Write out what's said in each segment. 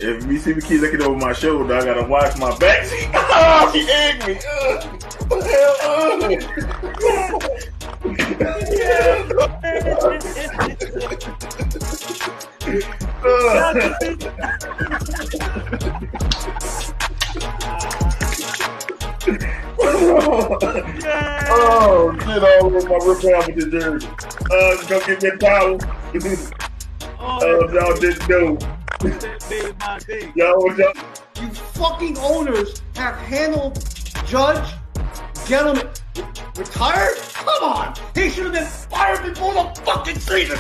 If you see me keep looking over my shoulder, I gotta watch my back. Oh, she egged me. Oh, shit all over my rip out with the jersey. Go get me a towel. Y'all didn't know. Y'all. You fucking owners have handled Judge, gentlemen, retired? Come on! He should have been fired before the fucking season!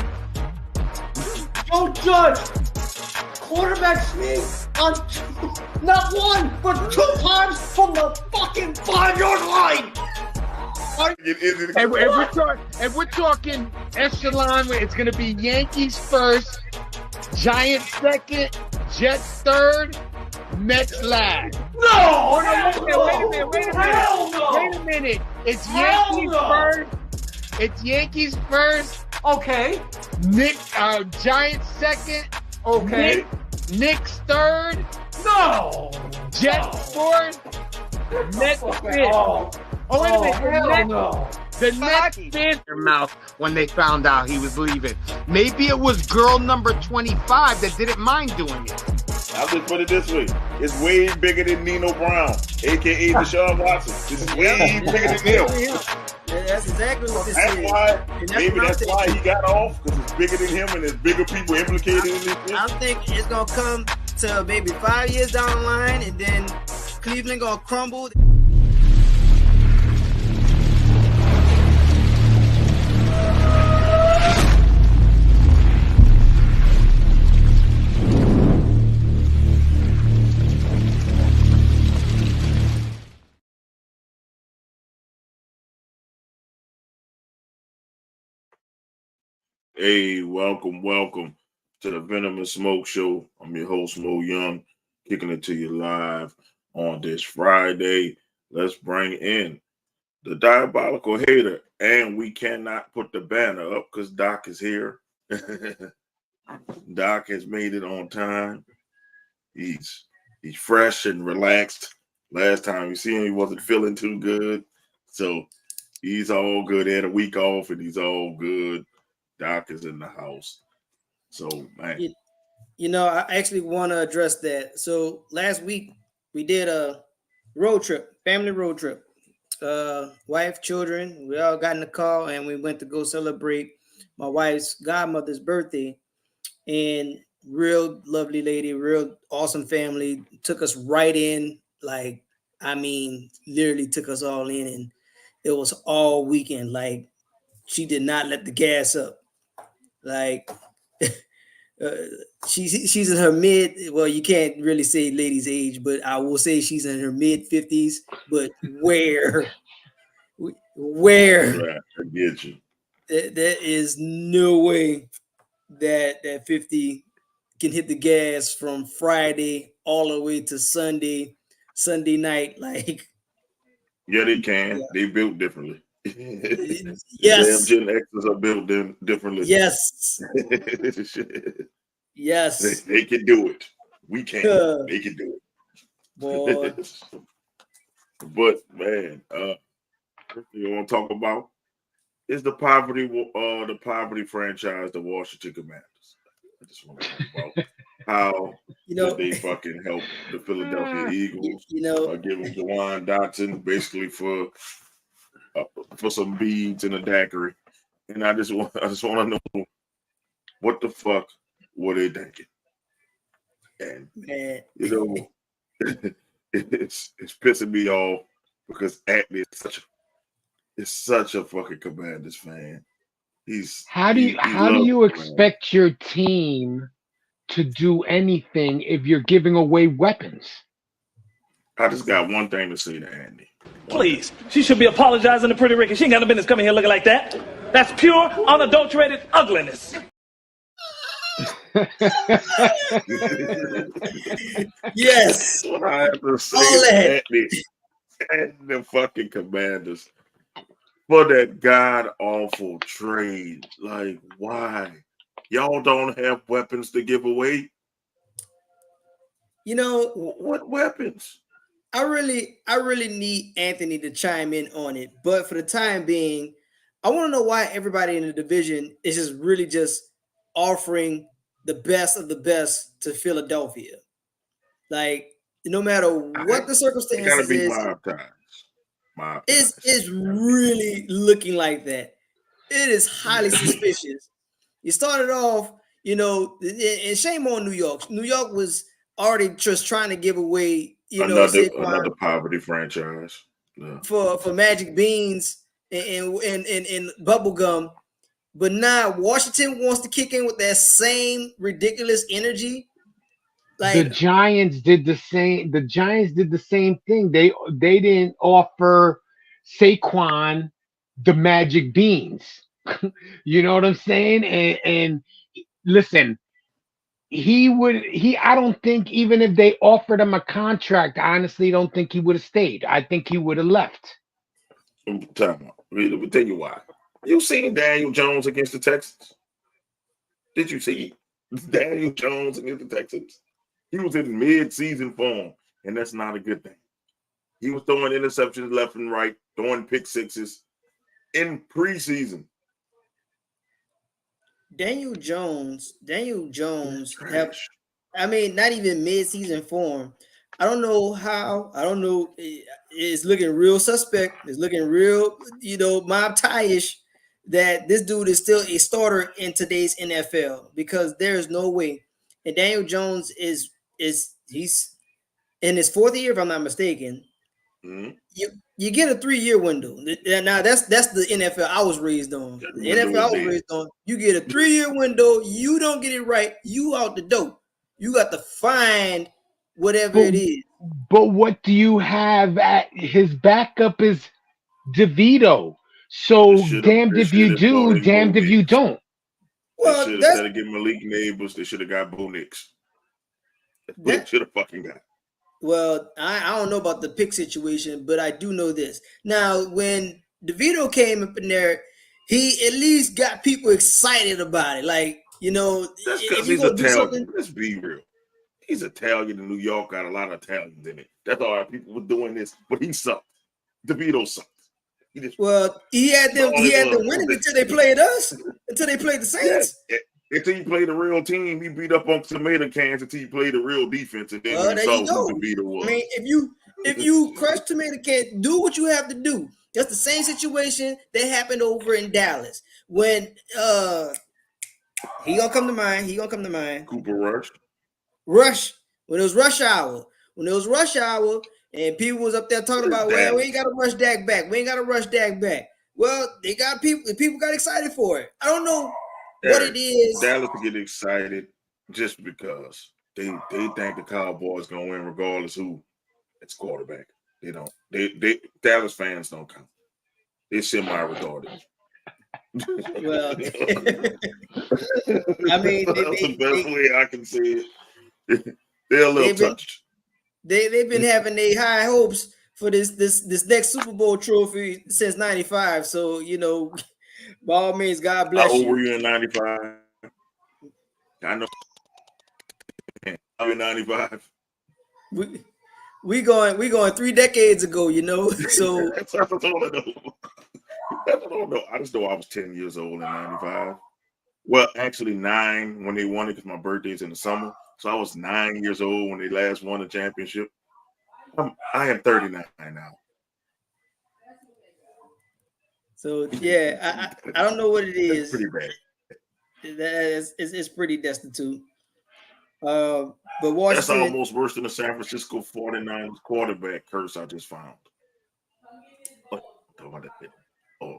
Joe Judge, quarterback sneak on not one, but 2 times from the fucking 5-yard line! And we're talking echelon. It's going to be Yankees first, Giants second, Jets third, Mets last. No! Wait a minute. It's Yankees first. It's Yankees first. Okay. Giants second. Okay. Knicks third. No! Jets fourth. Mets fifth. Oh, wait a minute. The Nets bit their mouth when they found out he was leaving. Maybe it was girl number 25 that didn't mind doing it. I'll just put it this way. It's way bigger than Nino Brown, a.k.a. Deshaun Watson. This is way bigger than him. Yeah, that's exactly what this is. Maybe that's why he got off, because it's bigger than him and there's bigger people implicated in this. I think it's going to come to maybe 5 years down the line, and then Cleveland going to crumble. Hey, welcome to the Venom and Smoke Show. I'm your host, Mo Young, kicking it to you live on this Friday. Let's bring in the Diabolical Hater, and we cannot put the banner up because Doc is here. Doc has made it on time. He's fresh and relaxed. Last time you see him, he wasn't feeling too good, so he's all good. He had a week off, and he's all good. Doc is in the house. So, man. You know, I actually want to address that. So last week we did a road trip, family road trip. Wife, children, we all got in the car and we went to go celebrate my wife's godmother's birthday. And real lovely lady, real awesome family, took us right in. Like, I mean, literally took us all in, and it was all weekend. Like, she did not let the gas up. Like, she's in her mid. Well, you can't really say lady's age, but I will say she's in her mid 50s. But where? Right, I get you. There is no way that 50 can hit the gas from Friday all the way to Sunday night. Like, yeah, they can. Yeah. They built differently. Yes. Damn Gen X's are built differently. Yes. Yes. They can do it. We can't. They can do it. Boy. But man, you want to talk about is the poverty franchise, the Washington Commanders. I just want to talk about how they fucking help the Philadelphia Eagles. Giving Jawan Dotson basically for some beads and a daiquiri, and I just want to know what the fuck were they thinking? And man, it's pissing me off because Atlee is such a fucking Commanders fan. How do you expect your team to do anything if you're giving away weapons? I just got one thing to say to Andy. Please, she should be apologizing to Pretty Ricky. She ain't got no business coming here looking like that. That's pure, unadulterated ugliness. Yes. What I have to say and the fucking Commanders for that god awful trade. Like, why? Y'all don't have weapons to give away? You know, What weapons? I really need Anthony to chime in on it. But for the time being, I want to know why everybody in the division is just really just offering the best of the best to Philadelphia. Like, no matter what the It gotta circumstances be is, mob ties. Mob it's ties. it's really looking like that. It is highly suspicious. You started off, and shame on New York. New York was already just trying to give away, Another poverty franchise. Yeah. for Magic Beans and Bubblegum. But now Washington wants to kick in with that same ridiculous energy. The Like, Giants did the same. The Giants did the same thing. They didn't offer Saquon the magic beans. You know what I'm saying? And listen, I don't think even if they offered him a contract, I honestly don't think he would have stayed. I think he would have left. Time out. Let me tell you why. You seen Daniel Jones against the Texans? Did you see Daniel Jones against the Texans? He was in mid-season form, and that's not a good thing. He was throwing interceptions left and right, throwing pick sixes in preseason. Daniel Jones Trash. not even mid-season form. I don't know how. I don't know. It's looking real suspect. It's looking real, mob tie-ish that this dude is still a starter in today's NFL because there's no way. And Daniel Jones he's in his fourth year, if I'm not mistaken. Mm-hmm. You get a 3-year window. Now that's the NFL I was raised on. The NFL I was raised on. You get a 3-year window. You don't get it right, you out the door. You got to find whatever it is. But what do you have at his backup is DeVito. So damned if you do, damned if you don't. Well, they should have, instead of getting Malik Neighbors, they should have got Bo Nix. They should have fucking got. Well, I don't know about the pick situation, but I do know this. Now, when DeVito came up in there, he at least got people excited about it. Like, that's because he's Italian. Let's be real. He's Italian, and New York got a lot of Italians in it. That's all right. People were doing this, but he sucked. DeVito sucked. He had them winning until they played us, until they played the Saints. Yeah. Until you play the real team, he beat up on tomato cans until you play the real defense, and then you saw who DeVito was. I mean, if you crush tomato can, do what you have to do. That's the same situation that happened over in Dallas when he gonna come to mind. Cooper Rush. When it was rush hour. And people was up there talking about, well, we ain't got to rush Dak back. Well, they got people got excited for it. I don't know what it is. Dallas to get excited just because they think the Cowboys gonna win regardless who it's quarterback. They don't. They Dallas fans don't count. They're semi-retarded. Well, I mean, that's the best way I can say it. They're a little touched. They've been having their high hopes for this next Super Bowl trophy since '95. So by all means, God bless you. How old were you in '95? I know. I'm in '95. We going 3 decades ago. So that's all I know. I don't know. I just know I was 10 years old in '95. Well, actually 9 when they won it because my birthday's in the summer. So I was 9 years old when they last won the championship. I am 39 now. So yeah, I don't know what it is. That's pretty bad. It's pretty destitute. But Washington, that's almost worse than the San Francisco 49ers quarterback curse I just found.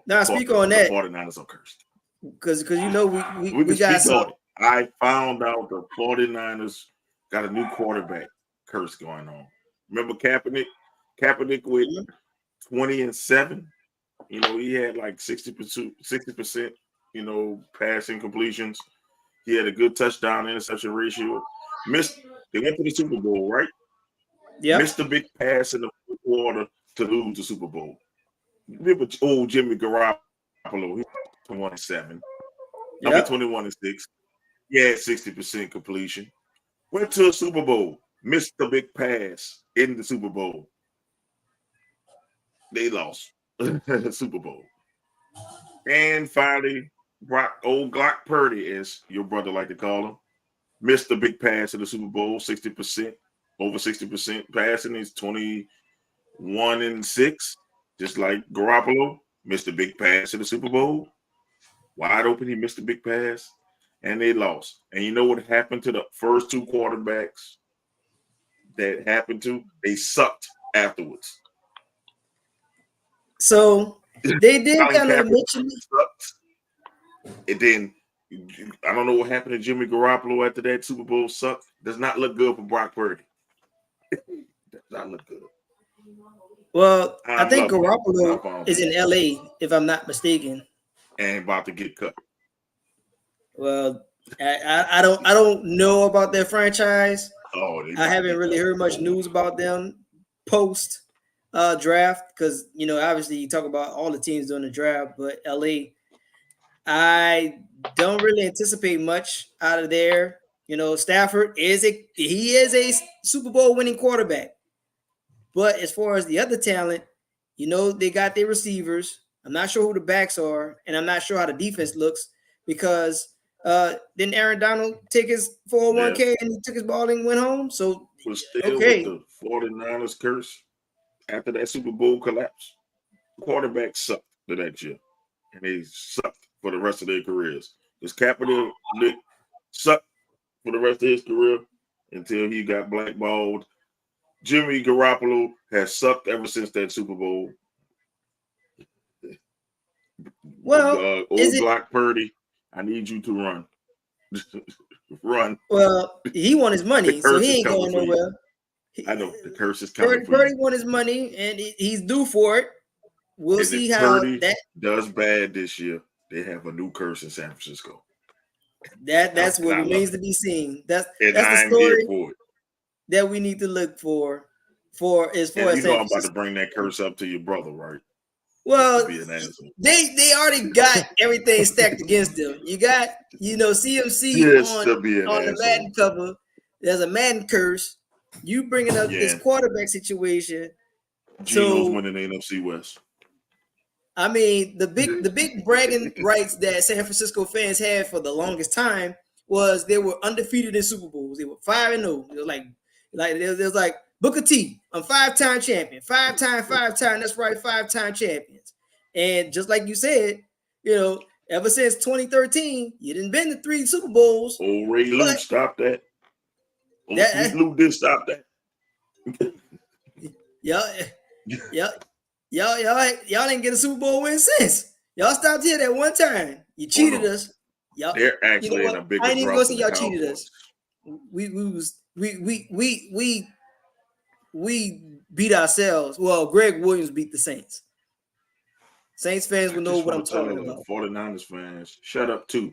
Now speak on that. The 49ers are cursed. Because we got some. I found out the 49ers got a new quarterback curse going on. Remember Kaepernick? Kaepernick with 20-7. He had like 60%, passing completions. He had a good touchdown interception ratio. They went to the Super Bowl, right? Yeah. Missed a big pass in the fourth quarter to lose the Super Bowl. Remember old Jimmy Garoppolo? He was 21-7. Number 21-6. He had 60% completion. Went to a Super Bowl. missed the big pass in the Super Bowl. They lost the Super Bowl. And finally, old Glock Purdy, as your brother like to call him, missed the big pass in the Super Bowl, 60%, over 60% passing. He's 21-6, just like Garoppolo, missed the big pass in the Super Bowl. Wide open, he missed the big pass, and they lost. And you know what happened to the first two quarterbacks that happened to? They sucked afterwards. So they did kind of mention sucked. And then I don't know what happened to Jimmy Garoppolo after that Super Bowl sucked. Does not look good for Brock Purdy. Does not look good. Well, I think Garoppolo is in LA, if I'm not mistaken. And about to get cut. Well, I don't know about their franchise. I haven't really heard much news about them post draft because obviously you talk about all the teams doing the draft, but LA, I don't really anticipate much out of there. Stafford is a Super Bowl winning quarterback, but as far as the other talent, they got their receivers. I'm not sure who the backs are, and I'm not sure how the defense looks because didn't Aaron Donald take his 401k and he took his ball and went home? So was still with the 49ers curse after that Super Bowl collapse. Quarterbacks sucked for that year, and they sucked for the rest of their careers. Because Kaepernick sucked for the rest of his career until he got blackballed. Jimmy Garoppolo has sucked ever since that Super Bowl. Well, old Glock Purdy, I need you to run. Run. Well, he won his money, so he ain't going nowhere. I know the curse is coming. Purdy won his money, and he's due for it. We'll see how Purdy that does bad this year. They have a new curse in San Francisco. That's what remains to be seen. That's the story that we need to look for as far as I'm about to bring that curse up to your brother, right? Well, they already got everything stacked against them. You got, CMC on the Madden cover. There's a Madden curse. You bringing up this quarterback situation. Geno's winning the NFC West. I mean, the big bragging rights that San Francisco fans had for the longest time was they were undefeated in Super Bowls. They were 5-0. It was like Booker T, I'm 5-time champion, 5-time. That's right, 5-time champions. And just like you said, ever since 2013, you didn't been to 3 Super Bowls. Old Ray Lou stopped that. Lou did stop that. Y'all didn't get a Super Bowl win since. Y'all stopped here that one time. You cheated us. Y'all, they're actually in a bigger. I ain't even gonna say y'all cheated us. We beat ourselves. Well, Greg Williams beat the Saints. Saints fans will know what I'm talking about. 49ers fans, shut up too.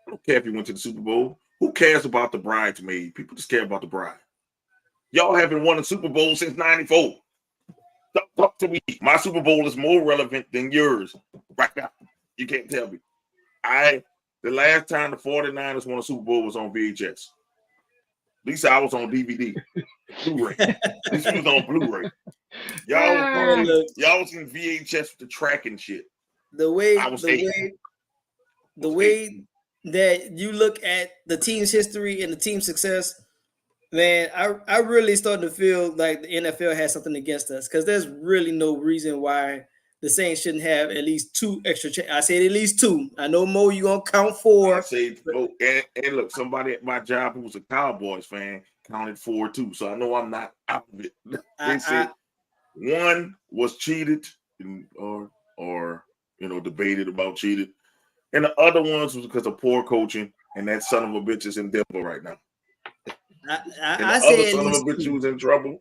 I don't care if you went to the Super Bowl. Who cares about the bridesmaid? People just care about the bride. Y'all haven't won a Super Bowl since '94. Talk to me. My Super Bowl is more relevant than yours right now. You can't tell me. The last time the 49ers won a Super Bowl was on VHS. At least I was on DVD, Blu-ray. At least was on Blu-ray. Y'all was in VHS with the track and shit. The way that you look at the team's history and the team's success, man, I really starting to feel like the NFL has something against us because there's really no reason why the Saints shouldn't have at least 2 extra. I said at least 2. I know Mo, you're going to count 4. I say, and look, somebody at my job who was a Cowboys fan counted 4 too. So I know I'm not out of it. They said 1 was cheated or debated about cheated. And the other ones was because of poor coaching. And that son of a bitch is in Denver right now. I said son of a bitch who's in trouble.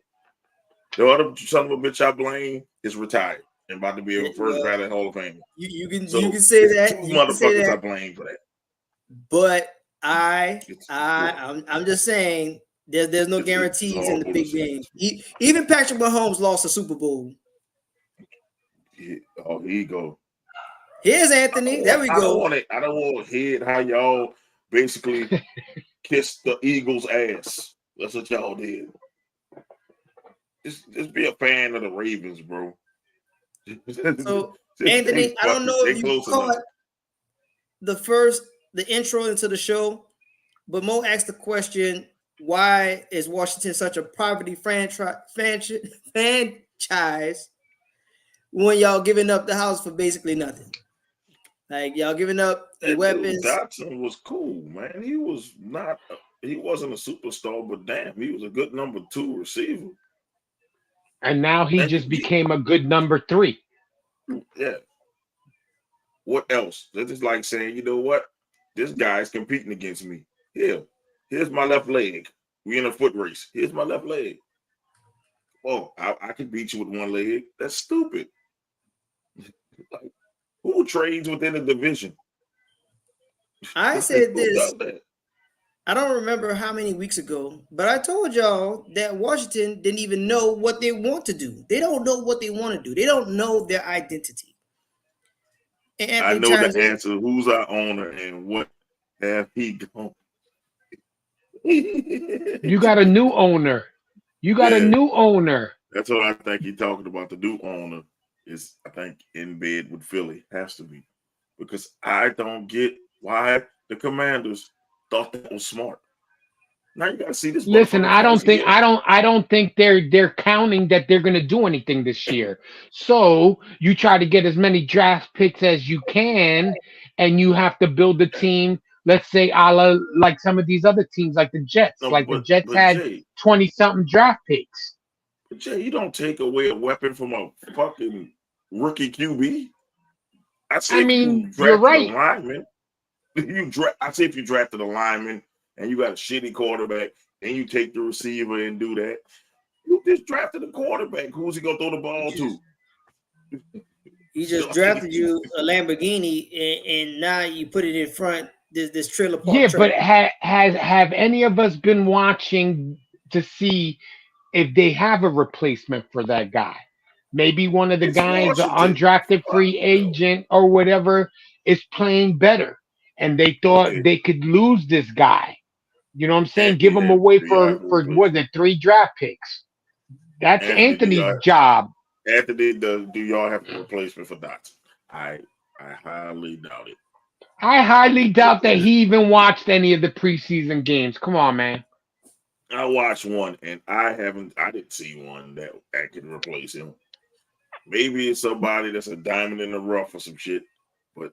The other son of a bitch I blame is retired and about to be a first ballot Hall of Fame. You can say that. 2 motherfuckers I blame for that. But I'm just saying there's no guarantees in the big games. Even Patrick Mahomes lost a Super Bowl. Here you go. Here's Anthony. There we go. I don't want to hear how y'all basically kissed the Eagles' ass. That's what y'all did. Just be a fan of the Ravens, bro. So Just Anthony, I don't know they if you close caught enough. the intro into the show, but Mo asked the question, why is Washington such a poverty franchise when y'all giving up the house for basically nothing? Like y'all giving up your weapons. Dotson was cool, man. He wasn't a superstar, but damn, he was a good number 2 receiver. And now he just became a good number 3. Yeah. What else? That's just like saying, you know what? This guy's competing against me. Here's my left leg. We in a foot race. Here's my left leg. Oh, I can beat you with one leg. That's stupid. Like, who trades within the division? I said Who does this. that? I don't remember how many weeks ago, but I told y'all that Washington didn't even know what they want to do. They don't know what they want to do. They don't know their identity. And I Anthony know chimes the in, answer. Who's our owner and what have he done? You got a new owner. That's what I think he's talking about. The new owner is, I think, in bed with Philly. Has to be. Because I don't get why the Commanders thought that was smart. Now you gotta see this. Listen, I don't think they're counting that they're gonna do anything this year. So you try to get as many draft picks as you can, and you have to build a team. Let's say, a la like some of these other teams, like the Jets. No, Like the but Jets had Jay, 20-something draft picks. you don't take away a weapon from a fucking rookie QB. I say I if you mean, you're drafted a right. lineman, I say if you drafted a lineman and you got a shitty quarterback, and you take the receiver and do that. You just drafted a quarterback. Who's he gonna throw the ball to? he just drafted you a Lamborghini, and now you put it in front this trailer park Yeah, truck. but have any of us been watching to see if they have a replacement for that guy? Maybe one of the It's guys, the Washington. undrafted Fuck free no. agent or whatever, is playing better, and they thought Okay. they could lose this guy. You know what I'm saying? Give him Anthony, away do y'all have a for what, replacement? the 3 draft picks. That's Anthony, Anthony's job. do y'all have a replacement for Dotson? I highly doubt it. I highly doubt that he even watched any of the preseason games. Come on, man. I watched one, and I didn't see one that can replace him. Maybe it's somebody that's a diamond in the rough or some shit, but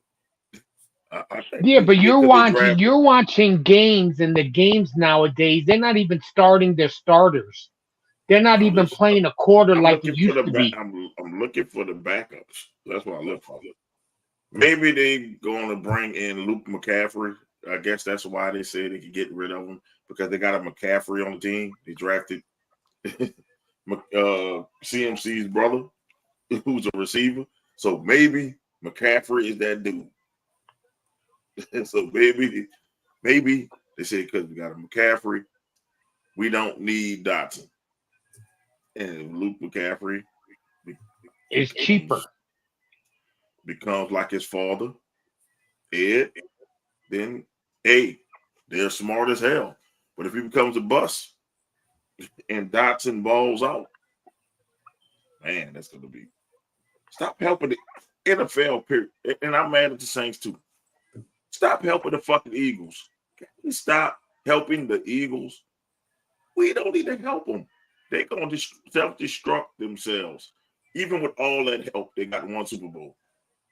I think Yeah, but because they drafted. you're watching games, and the games nowadays, they're not even starting their starters. They're not No, even playing a quarter I'm like it looking for used the to back. be. I'm looking for the backups. That's what I look for. Maybe they going to bring in Luke McCaffrey. I guess that's why they said they could get rid of him, because they got a McCaffrey on the team. They drafted CMC's brother, who's a receiver. So maybe McCaffrey is that dude. So maybe they say because we got a McCaffrey, we don't need Dotson. And Luke McCaffrey It's cheaper. becomes like his father, Ed, then hey, they're smart as hell. But if he becomes a bust and Dotson balls out, man, that's gonna be stop helping the NFL period. And I'm mad at the Saints too. Stop helping the fucking Eagles. Can you stop helping the Eagles? We don't need to help them. They're gonna self-destruct themselves. Even with all that help, they got one Super Bowl.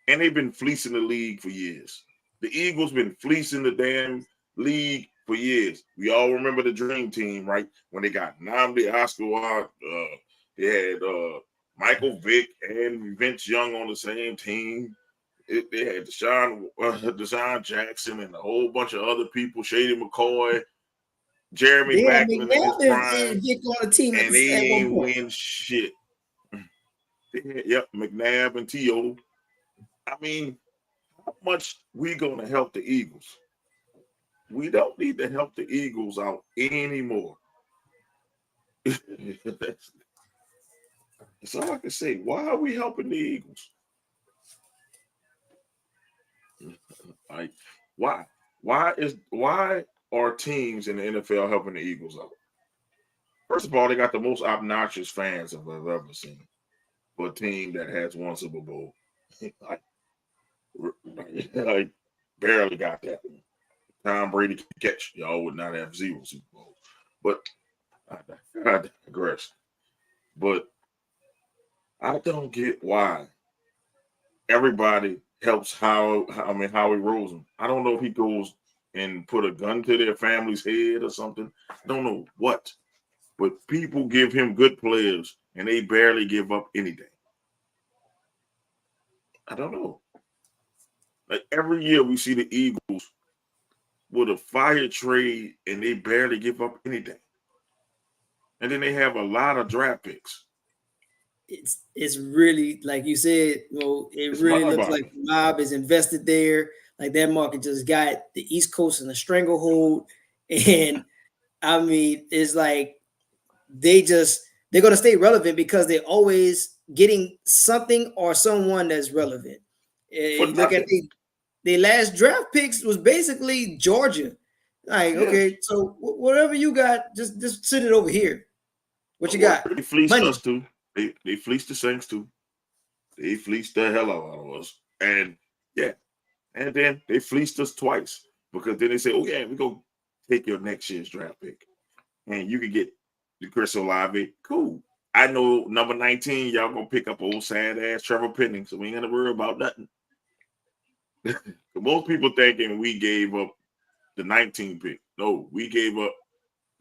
And they've been fleecing the league for years. The Eagles been fleecing the damn league for years. We all remember the Dream Team, right? When they got Nnamdi Askew, they had Michael Vick and Vince Young on the same team. They had Deshaun Jackson and a whole bunch of other people, Shady McCoy, Jeremy They had Maclin in his prime, McNabb and on the team and they at one ain't point. win shit. Yep, McNabb and T.O. I mean, how much we gonna help the Eagles? We don't need to help the Eagles out anymore. That's all I can say. Why are we helping the Eagles? Like, why are teams in the NFL helping the Eagles out? First of all, they got the most obnoxious fans I've ever seen for a team that has one Super Bowl. like barely got that one. Tom Brady can catch. Y'all would not have 0 Super Bowls. But I digress. But I don't get why everybody helps Howie Roseman. I don't know if he goes and put a gun to their family's head or something. I don't know what. But people give him good players and they barely give up anything. I don't know. Like every year we see the Eagles with a fire trade and they barely give up anything. And then they have a lot of draft picks. It's really, like you said, it really looks like the mob is invested there. Like that market just got the East Coast in a stranglehold. And I mean, it's like they're going to stay relevant because they're always getting something or someone that's relevant. You look at the last draft picks was basically Georgia. Like, okay, so whatever you got, just sit it over here. What you got? They fleeced us too. They fleeced the Saints too. They fleeced the hell out of us. And and then they fleeced us twice because then they say, oh yeah, we're going to take your next year's draft pick. And you can get the Chris Olave. Cool. I know number 19, y'all going to pick up old sad ass Trevor Penning, so we ain't going to worry about nothing. Most people thinking we gave up the 19 pick. No, we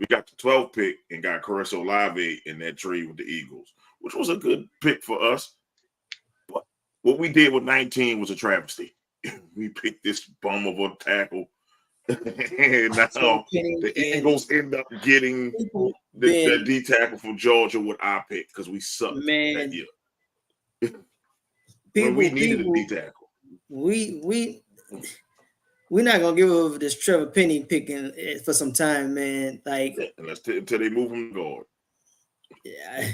got the 12th pick and got Chris Olave in that trade with the Eagles, which was a good pick for us. But what we did with 19 was a travesty. We picked this bum of a tackle. And now the Eagles end up getting the D tackle from Georgia with our pick because we sucked that year. When we needed a D tackle. We're not gonna give over this Trevor Penny picking for some time, man. Like until they move him to guard. Yeah.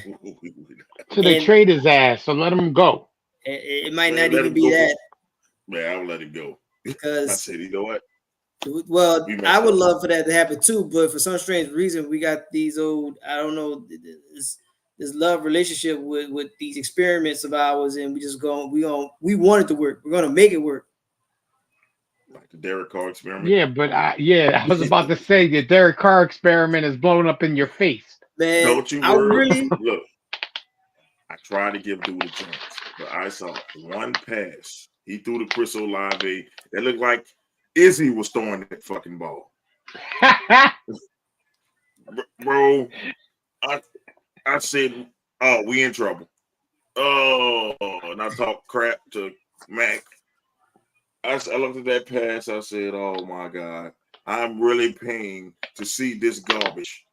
So they trade his ass, so let him go. It might not even be that. Man, I'll let it go. Because I said, you know what? Well, I would love for that to happen too, but for some strange reason, we got these old, I don't know, this love relationship with these experiments of ours, and we want it to work. We're gonna make it work. Like the Derek Carr experiment. Yeah, but I was about to say the Derek Carr experiment is blown up in your face. Man, don't you worry. Look, I tried to give dude a chance, but I saw one pass. He threw to Chris Olave. It looked like Izzy was throwing that fucking ball. Bro, I said, oh, we in trouble. Oh, and I talked crap to Mac. I looked at that pass. I said, oh, my God. I'm really paying to see this garbage.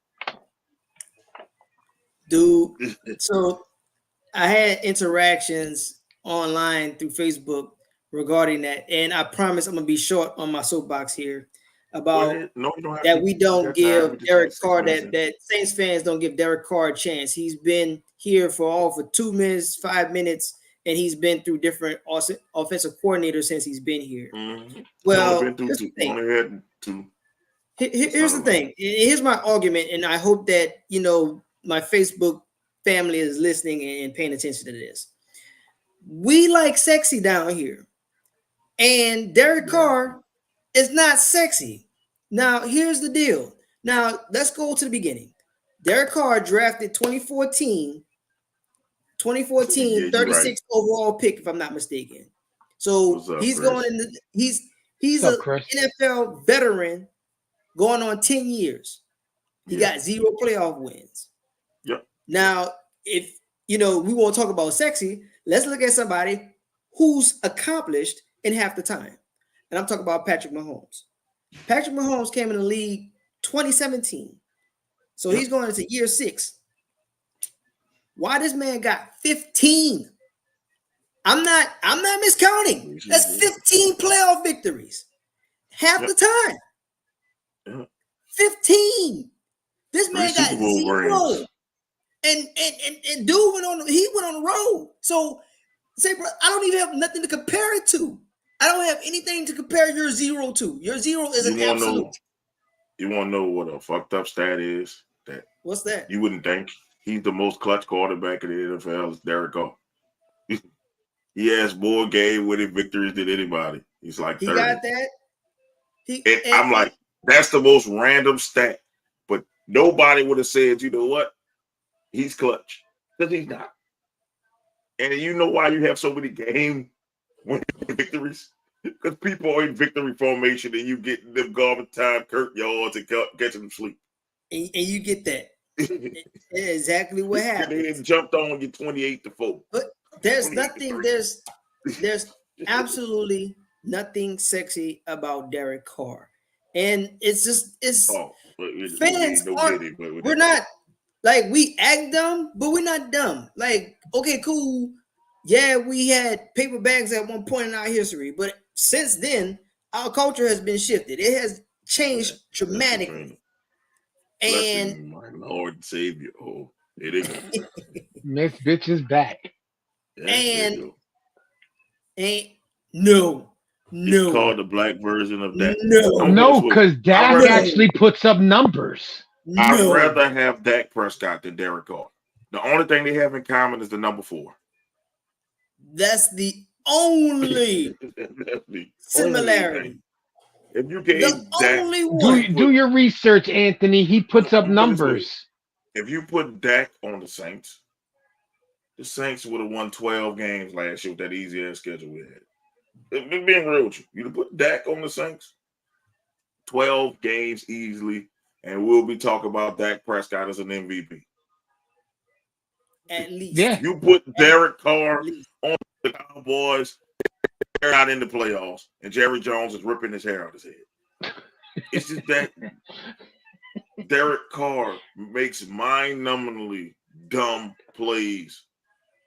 Dude, so I had interactions online through Facebook regarding that, and I promise I'm gonna be short on my soapbox here about that we don't give Derek Carr that Saints fans don't give Derek Carr a chance. He's been here for 2 minutes, 5 minutes, and he's been through different offensive coordinators since he's been here. Mm-hmm. Well, here's the thing. Here's my argument, and I hope that my Facebook family is listening and paying attention to this. We like sexy down here. And Derek Carr is not sexy. Now, here's the deal. Now, let's go to the beginning. Derek Carr drafted 2014, 36th right. Overall pick, if I'm not mistaken. So he's Chris? Going in the he's an NFL veteran going on 10 years. He got 0 playoff wins. Yep. Now, if we won't talk about sexy, let's look at somebody who's accomplished in half the time. And I'm talking about Patrick Mahomes. Patrick Mahomes came in the league 2017. So he's going into year 6. Why this man got 15? I'm not miscounting. That's 15 playoff victories. Half the time. Yeah. 15. This man got 0. And dude went on the road. So say, bro, I don't even have nothing to compare it to. I don't have anything to compare your 0 to. Your 0 is an absolute. You want to know what a fucked up stat is? That What's that? You wouldn't think. He's the most clutch quarterback in the NFL. Is Derek Carr. He has more game-winning victories than anybody. He's like 30. He got that. I'm like, that's the most random stat. But nobody would have said, you know what? He's clutch. Because he's not. And you know why you have so many game-winning victories? Because people are in victory formation and you get them garbage time, Kurt yards, and catching them sleep. And you get that. Exactly what happened. They jumped on you 28-4. But there's nothing, there's absolutely nothing sexy about Derek Carr. And it's fans we're not like, we act dumb, but we're not dumb. Like, okay, cool. Yeah, we had paper bags at one point in our history, but since then, our culture has been shifted. It has changed dramatically. And my Lord and Savior. Oh, it is. This bitch is back. And no. It's called the black version of that. No, because Dak actually puts up numbers. I'd rather have Dak Prescott than Derek Carr. The only thing they have in common is the number 4. That's the only similarity. If you gave Dak, do your research, Anthony. He puts up numbers. If you put Dak on the Saints would have won 12 games last year with that easy ass schedule we had. Being real with you, you'd put Dak on the Saints, 12 games easily, and we'll be talking about Dak Prescott as an MVP. At least. Yeah. You put Derek Carr on the Cowboys, they're not in the playoffs, and Jerry Jones is ripping his hair out his head. It's just that Derek Carr makes mind-numbingly dumb plays.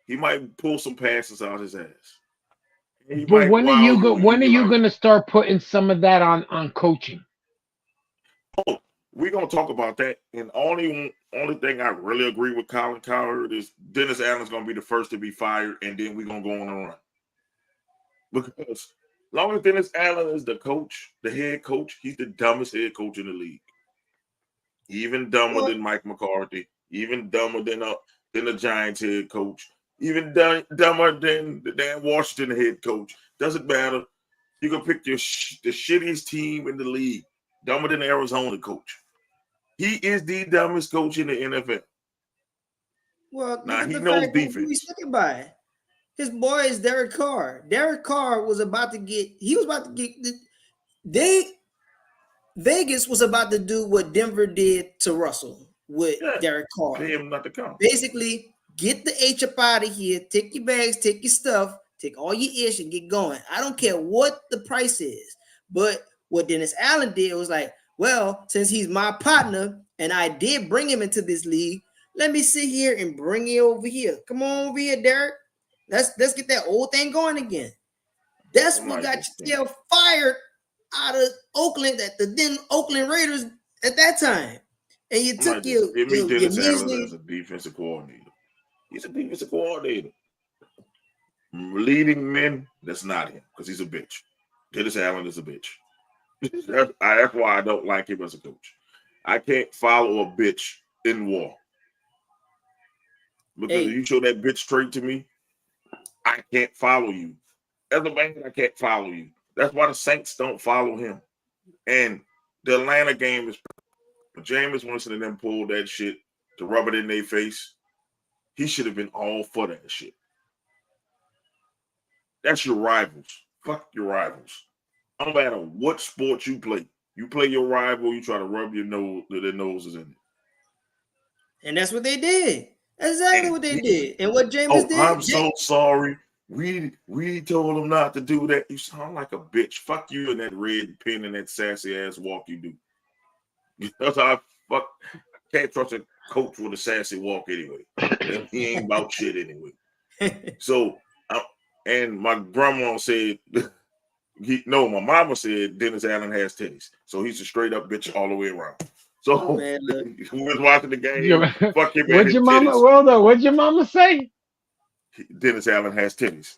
He might pull some passes out his ass. But when are you going to start putting some of that on coaching? Oh, we're going to talk about that. And only thing I really agree with Colin Cowherd is Dennis Allen's going to be the first to be fired, and then we're going to go on a run. Because as long as Dennis Allen is the coach, the head coach, he's the dumbest head coach in the league. Even dumber than Mike McCarthy, even dumber than the Giants head coach, even dumber than the damn Washington head coach. Doesn't matter. You can pick the shittiest team in the league, dumber than the Arizona coach. He is the dumbest coach in the NFL. Well, now he knows defense. He's sticking by. His boy is Derek Carr. Derek Carr was about to get. Vegas was about to do what Denver did to Russell with Derek Carr. Pay him not to come. Basically, get the H up out of here. Take your bags, take your stuff, take all your ish, and get going. I don't care what the price is. But what Dennis Allen did was like, well, since he's my partner and I did bring him into this league, let me sit here and bring you over here. Come on over here, Derek. Let's get that old thing going again. That's what got you still fired out of Oakland at the then Oakland Raiders at that time. And you took your Dennis Allen as a defensive coordinator. He's a defensive coordinator. Leading men, that's not him because he's a bitch. Dennis Allen is a bitch. That's why I don't like him as a coach. I can't follow a bitch in war. Because if you show that bitch trait to me, I can't follow you. As a man, I can't follow you. That's why the Saints don't follow him. And the Atlanta game is Jameis Winston and them pulled that shit to rub it in their face. He should have been all for that shit. That's your rivals. Fuck your rivals. No matter what sport you play your rival, you try to rub their noses in it. And that's what they did. That's exactly what they did. And what Jameis did. I'm so sorry. We told him not to do that. You sound like a bitch. Fuck you and that red pen and that sassy ass walk you do. That's how I can't trust a coach with a sassy walk anyway. He ain't about shit anyway. So, and my grandma said, my mama said Dennis Allen has titties. So he's a straight up bitch all the way around. So who was watching the game? Fuck him. What'd your mama? Well, though, what'd your mama say? Dennis Allen has titties.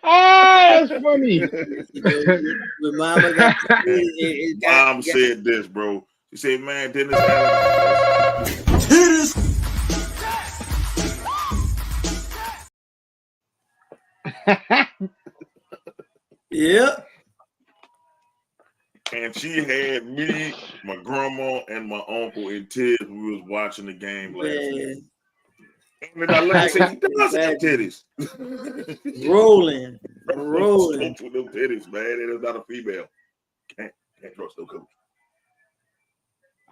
Ah, that's funny. When Mama got Mom said this, bro. She said, "Man, Dennis Allen." Yep. And she had me, my grandma, and my uncle in tears when we was watching the game last night. And then I looked and said, "He does have titties." Rolling. With them titties, man. It is not a female. Can't trust no coach.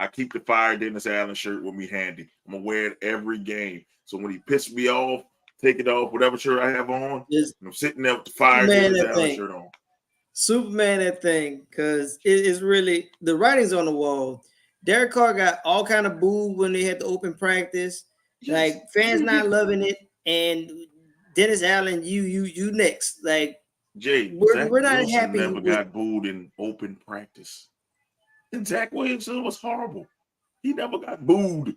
I keep the Fire Dennis Allen shirt with me handy. I'm gonna wear it every game. So when he pisses me off, take it off, whatever shirt I have on. And I'm sitting there with the Fire Dennis Allen shirt on. Superman that thing, because it is really the writing's on the wall. Derek Carr got all kind of booed when they had the open practice. Like fans not loving it, and Dennis Allen, you next. Like Jay, we're not Wilson happy. Never got booed in open practice. And Zach Wilson was horrible. He never got booed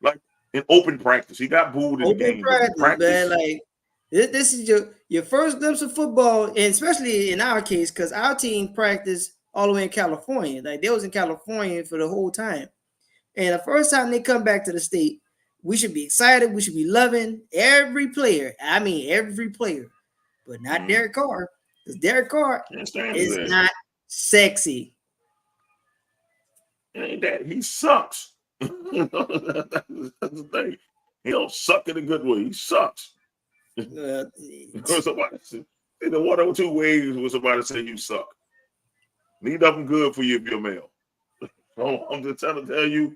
like in open practice. He got booed in open practice, man. Like this is your first glimpse of football, and especially in our case, because our team practiced all the way in California. Like they was in California for the whole time, and the first time they come back to the state, we should be excited. We should be loving every player. I mean, every player, but not Derek Carr, because Derek Carr is not sexy. Ain't that he sucks? That's the thing. He don't suck in a good way. He sucks. Somebody said, in the one or two ways when somebody say you suck. Need nothing good for you if you're male. I'm just trying to tell you,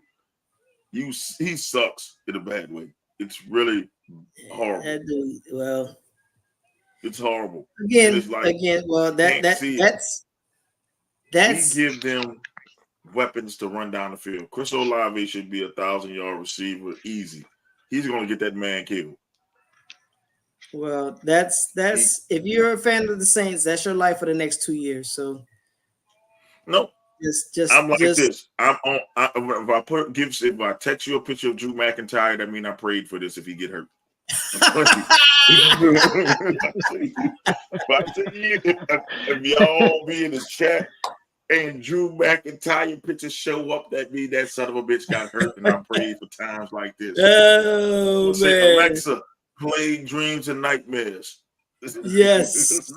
he sucks in a bad way. It's really horrible. It's horrible. Again, well, that's we give them weapons to run down the field. Chris Olave should be 1,000-yard receiver easy. He's going to get that man killed. Well, that's if you're a fan of the Saints, that's your life for the next 2 years. So no, just I'm like this. I'm on. If I text you a picture of Drew McIntyre, that means I prayed for this if he get hurt. If y'all be in the chat and Drew McIntyre pictures show up, that means that son of a bitch got hurt, and I prayed for times like this. Oh man, say, Alexa, play Dreams and Nightmares. Yes.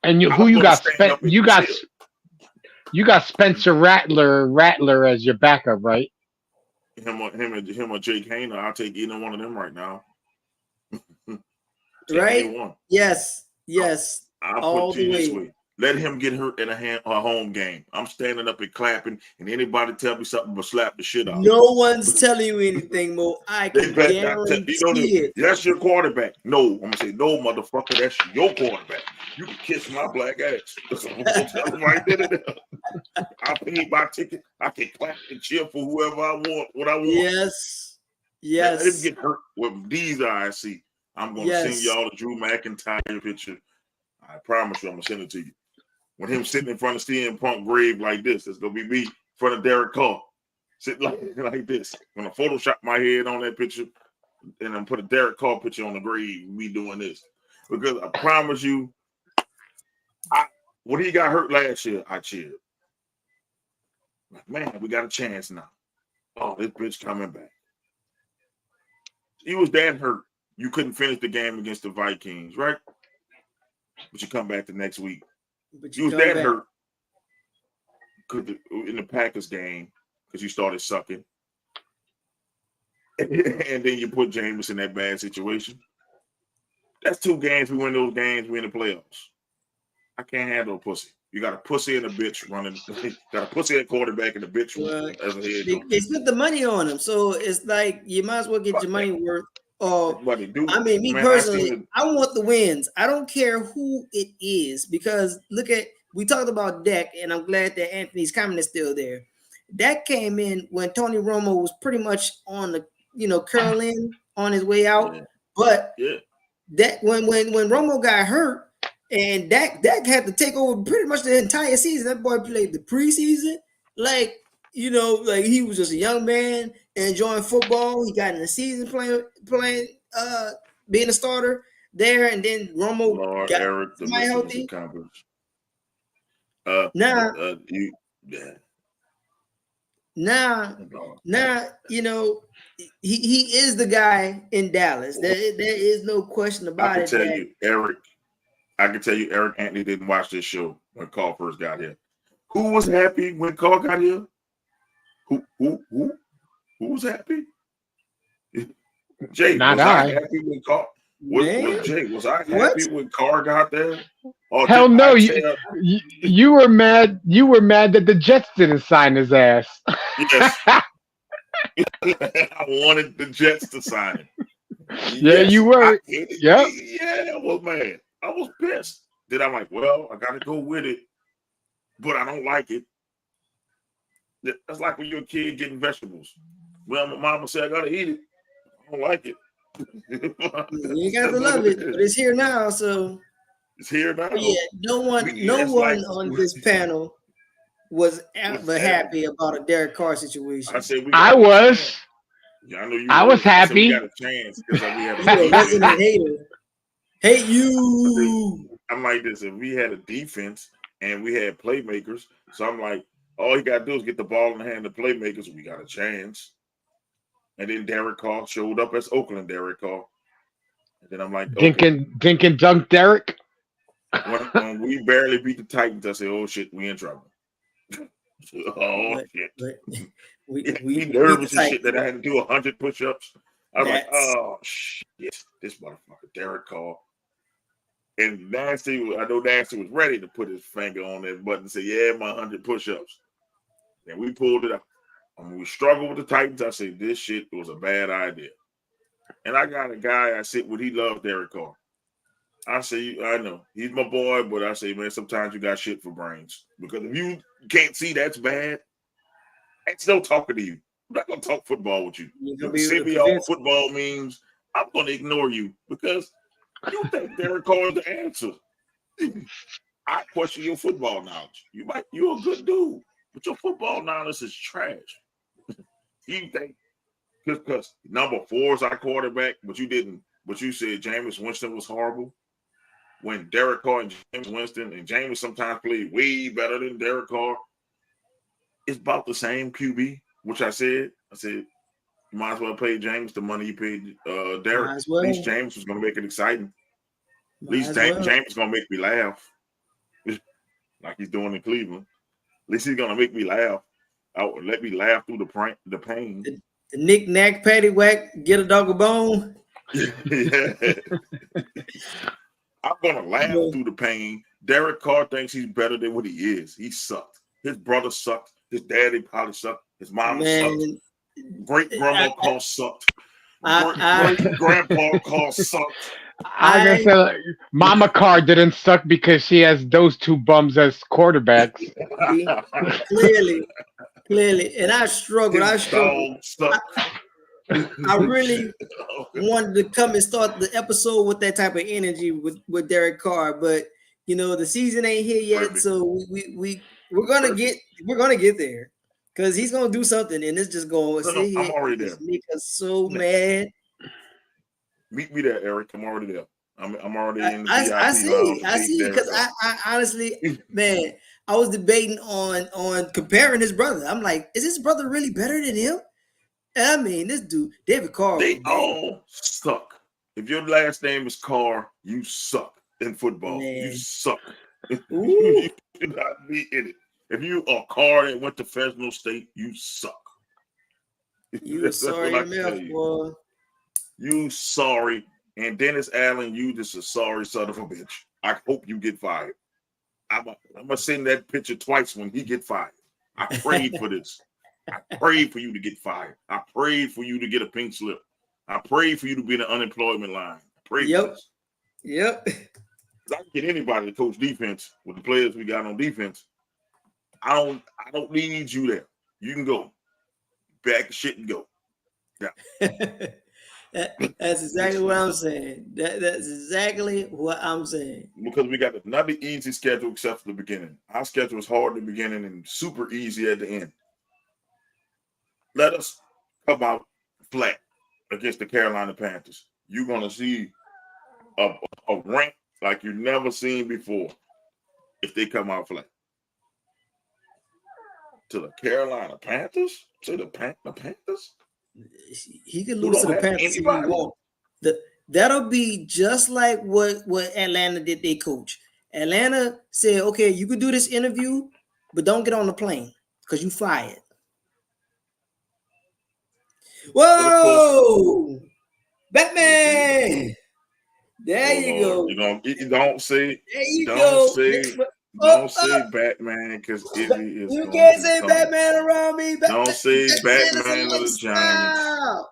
And you got Spencer Rattler as your backup, right? Him or Jake Hayner. I'll take either one of them right now. Right? Yes. I'll put it this way. Let him get hurt in a home game. I'm standing up and clapping, and anybody tell me something but slap the shit out. No one's telling you anything, Mo. I can guarantee it. That's your quarterback. No, I'm gonna say no, motherfucker. That's your quarterback. You can kiss my black ass. That's what I'm gonna tell him right there. I paid my ticket. I can clap and cheer for whoever I want. What I want. Yes. Let him get hurt with these eyes. See, I'm gonna send y'all the Drew McIntyre picture. I promise you, I'm gonna send it to you. When him sitting in front of CM Punk grave like this, it's gonna be me in front of Derek Carr, sitting like this. I'm gonna Photoshop my head on that picture, and then put a Derek Carr picture on the grave. Me doing this because I promise you, when he got hurt last year, I cheered. Like, man, we got a chance now. Oh, this bitch coming back. He was that hurt. You couldn't finish the game against the Vikings, right? But you come back the next week. But you was that hurt in the Packers game because you started sucking. And then you put Jameis in that bad situation. That's 2 games. We win those games. We in the playoffs. I can't handle a pussy. You got a pussy and a bitch running. Got a pussy at quarterback and a bitch as a head. They spent the money on him. So it's like you might as well get your money worth. Me personally, I want the wins. I don't care who it is because we talked about Dak, and I'm glad that Anthony's comment is still there. Dak came in when Tony Romo was pretty much on the curl in on his way out. But that when Romo got hurt and Dak had to take over pretty much the entire season. That boy played the preseason like he was just a young man. enjoying football. He got in the season playing being a starter there, and then Romo Lord, got Eric, the mission is healthy. accomplished. Now, yeah. now, you know, he is the guy in Dallas. There is no question about it. I can tell you, Eric Anthony didn't watch this show when Carl first got here. Who was happy when Carl got here? Who was happy? Jay, Not was I I. happy when Carl? Was I happy What? when Carr got there? Or Hell did no, I tell- you were mad. You were mad that the Jets didn't sign his ass. Yes. I wanted the Jets to sign him. Yeah, you were. Yep. Yeah, well, man, I was pissed. Then I'm like, well, I got to go with it, but I don't like it. That's like when you're a kid getting vegetables. Well, my mama said I got to eat it. I don't like it. You got to love it, but it's here now. So it's here now. Yeah, no one on this panel was ever happy about a Derek Carr situation. I was. Yeah, I know you. I was happy. We got a chance because we have a resident hater. Hate you. I'm like this. If we had a defense and we had playmakers, so I'm like, all you gotta do is get the ball in the hand of playmakers. We got a chance. And then Derek Carr showed up as Oakland Derek Carr. And then I'm like, Dink and dunk Derek. When we barely beat the Titans, I said, "Oh shit, we in trouble." Shit! We nervous and shit that I had to do 100 push-ups. I was like, "Oh shit, this motherfucker Derek Carr." And Nasty, I know Nasty was ready to put his finger on that button and say, "Yeah, my 100 push-ups." And we pulled it up. When we struggled with the Titans, I said, "This shit was a bad idea." And I got a guy I sit with. He loves Derek Carr. I say, I know he's my boy, but I say, man, sometimes you got shit for brains because if you can't see that's bad, ain't still talking to you. I'm not gonna talk football with you. Send me all football memes. I'm gonna ignore you because you think Derek Carr is the answer. I question your football knowledge. You're a good dude, but your football knowledge is trash. You think because number 4 is our quarterback, but you didn't. But you said Jameis Winston was horrible. When Derek Carr and Jameis Winston and Jameis sometimes played way better than Derek Carr, it's about the same QB, which I said you might as well pay James the money you paid Derek. At least James was going to make it exciting. At least James is going to make me laugh, like he's doing in Cleveland. At least he's going to make me laugh. Let me laugh through the pain. The knick-knack, paddywhack, get a dog a bone. Yeah. I'm gonna laugh through the pain. Derek Carr thinks he's better than what he is. He sucked. His brother sucked. His daddy probably sucked. His mom sucked. Great grandma Carr sucked. Great grandpa Carr sucked. I was gonna say, Mama Carr didn't suck because she has those two bums as quarterbacks. Clearly, and I struggled. I really wanted to come and start the episode with that type of energy with Derek Carr, but you know the season ain't here yet, so we're gonna get there because he's gonna do something, and it's just going to sit here and make us so mad. Meet me there, Eric. I'm already there. I'm already in the VIP I see because I honestly, man, I was debating on comparing his brother. I'm like, is his brother really better than him? I mean, this dude, David Carr. They all suck. If your last name is Carr, you suck in football. Man. You suck. You should not be in it. If you are Carr and went to Fresno State, you suck. You sorry, boy. You sorry. And Dennis Allen, you just a sorry son of a bitch. I hope you get fired. I'm gonna send that picture twice when he get fired. I prayed for this. I prayed for you to get fired. I prayed for you to get a pink slip. I prayed for you to be in the unemployment line. I prayed for this. Yep. I can get anybody to coach defense with the players we got on defense. I don't need you there. You can go. Back shit and go. Yeah. That's exactly what I'm saying. That's exactly what I'm saying. Because we got not the easy schedule except for the beginning. Our schedule is hard in the beginning and super easy at the end. Let us come out flat against the Carolina Panthers, you're gonna see a rank like you've never seen before if they come out flat. To the Carolina Panthers? To the Panthers? He could lose to the Panthers if he won't. That'll be just like what Atlanta did. They coach. Atlanta said, okay, you could do this interview, but don't get on the plane because you fired. Whoa! Batman! There you go. You don't say Batman because you can't say Batman around me. Don't say Batman of the Giants.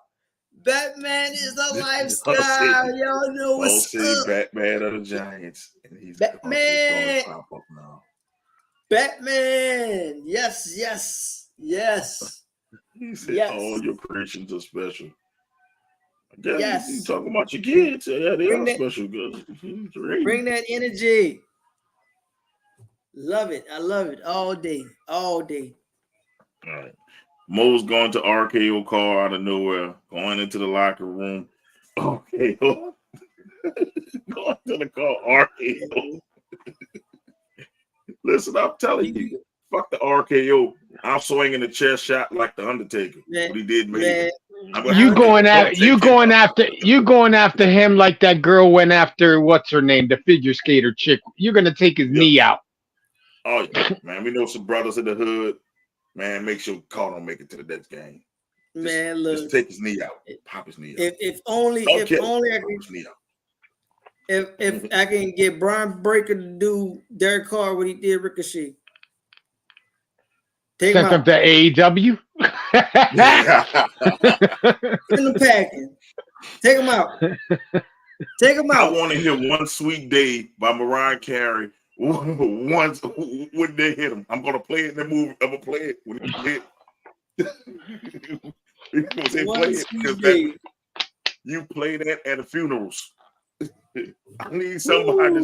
Batman is the lifestyle. Y'all know what's up. Don't say Batman of the Giants. And he's Batman. Pop up now. Batman. Yes. He said all your creations are special. I guess you talking about your kids. Yeah, they are special. Bring that energy. Love it. I love it all day. All right. Mo's going to RKO car out of nowhere, going into the locker room. Okay. Going to the car, RKO. Listen, I'm telling you, fuck the RKO. I'm swinging the chest shot like the Undertaker. What he did, man. You going after him like that girl went after what's her name, the figure skater chick. You're gonna take his knee out. Oh yeah, man. We know some brothers in the hood. Man, make sure Carl don't make it to the next game. Just take his knee out. Pop his knee out. If only I can get Brian Breaker to do Derek Carr what he did Ricochet. Take him out. To AEW. In the packing. Take him out. Take him out. I want to hear One Sweet Day by Mariah Carey. Once when they hit him, I'm gonna play it in the movie. I'm gonna play it when he hit. You play that at the funerals. I need somebody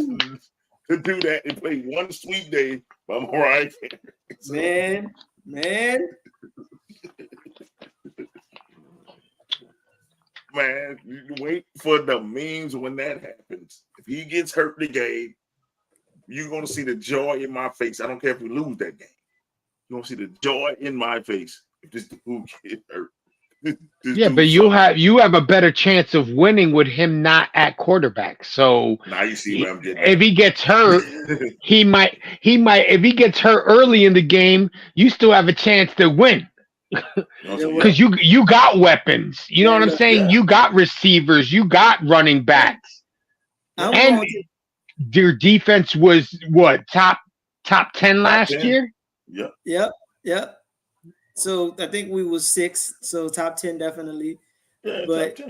to do that and play One Sweet Day by Mariah Carey. Man. Man, you wait for the memes when that happens. If he gets hurt in the game, you're going to see the joy in my face. I don't care if we lose that game. You're going to see the joy in my face if this dude gets hurt. But you have a better chance of winning with him not at quarterback. So now you see what I'm getting. If he gets hurt, he might. If he gets hurt early in the game, you still have a chance to win. Because you got weapons. You know what I'm saying? Yeah. You got receivers. You got running backs. And their defense was what, top 10 last year? Yep. So I think we was 6, so top 10 definitely. Yeah, but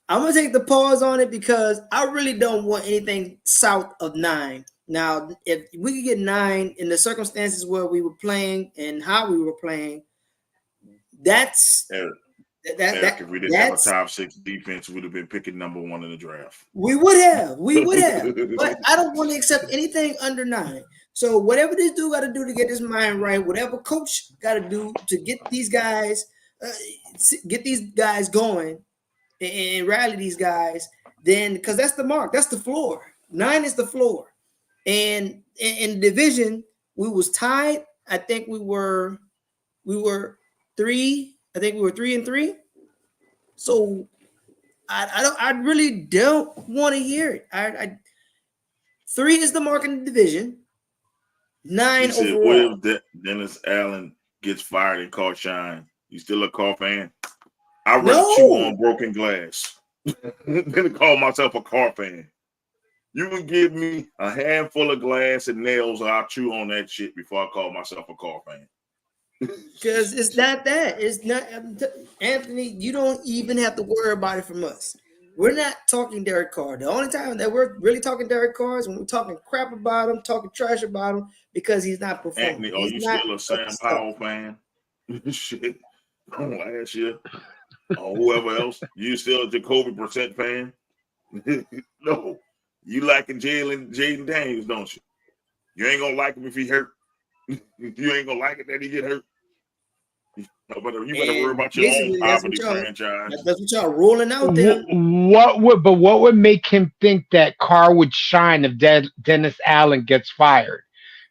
I'm gonna take the pause on it because I really don't want anything south of 9. Now, if we could get 9 in the circumstances where we were playing and how we were playing, that's if we didn't have a top 6 defense, we'd have been picking number 1 in the draft. We would have. But I don't want to accept anything under 9. So whatever this dude got to do to get his mind right, whatever coach got to do to get these guys going and rally these guys, then because that's the mark, that's the floor. 9 is the floor. And in division, we was tied. I think we were 3. I think we were 3-3. So I really don't want to hear it. 3 is the mark in the division. 9 overall. What if Dennis Allen gets fired and caught shine? You still a Carr fan? I'd rather chew on broken glass than call myself a Carr fan. You can give me a handful of glass and nails, I'll chew on that shit before I call myself a Carr fan. Because it's not that. It's not, Anthony, you don't even have to worry about it from us. We're not talking Derek Carr. The only time that we're really talking Derek Carr is when we're talking crap about him, talking trash about him, because he's not performing. Anthony, are you still a Sam Powell fan? Shit. Last year. Or whoever else. You still a Jacoby Brissett fan? No. You liking Jaden Daniels, don't you? You ain't going to like him if he hurt. You ain't going to like it that he get hurt. But you better worry about your own poverty franchise. That's what y'all rolling out there. What would make him think that Carr would shine if Dennis Allen gets fired?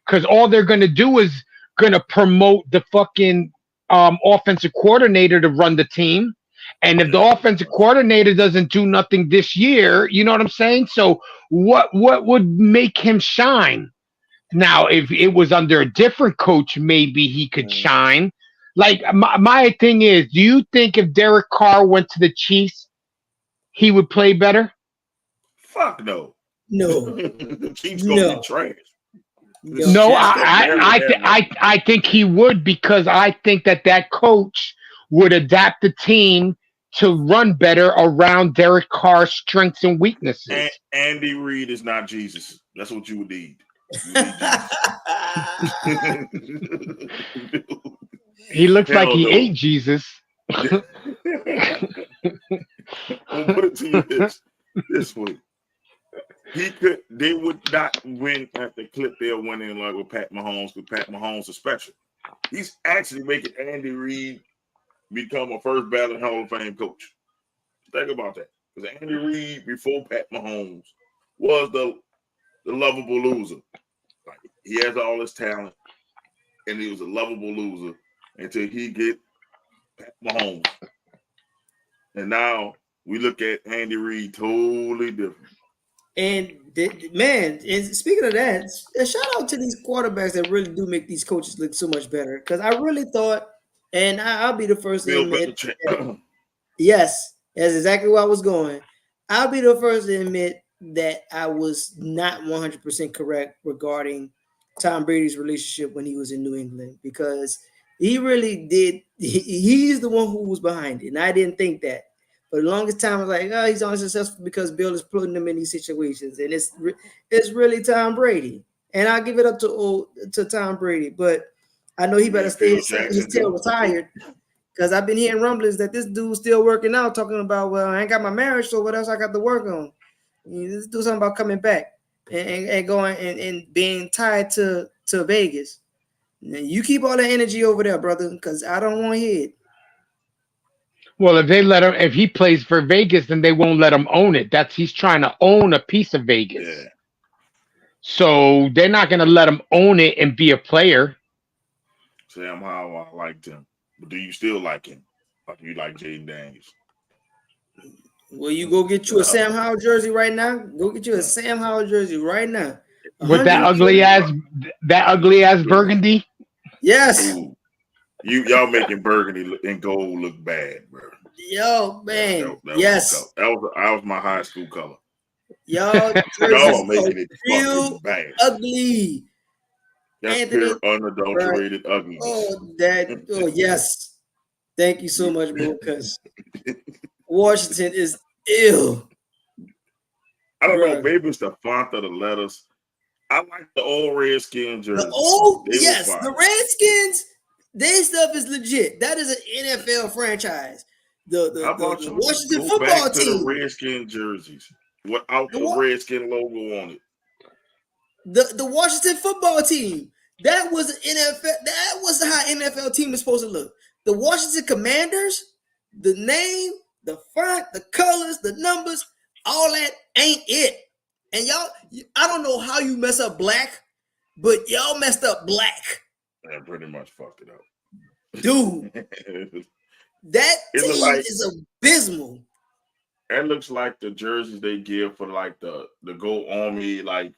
Because all they're going to do is going to promote the fucking offensive coordinator to run the team. And if the offensive coordinator doesn't do nothing this year, you know what I'm saying? So what would make him shine? Now, if it was under a different coach, maybe he could shine. Like, my thing is, do you think if Derek Carr went to the Chiefs, he would play better? Fuck no. No. The Chiefs gonna be trash. No, I think he would, because I think that coach would adapt the team to run better around Derek Carr's strengths and weaknesses. Andy Reid is not Jesus. That's what you would need. He looks like he ate Jesus. I'll put it to you this way. They would not win at the clip they're winning like with Pat Mahomes, because Pat Mahomes is special. He's actually making Andy Reid become a first ballot Hall of Fame coach. Think about that. Because Andy Reid, before Pat Mahomes, was the lovable loser. Like, he has all this talent, and he was a lovable loser until he get Pat Mahomes. And now we look at Andy Reid totally different. And man, and speaking of that, a shout out to these quarterbacks that really do make these coaches look so much better. Because I really thought, and I'll be the first to admit, yes, that's exactly where I was going. I'll be the first to admit that I was not 100% correct regarding Tom Brady's relationship when he was in New England, because he really did. He's the one who was behind it, and I didn't think that. For the longest time, I was like, oh, he's only successful because Bill is putting him in these situations. And it's really Tom Brady. And I'll give it up to Tom Brady. But I know he better stay his tail retired, because I've been hearing rumblings that this dude's still working out, talking about, well, I ain't got my marriage, so what else I got to work on? Let's do something about coming back and going and being tied to Vegas. And you keep all the energy over there, brother, because I don't want to hear it. Well, if he plays for Vegas, then they won't let him own it. He's trying to own a piece of Vegas. Yeah. So they're not going to let him own it and be a player. Sam Howell, I liked him. But do you still like him? Or do you like Jaden Daniels? Will you go get you a Sam Howell jersey right now? Go get you a Sam Howell jersey right now. With that ugly ass burgundy? Yes. Ooh. Y'all making burgundy and gold look bad, bro. Yo, man. Yes. That was my high school color. Y'all making it real bad. Ugly. That's Anthony, pure unadulterated ugliness. Oh, yes. Thank you so much, bro, because Washington is ill. I don't know. Maybe it's the font of the letters. I like the old Redskin jersey. The Redskins, their stuff is legit. That is an NFL franchise. The Washington football team. The Redskin jerseys without the Redskin logo on it. The Washington football team. That was an NFL. That was how NFL team is supposed to look. The Washington Commanders, the name, the font, the colors, the numbers, all that ain't it. And y'all, I don't know how you mess up black, but y'all messed up black. I pretty much fucked it up. Dude, that team is abysmal. That looks like the jerseys they give for like the Go Army like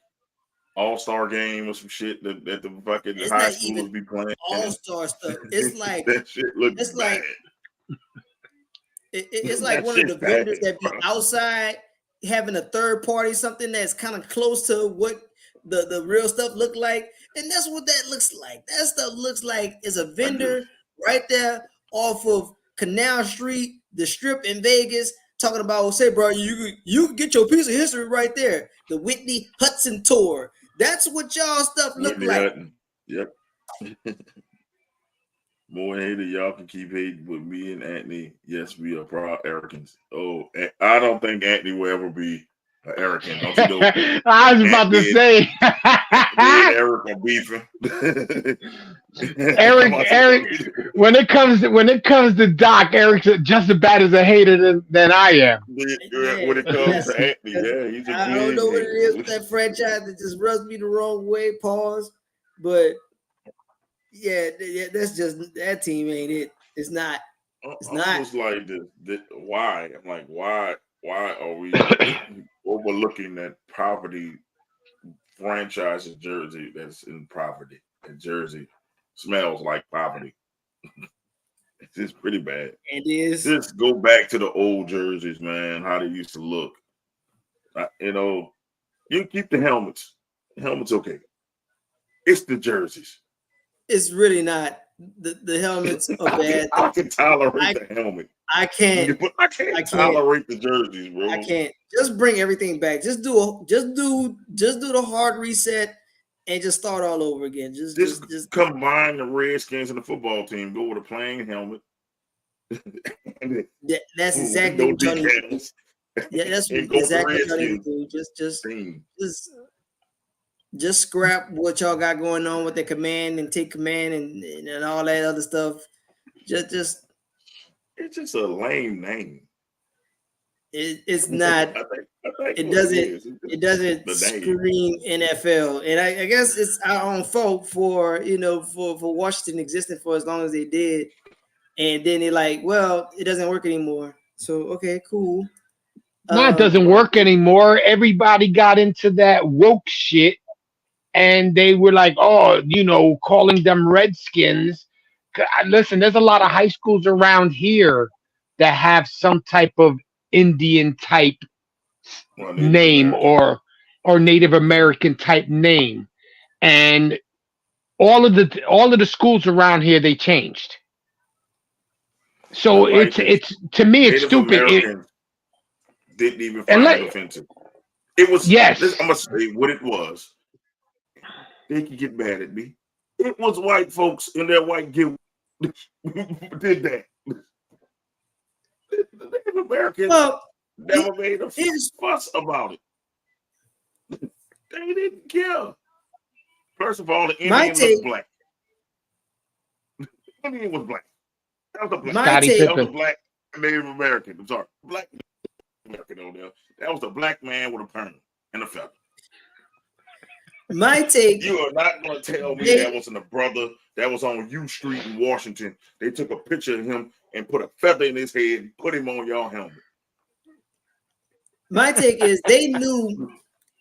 All-Star game or some shit that the fucking high schools be playing. All-Star stuff. It's like that shit looks bad. It's like one of the vendors that be outside having a third party, something that's kind of close to what the real stuff look like. And that's what that looks like. That stuff looks like is a vendor right there off of Canal Street, the strip in Vegas, talking about, say, bro, you can get your piece of history right there. The Whitney Hudson tour. That's what y'all stuff look like. Hutton. Yep. More hated, y'all can keep hating with me and Anthony. Yes, we are proud Americans. Oh, I don't think Anthony will ever be an American. Don't you know? I was about to say. and Eric are beefing. Eric, when it comes to Doc, Eric's just as bad as a hater than I am. When it comes to Anthony, yeah, he's a big I don't know what it is hater. with that franchise that just rubs me the wrong way. Pause, but yeah, that's just that team ain't it. It's not. It's I'm not. just like this. Why? I'm like, why are we overlooking that property franchise in Jersey that's in poverty? And Jersey smells like poverty. It's pretty bad. It is. Just go back to the old jerseys, man. How they used to look. You know, you can keep the helmets. The helmets okay. It's the jerseys. It's really not. The helmets are bad. I can tolerate the helmet. I can't. I can't tolerate the jerseys, bro. I can't. Just bring everything back. Just do the hard reset and just start all over again. Just combine the Redskins and the football team. Go with a plain helmet. That's exactly what Johnny do. Yeah, that's exactly what Johnny do. Just scrap what y'all got going on with the command and take command and all that other stuff. Just it's just a lame name. It's not. I think it doesn't scream NFL, and I guess it's our own fault for for Washington existing for as long as they did, and then they're like, well, it doesn't work anymore. So okay, cool. No, it doesn't work anymore. Everybody got into that woke shit, and they were like, oh, calling them Redskins. Listen, there's a lot of high schools around here that have some type of Indian type name or Native American type name, and all of the schools around here, they changed. So it's to me it's Native stupid. Didn't even find it offensive. It was yes. I'm gonna say what it was. They can get mad at me. It was white folks in their white guilt did that. The Native Americans never made a fuss about it. They didn't care. First of all, the Indian was black. The Indian was black. That was a black Native American. I'm sorry, black American on there. That was a black man with a perm and a feather. My take. You are not going to tell me that wasn't a brother that was on U Street in Washington. They took a picture of him and put a feather in his head and put him on y'all helmet. My take is they knew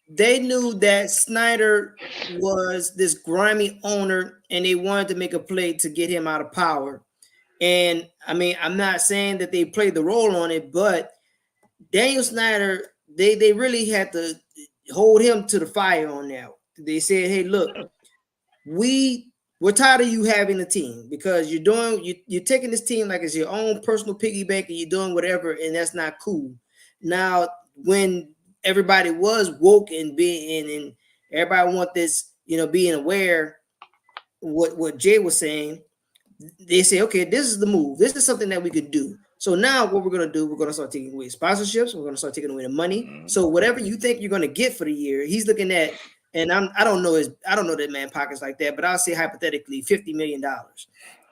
that Snyder was this grimy owner and they wanted to make a play to get him out of power. And I mean, I'm not saying that they played the role on it, but Daniel Snyder, they really had to hold him to the fire on that. They said, hey, look, we're tired of you having a team because you're taking this team like it's your own personal piggy bank and you're doing whatever, and that's not cool. Now, when everybody was woke and everybody want this, being aware what Jay was saying, they say, okay, this is the move. This is something that we could do. So now what we're going to do, we're going to start taking away sponsorships. We're going to start taking away the money. So whatever you think you're going to get for the year, he's looking at, and I don't know that man pockets like that, but I'll say hypothetically $50 million.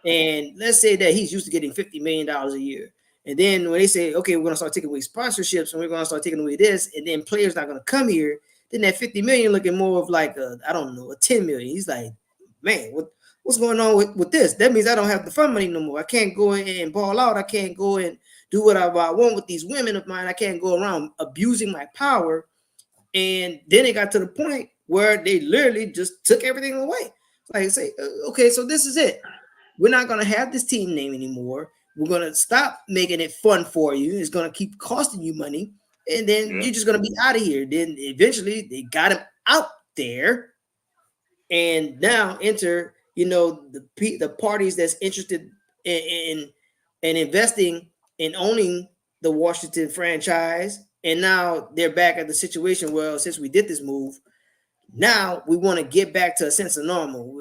And let's say that he's used to getting $50 million a year. And then when they say, okay, we're going to start taking away sponsorships and we're going to start taking away this, and then players not going to come here, then that 50 million looking more of like a 10 million. He's like, man, what's going on with this? That means I don't have the fun money no more. I can't go in and ball out. I can't go and do whatever I want with these women of mine. I can't go around abusing my power. And then it got to the point where they literally just took everything away. Like say, okay, so this is it. We're not going to have this team name anymore. We're going to stop making it fun for you. It's going to keep costing you money. And then you're just going to be out of here. Then eventually they got him out there. And now enter, the parties that's interested in investing in owning the Washington franchise. And now they're back at the situation where since we did this move, now we want to get back to a sense of normal.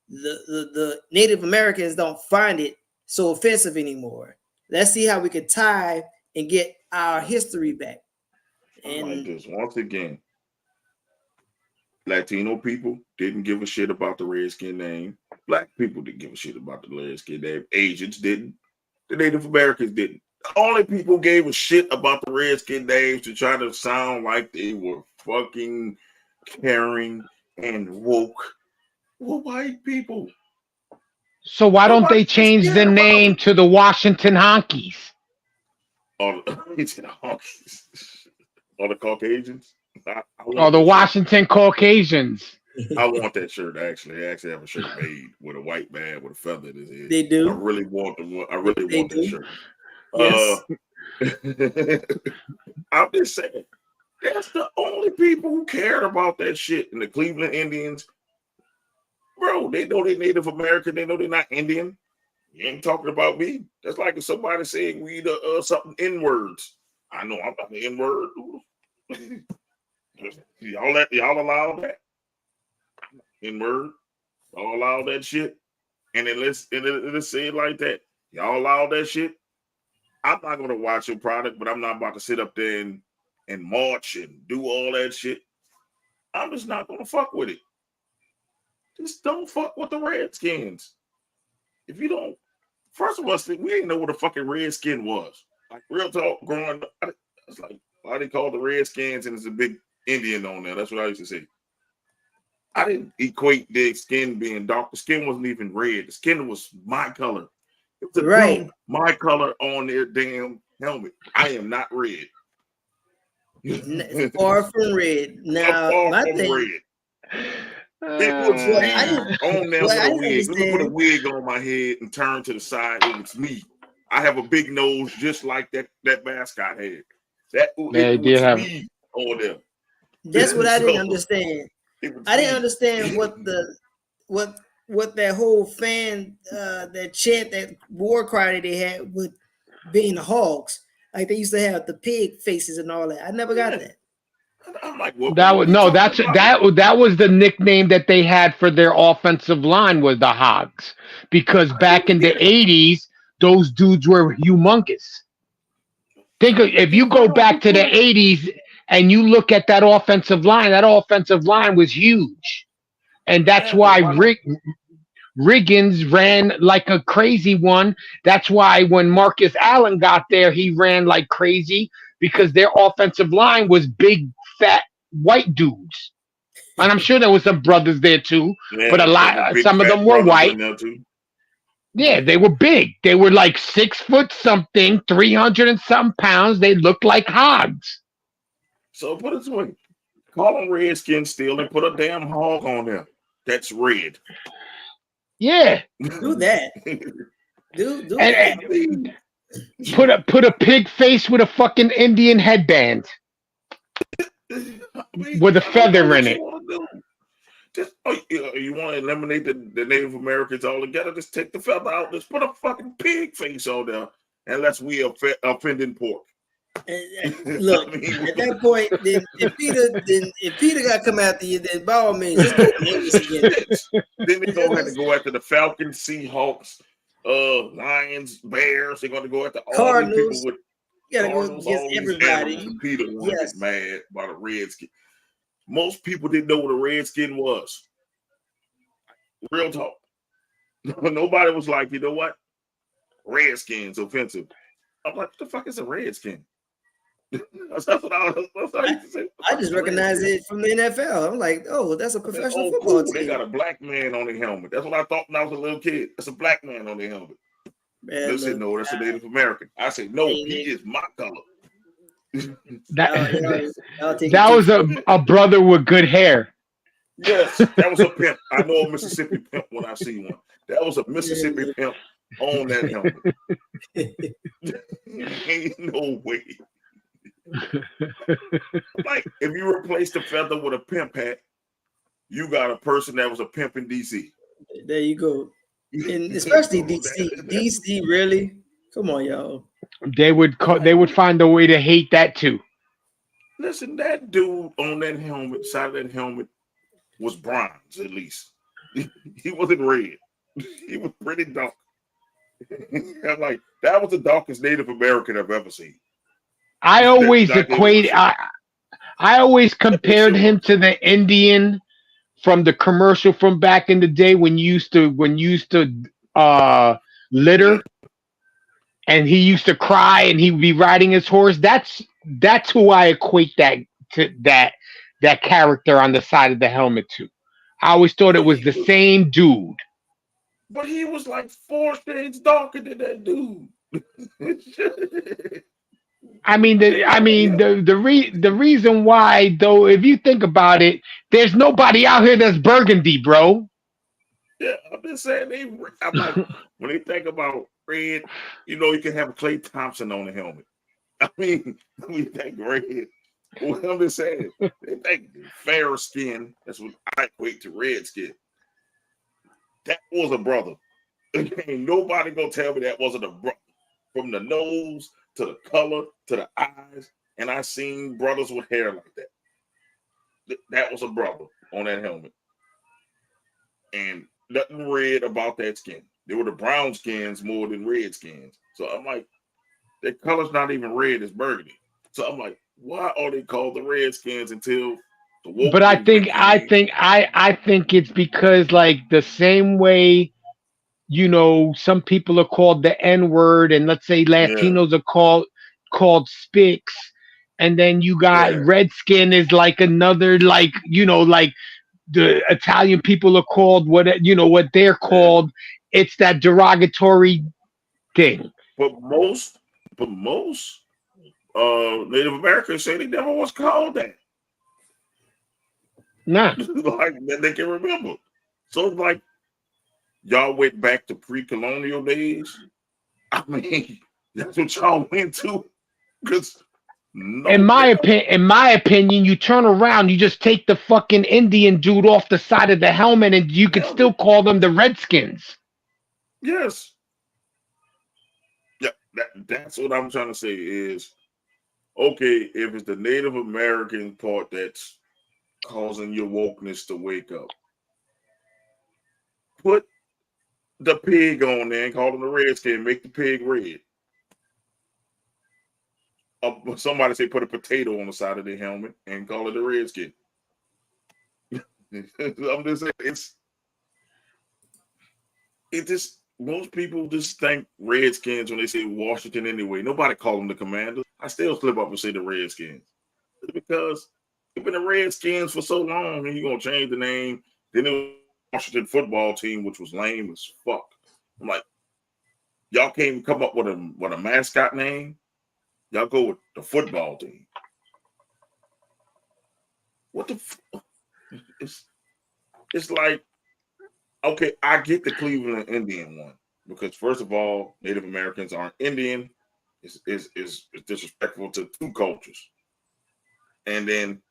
The Native Americans don't find it so offensive anymore. Let's see how we could tie and get our history back. And like this once again. Latino people didn't give a shit about the Redskin name. Black people didn't give a shit about the Redskin name. Asians didn't. The Native Americans didn't. The only people gave a shit about the Redskin names to try to sound like they were fucking caring and woke were white people. So why don't they change the name to the Washington Honkies? Or the honkies. Or the Caucasians. Or the Washington Caucasians. I want that shirt. Actually, I actually have a shirt made with a white man with a feather in his head. They do. I really want the. I really want that shirt. Yes. I'm just saying, that's the only people who cared about that shit. And the Cleveland Indians, bro, they know they're Native American. They know they're not Indian. You ain't talking about me. That's like if somebody saying we the something N words. I know I'm not the N word. y'all allow that N word. Y'all allow that shit. And then let's say it like that. Y'all allow that shit. I'm not gonna watch your product, but I'm not about to sit up there and march and do all that shit. I'm just not gonna fuck with it. Just don't fuck with the Redskins. If you don't, first of all, we didn't know what a fucking Redskin was. Like real talk, growing up, it's like why they call the Redskins and it's a big Indian on there. That's what I used to say. I didn't equate the skin being dark. The skin wasn't even red. The skin was my color. It was a dude, my color on their damn helmet. I am not red. Far from red. Now, my thing. Red. It was me on there with a wig. Let me put a wig on my head and turn to the side. It was me. I have a big nose just like that mascot had. It was me on there. That's what I didn't understand. I didn't understand what that whole fan that chant, that war cry that they had with being the hogs. Like they used to have the pig faces and all that. I never got that. I'm like, that was the nickname that they had for their offensive line was the Hogs, because back in the 80s, those dudes were humongous. Think if you go back to the 80s and you look at that offensive line was huge, and that's why Riggins ran like a crazy one. That's why when Marcus Allen got there, he ran like crazy because their offensive line was big, fat white dudes. And I'm sure there was some brothers there too, but some of them were white. Yeah, they were big. They were like 6 foot something, 300 and something pounds. They looked like hogs. So put it this way, call them Redskins still and put a damn hog on there. That's red. Yeah. Do that. Do that. Put a pig face with a fucking Indian headband. With a feather in it. You want to eliminate the Native Americans altogether? Just take the feather out. Just put a fucking pig face on there, unless we offending pork. Look, at that point, if Peter got to come after you, then by all means, just go again. Then they're gonna have to go after the Falcons, Seahawks, Lions, Bears. They're gonna go after all Cardinals. these people with. You gotta go against everybody. Peter was mad about a redskin. Most people didn't know what a redskin was. Real talk. Nobody was like, you know what? Redskins offensive. I'm like, what the fuck is a redskin? That's what I used to say. I just recognize it from the NFL. I'm like, oh, that's a professional football team. They got a black man on their helmet. That's what I thought when I was a little kid. That's a black man on their helmet. They said, no, that's a Native American. I said, no, he is my color. That was a brother with good hair. Yes, that was a pimp. I know a Mississippi pimp when I see one. That was a Mississippi pimp on that helmet. Ain't no way. Like, if you replace the feather with a pimp hat, you got a person that was a pimp in DC. There you go. And especially DC, really? Come on, y'all. They would find a way to hate that too. Listen, that dude on that helmet, side of that helmet, was bronze at least. He wasn't red. He was pretty dark. I'm like, that was the darkest Native American I've ever seen. I always compared him to the Indian from the commercial from back in the day when you used to litter and he used to cry and he would be riding his horse. That's who I equate that character on the side of the helmet to. I always thought it was the same dude. But he was like 4 shades darker than that dude. The reason why though, if you think about it, there's nobody out here that's burgundy, bro. Yeah, I'm just saying I'm like, when they think about red, you can have Klay Thompson on the helmet. I mean, we think red. Well, I'm just saying, they think fair skin. That's what I equate to red skin. That was a brother. Ain't nobody gonna tell me that wasn't a brother. From the nose to the color to the eyes, and I seen brothers with hair like that. That was a brother on that helmet, and nothing red about that skin. They were the brown skins more than red skins. So I'm like, their color's not even red; it's burgundy. So I'm like, why are they called the Redskins until the woke? But I think it's because like the same way, some people are called the N-word, and let's say Latinos are called Spics, and then you got Redskin is like another, like like the Italian people are called what they're called. It's that derogatory thing. But most Native Americans say they never was called that. Nah. Like that they can remember. So it's like y'all went back to pre-colonial days. I mean, that's what y'all went to. Because in my opinion, you turn around, you just take the fucking Indian dude off the side of the helmet, and you could still call them the Redskins. Yes. Yeah, that's what I'm trying to say is, okay, if it's the Native American part that's causing your wokeness to wake up, put the pig on there and call them the Redskin, make the pig red. Somebody say put a potato on the side of their helmet and call it a Redskin. I'm just saying, it just, most people just think Redskins when they say Washington anyway. Nobody call them the Commanders. I still slip up and say the Redskins. It's because they've been the Redskins for so long, and you're going to change the name. Then it was Washington football team, which was lame as fuck. I'm like, y'all can't come up with a mascot name. Y'all go with the football team. What the fuck? It's like, okay, I get the Cleveland Indian one because first of all, Native Americans aren't Indian. It's disrespectful to two cultures. And then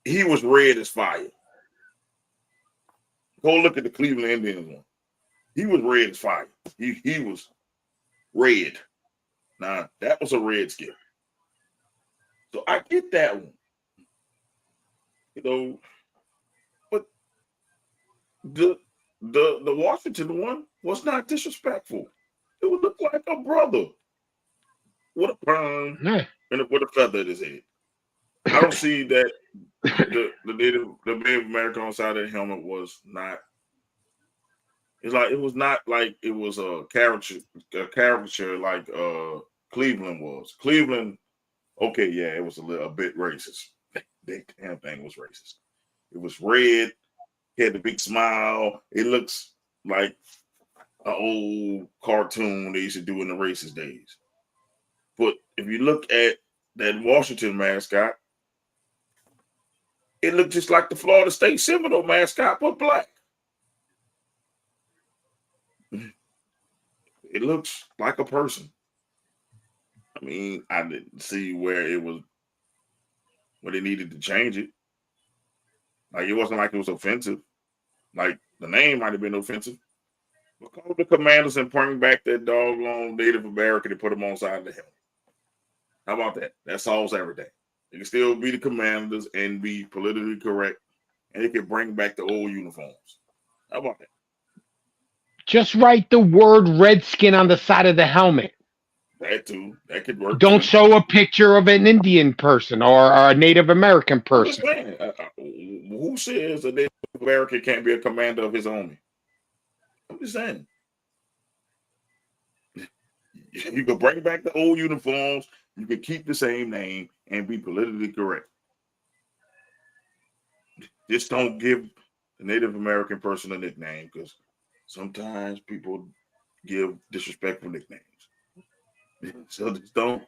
he was red as fire. Go look at the Cleveland Indians one. He was red as fire. He was red. Now that was a redskin. So I get that one. But the Washington one was not disrespectful. It would look like a brother with a perm and with a feather in his head. I don't see that the Native American on the side of the helmet was not. It's like it was not like it was a caricature like Cleveland was. Cleveland, okay, yeah, it was a bit racist. That damn thing was racist. It was red. He had the big smile. It looks like an old cartoon they used to do in the racist days. But if you look at that Washington mascot, it looked just like the Florida State Seminole mascot, but black. It looks like a person. I mean, I didn't see where they needed to change it. Like, it wasn't like it was offensive. Like, the name might have been offensive. But call the Commanders and bring back that doggone Native American and put them on the side of the helmet. How about that? That solves everything. It can still be the Commanders and be politically correct, and it can bring back the old uniforms. How about that? Just write the word Redskin on the side of the helmet. That too. That could work. Don't show a picture of an Indian person or a Native American person. Who says a Native American can't be a commander of his army. I'm just saying. You can bring back the old uniforms. You can keep the same name and be politically correct. Just don't give the Native American person a nickname, because sometimes people give disrespectful nicknames. So just don't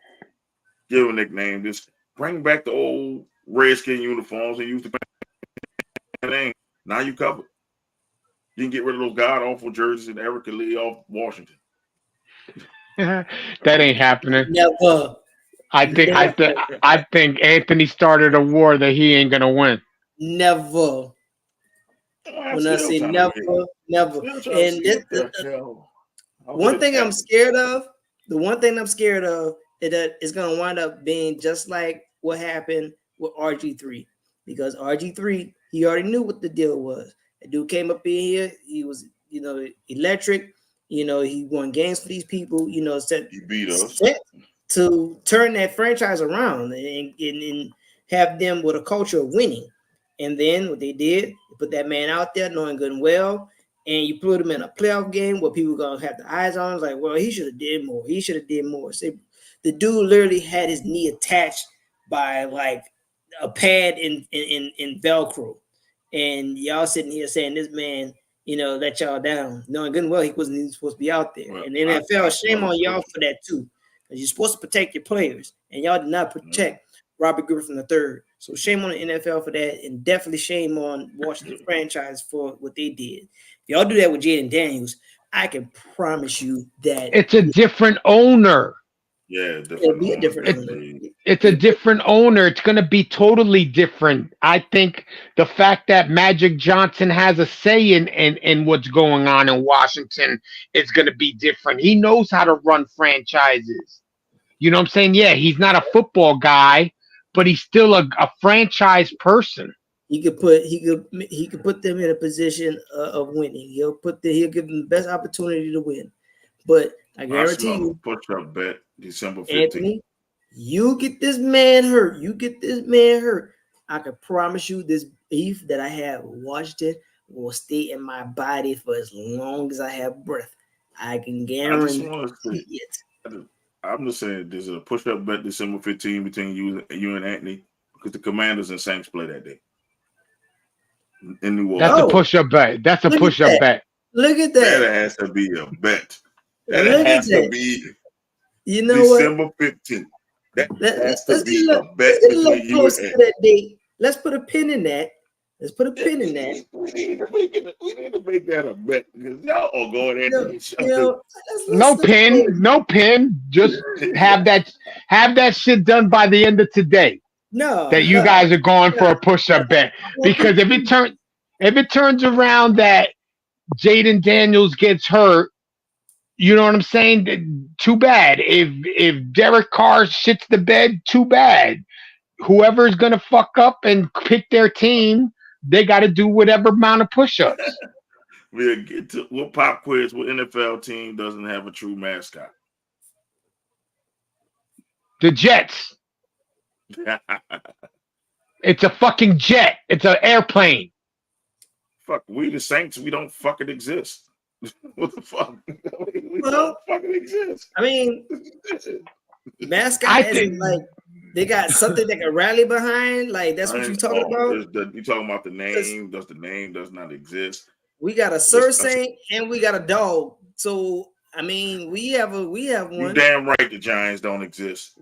give a nickname. Just bring back the old Redskin uniforms and use the name. Now you covered. You can get rid of those god awful jerseys and Erica Lee off Washington. That ain't happening. Never. I think Anthony started a war that he ain't gonna win. Never. When I say never. And one thing I'm scared of, the one thing I'm scared of is that it's gonna wind up being just like what happened with RG3. Because RG3, he already knew what the deal was. The dude came up in here, he was, electric, he won games for these people, He beat us. set to turn that franchise around and have them with a culture of winning. And then what they did, they put that man out there knowing good and well, and you put him in a playoff game where people are gonna have the eyes on him, like, well, he should have did more. He should have did more. So the dude literally had his knee attached by like a pad in Velcro. And y'all sitting here saying this man, let y'all down, knowing good and well he wasn't even supposed to be out there. Well, and the NFL, shame on y'all for that too. Because you're supposed to protect your players, and y'all did not protect Robert Griffin III. So shame on the NFL for that, and definitely shame on Washington franchise for what they did. If y'all do that with Jaden Daniels, I can promise you that it's a different owner. Yeah, it'll be a different owner. It's a different owner. It's going to be totally different. I think the fact that Magic Johnson has a say in what's going on in Washington is going to be different. He knows how to run franchises. You know what I'm saying? Yeah, he's not a football guy, but he's still a franchise person. He could put them in a position of winning. He'll give them the best opportunity to win. But I guarantee you, push up bet December 15th. Anthony, you get this man hurt. I can promise you this beef that I have with Washington will stay in my body for as long as I have breath. I can guarantee it. I'm just saying this is a push up bet December 15th between you and Anthony, because the Commanders and Saints play that day in New Orleans. That's a push up bet. That's a push up bet. Look at that. That has to be a bet. That has to be December 15th. That has to be a bet between you and that date. Let's put a pin in that. We need to make that a bet, because y'all are going in each other. No pin. Just have that shit done by the end of today. That you guys are going for a push-up bet. Because if it turns around that Jaden Daniels gets hurt, you know what I'm saying? Too bad. If Derek Carr shits the bed, too bad. Whoever's gonna fuck up and pick their team, they got to do whatever amount of push-ups. We'll get to what pop quiz. What NFL team doesn't have a true mascot? The Jets. It's a fucking jet. It's an airplane. Fuck, we the Saints. We don't fucking exist. What the fuck? We don't fucking exist. I mean, mascot is like they got something they can rally behind. Like that's what you're talking about. You talking about the name? Does the name does not exist? We got a Sir Saint and we got a dog. So I mean, we have one. You damn right the Giants don't exist.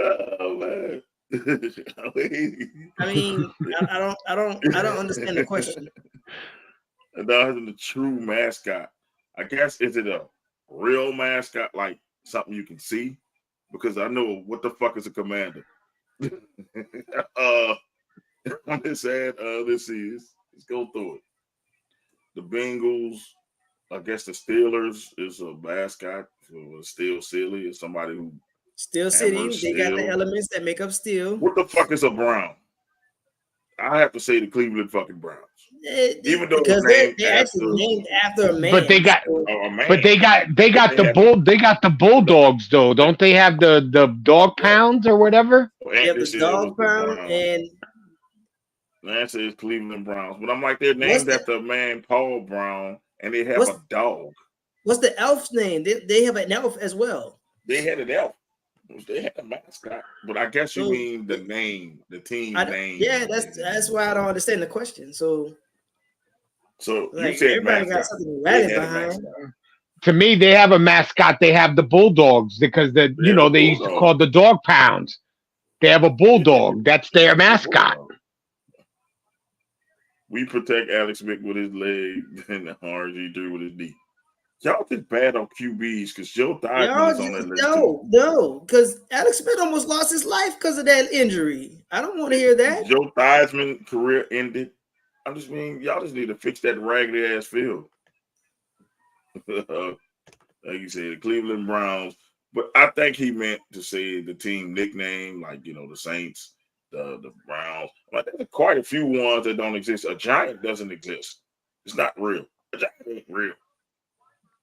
Oh man. I mean, I don't understand the question. That isn't the true mascot. I guess, is it a real mascot, like something you can see? Because I know what the fuck is a commander. On this ad, let's go through it. The Bengals, I guess the Steelers is a mascot for Steel City, is somebody who Steel City, they got the elements that make up steel. What the fuck is a Brown? I have to say the Cleveland fucking Browns. Even though because they're actually named after a man. But they got the Bulldogs though, don't they have the dog pounds or whatever? You have the Dog Pound and the answer is Cleveland Browns. But I'm like, they're named after a man, Paul Brown, and they have a dog. What's the elf's name? They have an elf as well. They had an elf. They had a mascot. But I guess you mean the name, the team name. Yeah, that's why I don't understand the question. So like, you said everybody got something to rally behind. To me, they have a mascot. They have the Bulldogs because they used to call the Dog Pounds. They have a bulldog. That's their mascot. We protect Alex Smith with his leg and RG3 with his knee. Y'all just bad on QBs because Joe Theismann is on that list. No, because Alex Smith almost lost his life because of that injury. I don't want to hear that. Joe Theismann career ended. I just mean, y'all just need to fix that raggedy ass field. Like you said, the Cleveland Browns. But I think he meant to say the team nickname, like, the Saints, the Browns. Like, there's quite a few ones that don't exist. A Giant doesn't exist. It's not real. A Giant ain't real.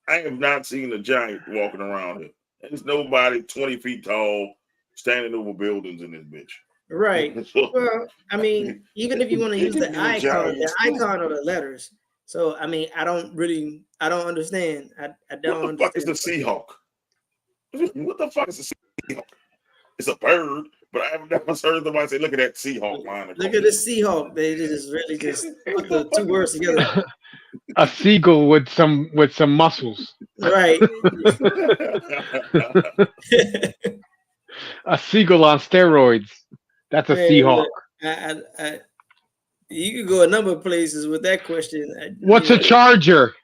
I have not seen a Giant walking around here. There's nobody 20 feet tall standing over buildings in this bitch. Right. Well, I mean, even if you want to use the icon or the letters. So, I mean, I don't understand. I don't What the fuck is the Seahawk? What the fuck is a Seahawk? It's a bird, but I have never heard somebody say, look at that Seahawk line. Look at the Seahawk. They just really just put the two words together. A seagull with some muscles. Right. A seagull on steroids. That's a Seahawk. You could go a number of places with that question. What's a charger?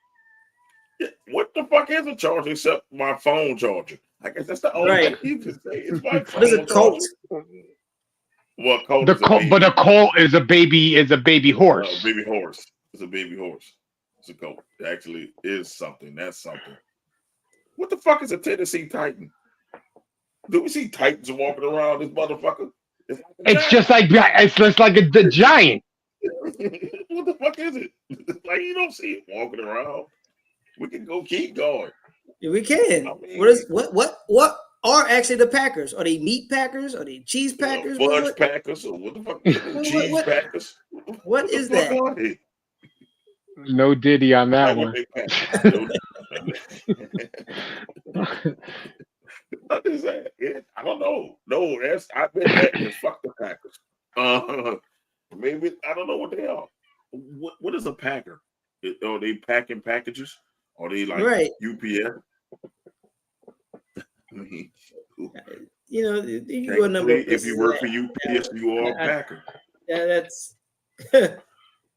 What the fuck is a charger except my phone charger? I guess that's the only thing you can say. It's my phone. What is a colt? Well, a colt but a colt is a baby horse. Baby horse. It's a baby horse. It's a colt. It actually is something. That's something. What the fuck is a Tennessee Titan? Do we see Titans walking around this motherfucker? It's just like the Giant. What the fuck is it? Like, you don't see it walking around. We can keep going. Yeah, we can. I mean, what are actually the Packers? Are they meat Packers? Are they cheese Packers? Fudge Packers? Or what the fuck? Cheese Packers? What is that? No Diddy on that one. What is that? I don't know. No, I bet that is fuck the Packers. Maybe I don't know what they are. What is a Packer? Are they packing packages? Are they like UPS? I mean, you go a number. If you work for UPS, you are a Packer. Yeah,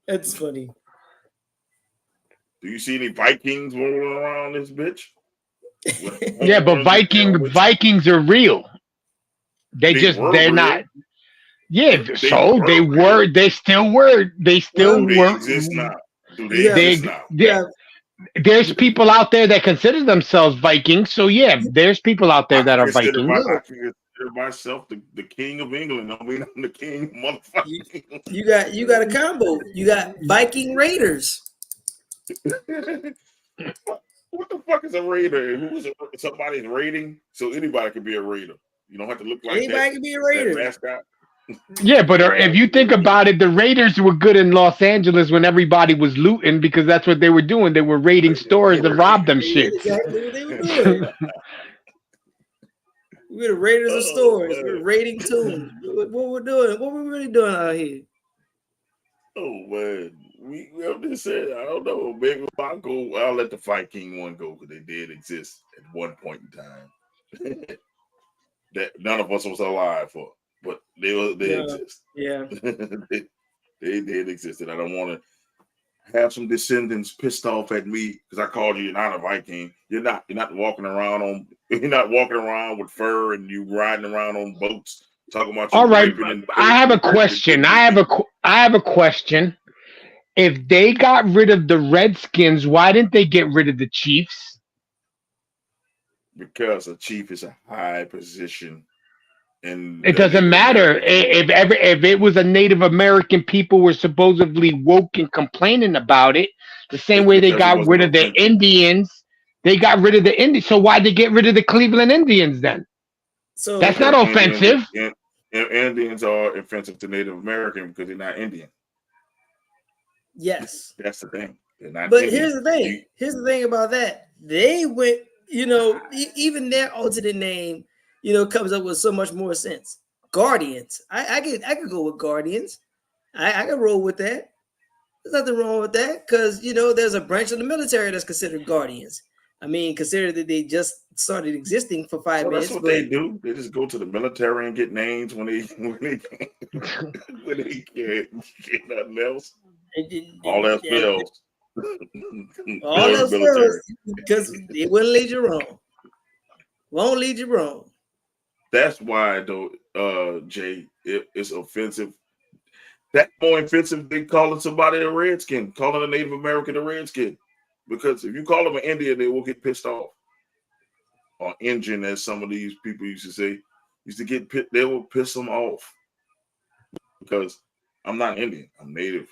that's funny. Do you see any Vikings rolling around this bitch? Yeah, but Vikings are real. They're not. Yeah, they still were. They exist now. Do they exist now? Yeah. There's people out there that consider themselves Vikings. So yeah, there's people out there that are Vikings. I consider myself the king of England. I mean, I'm the king of motherfucking. You got a combo. You got Viking Raiders. What the fuck is a raider? Who is somebody's raiding? So anybody can be a raider. You don't have to look like anybody can be a raider. Mascot. Yeah, but if you think about it, the Raiders were good in Los Angeles when everybody was looting because that's what they were doing. They were raiding stores to rob them shit. Exactly what they were doing. We're the Raiders of stores. We're raiding tunes. What we're doing? What we're really doing out here? Oh man, we have just said I don't know. Maybe I'll let the Viking one go because they did exist at one point in time that none of us was alive for. But they exist. Yeah. they did exist. And I don't want to have some descendants pissed off at me because I called you're not a Viking. You're not walking around with fur and you riding around on boats talking about all right. I have a question. I have a question. If they got rid of the Redskins, why didn't they get rid of the Chiefs? Because a chief is a high position. And it doesn't matter if it was a Native American people were supposedly woke and complaining about it the same way they got rid of the Indians. They got rid of the Indians. So why'd they get rid of the Cleveland Indians then? So that's not offensive. Indians are offensive to Native American because they're not Indian. Yes. That's the thing. They're not But Indian. here's the thing. Here's the thing about that. They went, even their alternate name, comes up with so much more sense. Guardians. I could go with Guardians. I could roll with that. There's nothing wrong with that because there's a branch of the military that's considered Guardians. I mean, consider that they just started existing for 5 minutes. That's what they do. They just go to the military and get names when they can't get nothing else. All else fails. All else fails because it wouldn't lead you wrong. Won't lead you wrong. That's why, though, Jay, it's offensive. That's more offensive than calling somebody a redskin, calling a Native American a redskin. Because if you call them an Indian, they will get pissed off. Or Indian, as some of these people used to say, they will piss them off. Because I'm not Indian, I'm Native.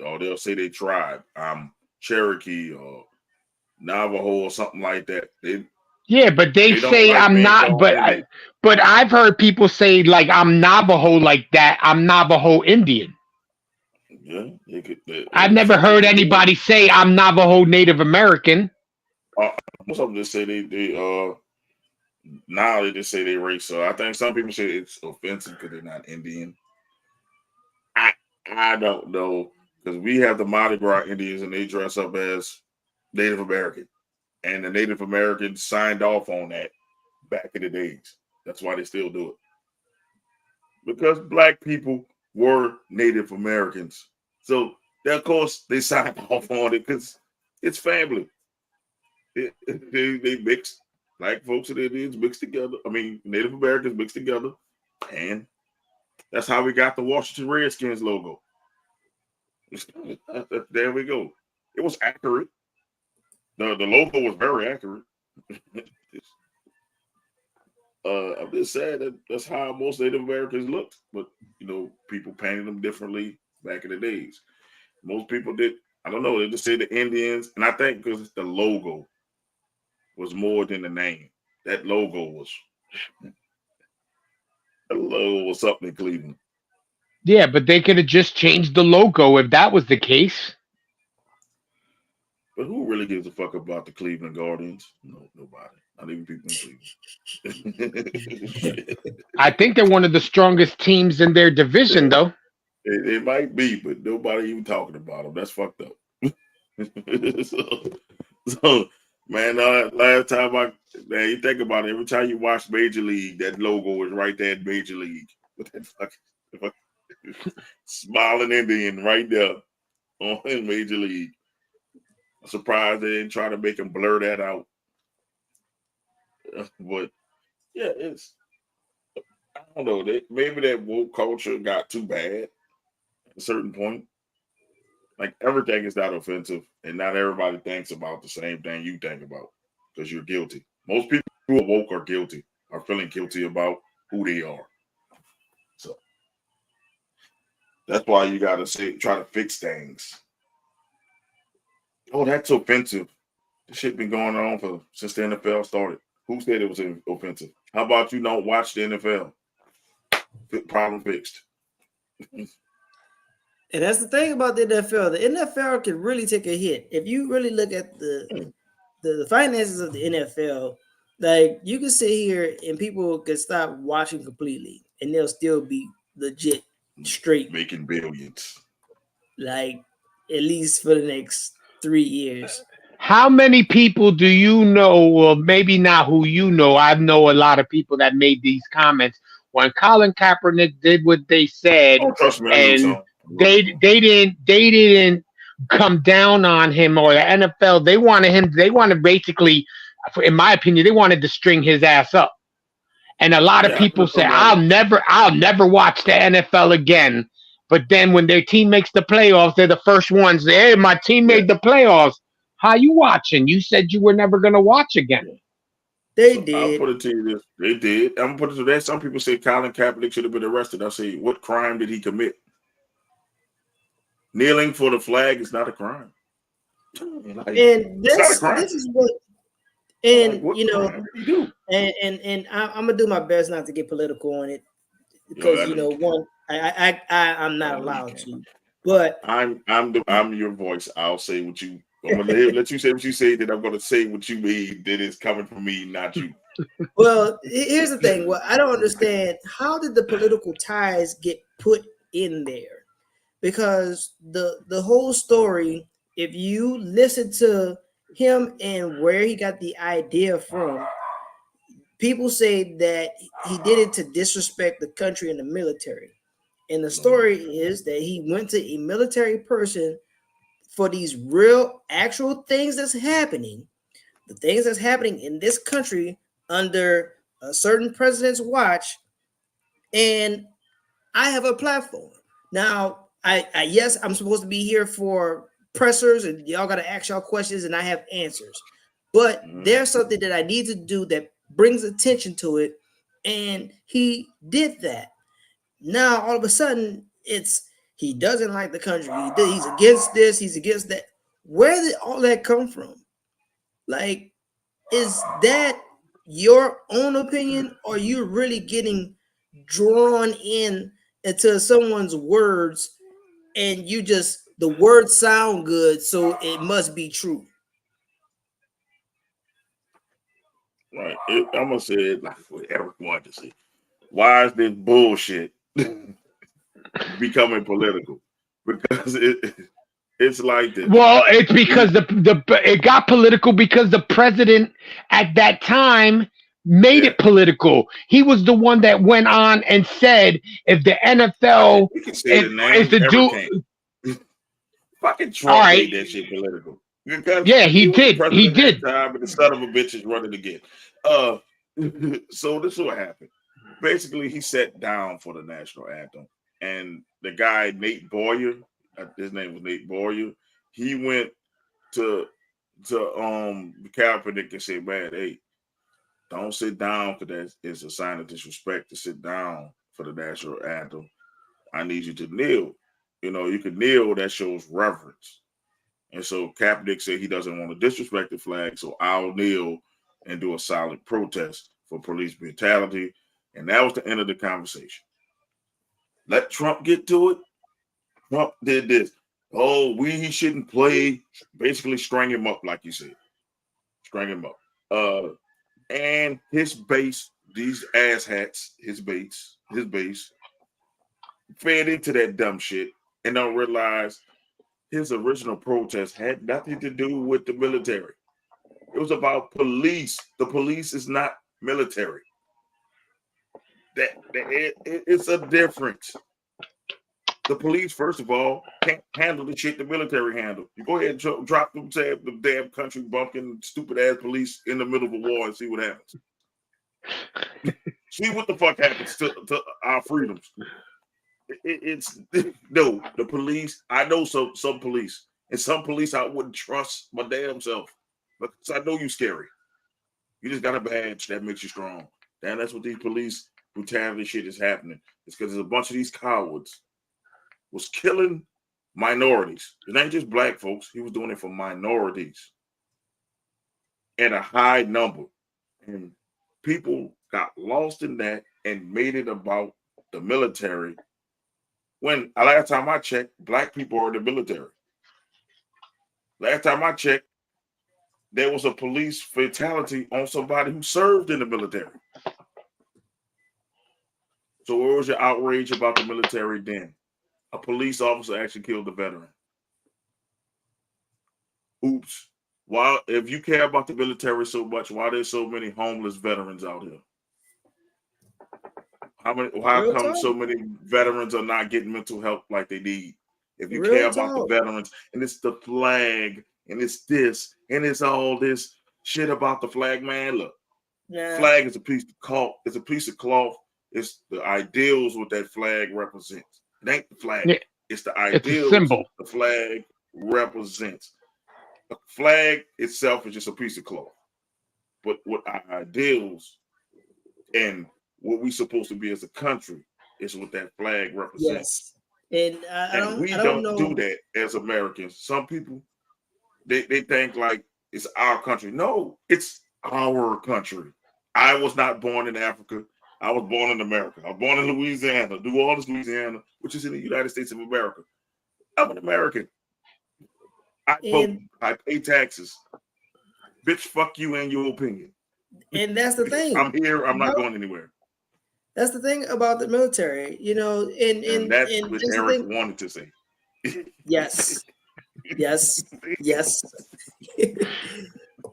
Or they'll say they tribe. I'm Cherokee or Navajo or something like that. But they say like I'm not. But I've heard people say like I'm Navajo like that. I'm Navajo Indian. Yeah, I've never heard anybody say I'm Navajo Native American. Some just say they now they just say they race. So I think some people say it's offensive because they're not Indian. I don't know because we have the Mardi Gras Indians and they dress up as Native American, and the Native Americans signed off on that back in the days. That's why they still do it because Black people were Native Americans. So of course they signed off on it because it's family. They mixed Black folks and Indians mixed together. I mean, Native Americans mixed together, and that's how we got the Washington Redskins logo. There we go. It was accurate. The logo was very accurate. I'm just saying that that's how most Native Americans looked, but people painted them differently back in the days. Most people did. I don't know. They just say the Indians, and I think because the logo was more than the name. That logo was something in Cleveland. Yeah, but they could have just changed the logo if that was the case. But who really gives a fuck about the Cleveland Guardians? No, nobody. Not even people in Cleveland. I think they're one of the strongest teams in their division, though. It might be, but nobody even talking about them. That's fucked up. so man, last time you think about it, every time you watch Major League, that logo is right there in Major League. With that fucking smiling Indian right there in Major League. I'm surprised they didn't try to make him blur that out. But yeah, I don't know. Maybe that woke culture got too bad at a certain point. Like everything is not offensive, and not everybody thinks about the same thing you think about because you're guilty. Most people who are woke are guilty, are feeling guilty about who they are. So that's why you gotta try to fix things. Oh, that's offensive. This shit been going on since the NFL started. Who said it was offensive? How about you don't watch the NFL? Problem fixed. And that's the thing about the NFL. The NFL can really take a hit. If you really look at the finances of the NFL, like you can sit here and people can stop watching completely and they'll still be legit straight. Making billions. Like at least for the next 3 years. How many people do you know, or maybe not who you know? I know a lot of people that made these comments when Colin Kaepernick did what they said, and they didn't come down on him or the NFL. They wanted basically, in my opinion, they wanted to string his ass up. And a lot of people say, I'll never watch the NFL again. But then when their team makes the playoffs, they're the first ones. Hey, my team made the playoffs. How you watching? You said you were never going to watch again. They did. I'll put it to you this. They did. I'm going to put it to that. Some people say Colin Kaepernick should have been arrested. I say, what crime did he commit? Kneeling for the flag is not a crime. And this is what, and like, what and I'm gonna do my best not to get political on it. because one, I'm not allowed to. But I'm your voice. I'll say what you. I'm gonna let you say what you say. Then I'm gonna say what you mean. That is coming from me, not you. Well, here's the thing. Well, I don't understand, how did the political ties get put in there? Because the whole story, if you listen to him and where he got the idea from, people say that he did it to disrespect the country and the military. And the story is that he went to a military person for these real, actual things that's happening, the things that's happening in this country under a certain president's watch, and I have a platform. Now, I yes, I'm supposed to be here for pressers, and y'all got to ask y'all questions, and I have answers. But there's something that I need to do that brings attention to it, and he did that. Now, all of a sudden, he doesn't like the country. He's against this. He's against that. Where did all that come from? Like, is that your own opinion, or you really getting drawn in into someone's words, and the words sound good, so it must be true? Right. I'm gonna say it like what Eric wanted to say. Why is this bullshit becoming political? Because it's like this. Well, it's because it got political because the president at that time made it political. He was the one that went on and said, if the NFL you can say the name, is the dude, fucking Trump made that shit political. Because yeah, he did. He did. Time, and the son of a bitch is running again. So this is what happened. Basically, he sat down for the national anthem, and the guy Nate Boyer, his name was Nate Boyer, he went to Kaepernick and said, "Man, hey, don't sit down because that is a sign of disrespect to sit down for the national anthem. I need you to kneel. You can kneel. That shows reverence." And so Kaepernick said he doesn't want to disrespect the flag, so I'll kneel and do a silent protest for police brutality. And that was the end of the conversation. Let Trump get to it. Trump did this. Oh, he shouldn't play. Basically, string him up, like you said. String him up. And his base, these asshats, his base, fed into that dumb shit and don't realize his original protest had nothing to do with the military. It was about police. The police is not military. It's a difference. The police, first of all, can't handle the shit the military handle. You go ahead and drop them damn country bumpkin, stupid ass police in the middle of a war and see what happens. See what the fuck happens to our freedoms. No, the police. I know some police, and some police I wouldn't trust my damn self because I know you scary. You just got a badge that makes you strong. And that's what these police brutality shit is happening. It's because there's a bunch of these cowards was killing minorities. It ain't just black folks. He was doing it for minorities at a high number. And people got lost in that and made it about the military. When last time I checked, black people are in the military. Last time I checked, there was a police fatality on somebody who served in the military. So where was your outrage about the military then? A police officer actually killed a veteran. Oops. Why, if you care about the military so much, why there's so many homeless veterans out here? How come so many veterans are not getting mental health like they need? If you care about the veterans, and it's the flag, and it's this, and it's all this shit about the flag, man. Look, flag is a piece of cloth. It's a piece of cloth. It's the ideals what that flag represents. It ain't the flag. Yeah. It's the ideals the flag represents. The flag itself is just a piece of cloth. But what our ideals and what we're supposed to be as a country is what that flag represents. Yes. And we don't do that as Americans. Some people, they think like it's our country. No, it's our country. I was not born in Africa. I was born in America. I was born in Louisiana, New Orleans, Louisiana, which is in the United States of America. I'm an American. I vote. I pay taxes. Bitch, fuck you and your opinion. And that's the thing. I'm here. I'm not going anywhere. That's the thing about the military, you know, and that's what Eric wanted to say. Yes. Yes. Yes.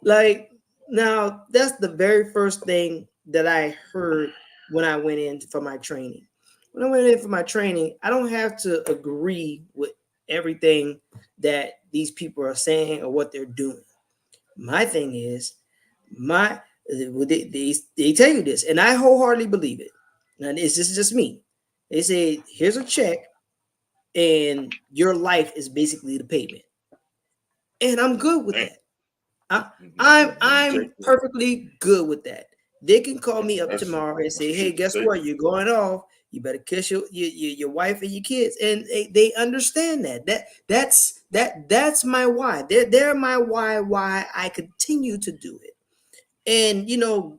Like, now, that's the very first thing that I heard when I went in for my training. When I went in for my training, I don't have to agree with everything that these people are saying or what they're doing. My thing is, they tell you this, and I wholeheartedly believe it. Now, this is just me. They say, here's a check, and your life is basically the payment. And I'm good with that. I'm perfectly good with that. They can call me up tomorrow and say, hey, guess what? You're going off. You better kiss your wife and your kids. And they understand that. That's my why. They're my why I continue to do it. And, you know,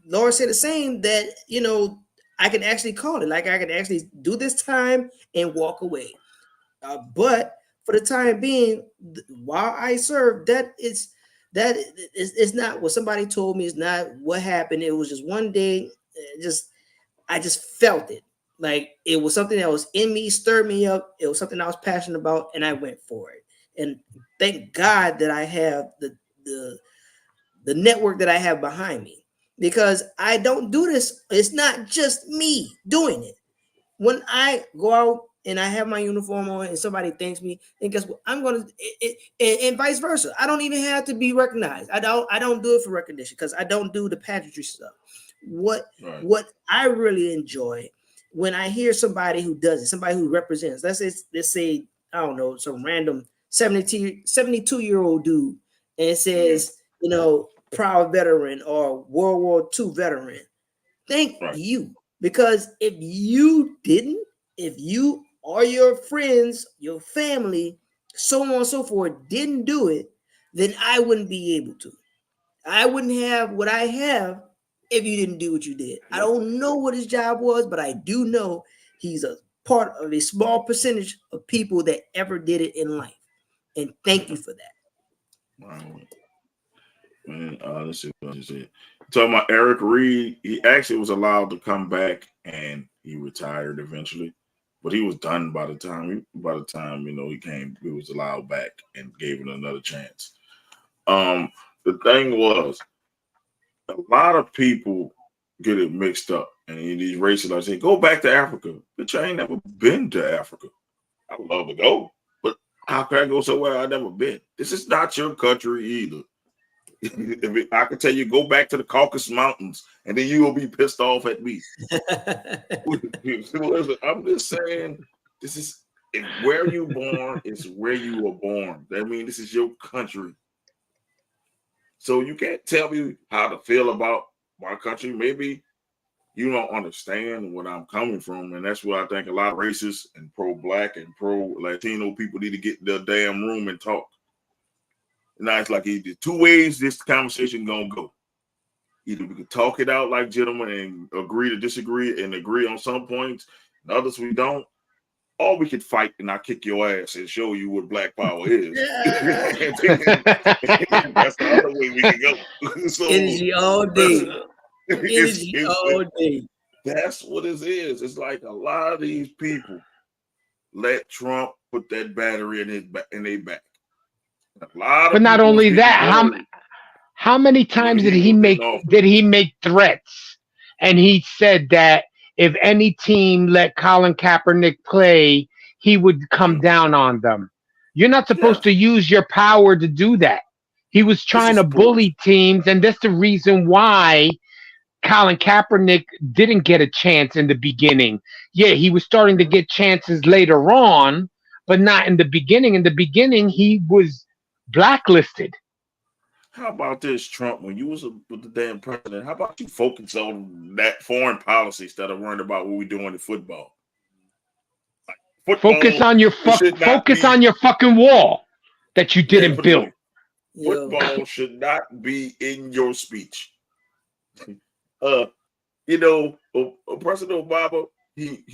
Laura said the same, that, you know, I can actually call it. Like, I can actually do this time and walk away. But for the time being, while I serve, it's not what somebody told me. It's not what happened. It was just one day. I just felt it. Like, it was something that was in me, stirred me up. It was something I was passionate about, and I went for it. And thank God that I have the network that I have behind me, because I don't do this. It's not just me doing it. When I go out and I have my uniform on and somebody thanks me, and guess what? I'm going to, and vice versa. I don't even have to be recognized. I don't do it for recognition, because I don't do the pageantry stuff. What I really enjoy when I hear somebody who does it, somebody who represents, let's say, I don't know, some random 72-year-old dude, and it says, you know, proud veteran or World War II veteran. Thank you. Because if you didn't, if you or your friends, your family, so on and so forth, didn't do it, then I wouldn't be able to. I wouldn't have what I have if you didn't do what you did. I don't know what his job was, but I do know he's a part of a small percentage of people that ever did it in life. And thank you for that. Wow. Man, let's see what I just said. Talking about Eric Reed, he actually was allowed to come back, and he retired eventually, but he was done by the time you know he was allowed back and gave it another chance. The thing was, a lot of people get it mixed up, and these racists like say, "Go back to Africa." Bitch, I ain't never been to Africa. I would love to go, but how can I go somewhere I've never been? This is not your country either. I can tell you, go back to the Caucasus Mountains, and then you will be pissed off at me. I'm just saying, this is where you born is where you were born. I mean, this is your country. So you can't tell me how to feel about my country. Maybe you don't understand what I'm coming from, and that's where I think a lot of racists and pro-black and pro-Latino people need to get in their damn room and talk. Now it's like either two ways this conversation gonna go. Either we can talk it out like gentlemen and agree to disagree and agree on some points, and others we don't, or we could fight and I kick your ass and show you what black power is. That's the other way we can go. So, energy all day. Energy all day. That's what it is. It's like a lot of these people let Trump put that battery in their back. But not only that, how many times did he make threats? And he said that if any team let Colin Kaepernick play, he would come down on them. You're not supposed to use your power to do that. He was trying to bully teams, and that's the reason why Colin Kaepernick didn't get a chance in the beginning. Yeah, he was starting to get chances later on, but not in the beginning. In the beginning, he was blacklisted. How about this, Trump? When you was with the damn president, how about you focus on that foreign policy instead of worrying about what we're doing in football? Like, focus on your fucking wall that you didn't build. Football should not be in your speech. You know, President Obama, he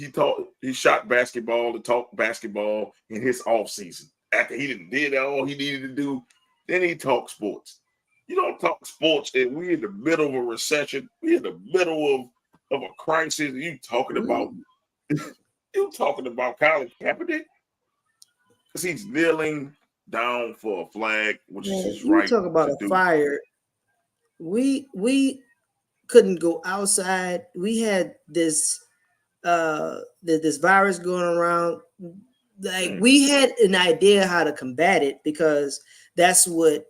shot basketball and talked basketball in his off season. After he did all he needed to do, then he talked sports. You don't talk sports, and we're in the middle of a recession. We're in the middle of a crisis. You talking about Colin Kaepernick because he's kneeling down for a flag, which is his right. You talk about a fire. We couldn't go outside. We had this this virus going around. Like we had an idea how to combat it because that's what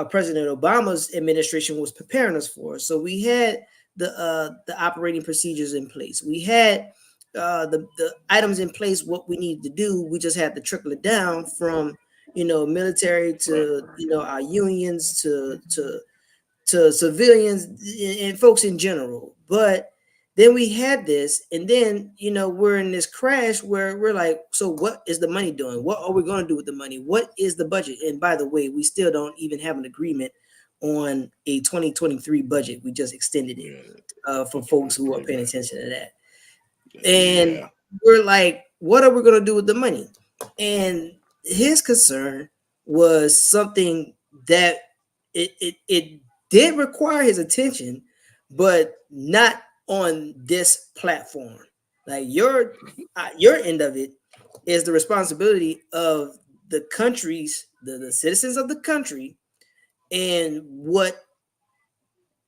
President Obama's administration was preparing us for. So we had the operating procedures in place. We had the items in place. What we needed to do, we just had to trickle it down from military to our unions to civilians and folks in general. But then we had this, and then we're in this crash where we're like, so what is the money doing? What are we going to do with the money? What is the budget? And by the way, we still don't even have an agreement on a 2023 budget. We just extended it for folks who are paying attention to that. And we're like, what are we going to do with the money? And his concern was something that it did require his attention, but not on this platform. Like your end of it is the responsibility of the countries, the citizens of the country, and what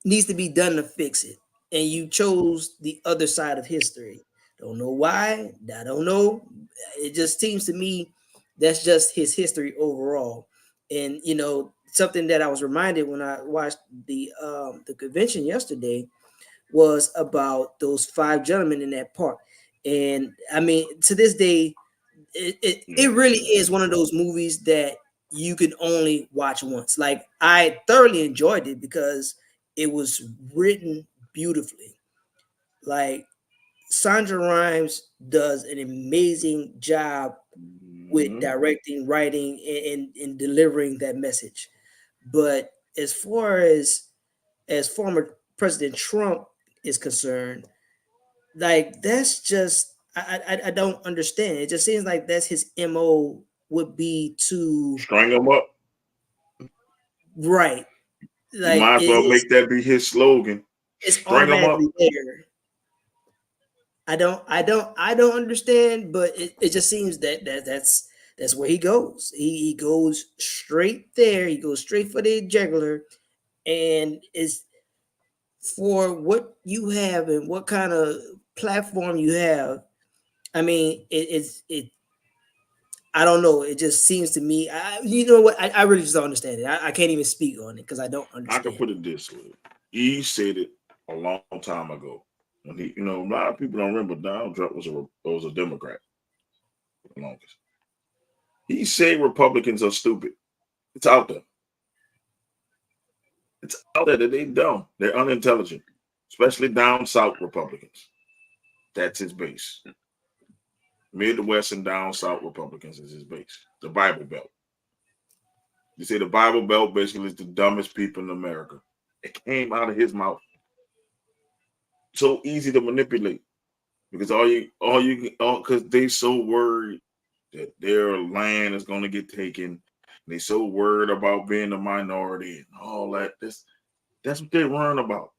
needs to be done to fix it. And you chose the other side of history. Don't know why. I don't know. It just seems to me that's just his history overall. And something that I was reminded when I watched the convention yesterday was about those 5 gentlemen in that park. And I mean, to this day, it really is one of those movies that you can only watch once. Like I thoroughly enjoyed it because it was written beautifully. Like Sandra Rhimes does an amazing job with directing, writing, and delivering that message. But as far as former President Trump is concerned, like that's just I don't understand. It just seems like that's his MO would be to string him up. Right. Like you might as well make that be his slogan. It's string him up. There. I don't understand, but it just seems that's where he goes. He goes straight there. He goes straight for the jugular, and is for what you have and what kind of platform you have. I mean, it. I don't know. It just seems to me. You know what? I really just don't understand it. I can't even speak on it because I don't understand. I can put it this way. He said it a long time ago. When he, a lot of people don't remember Donald Trump was a Democrat for the longest. He said Republicans are stupid. It's out there. It's out there that they dumb. They're unintelligent, especially down south Republicans. That's his base. Midwest and down south Republicans is his base. The Bible Belt. You say the Bible Belt basically is the dumbest people in America. It came out of his mouth. So easy to manipulate because because they so worried that their land is going to get taken. They so worried about being a minority and all that. That's what they're worrying about.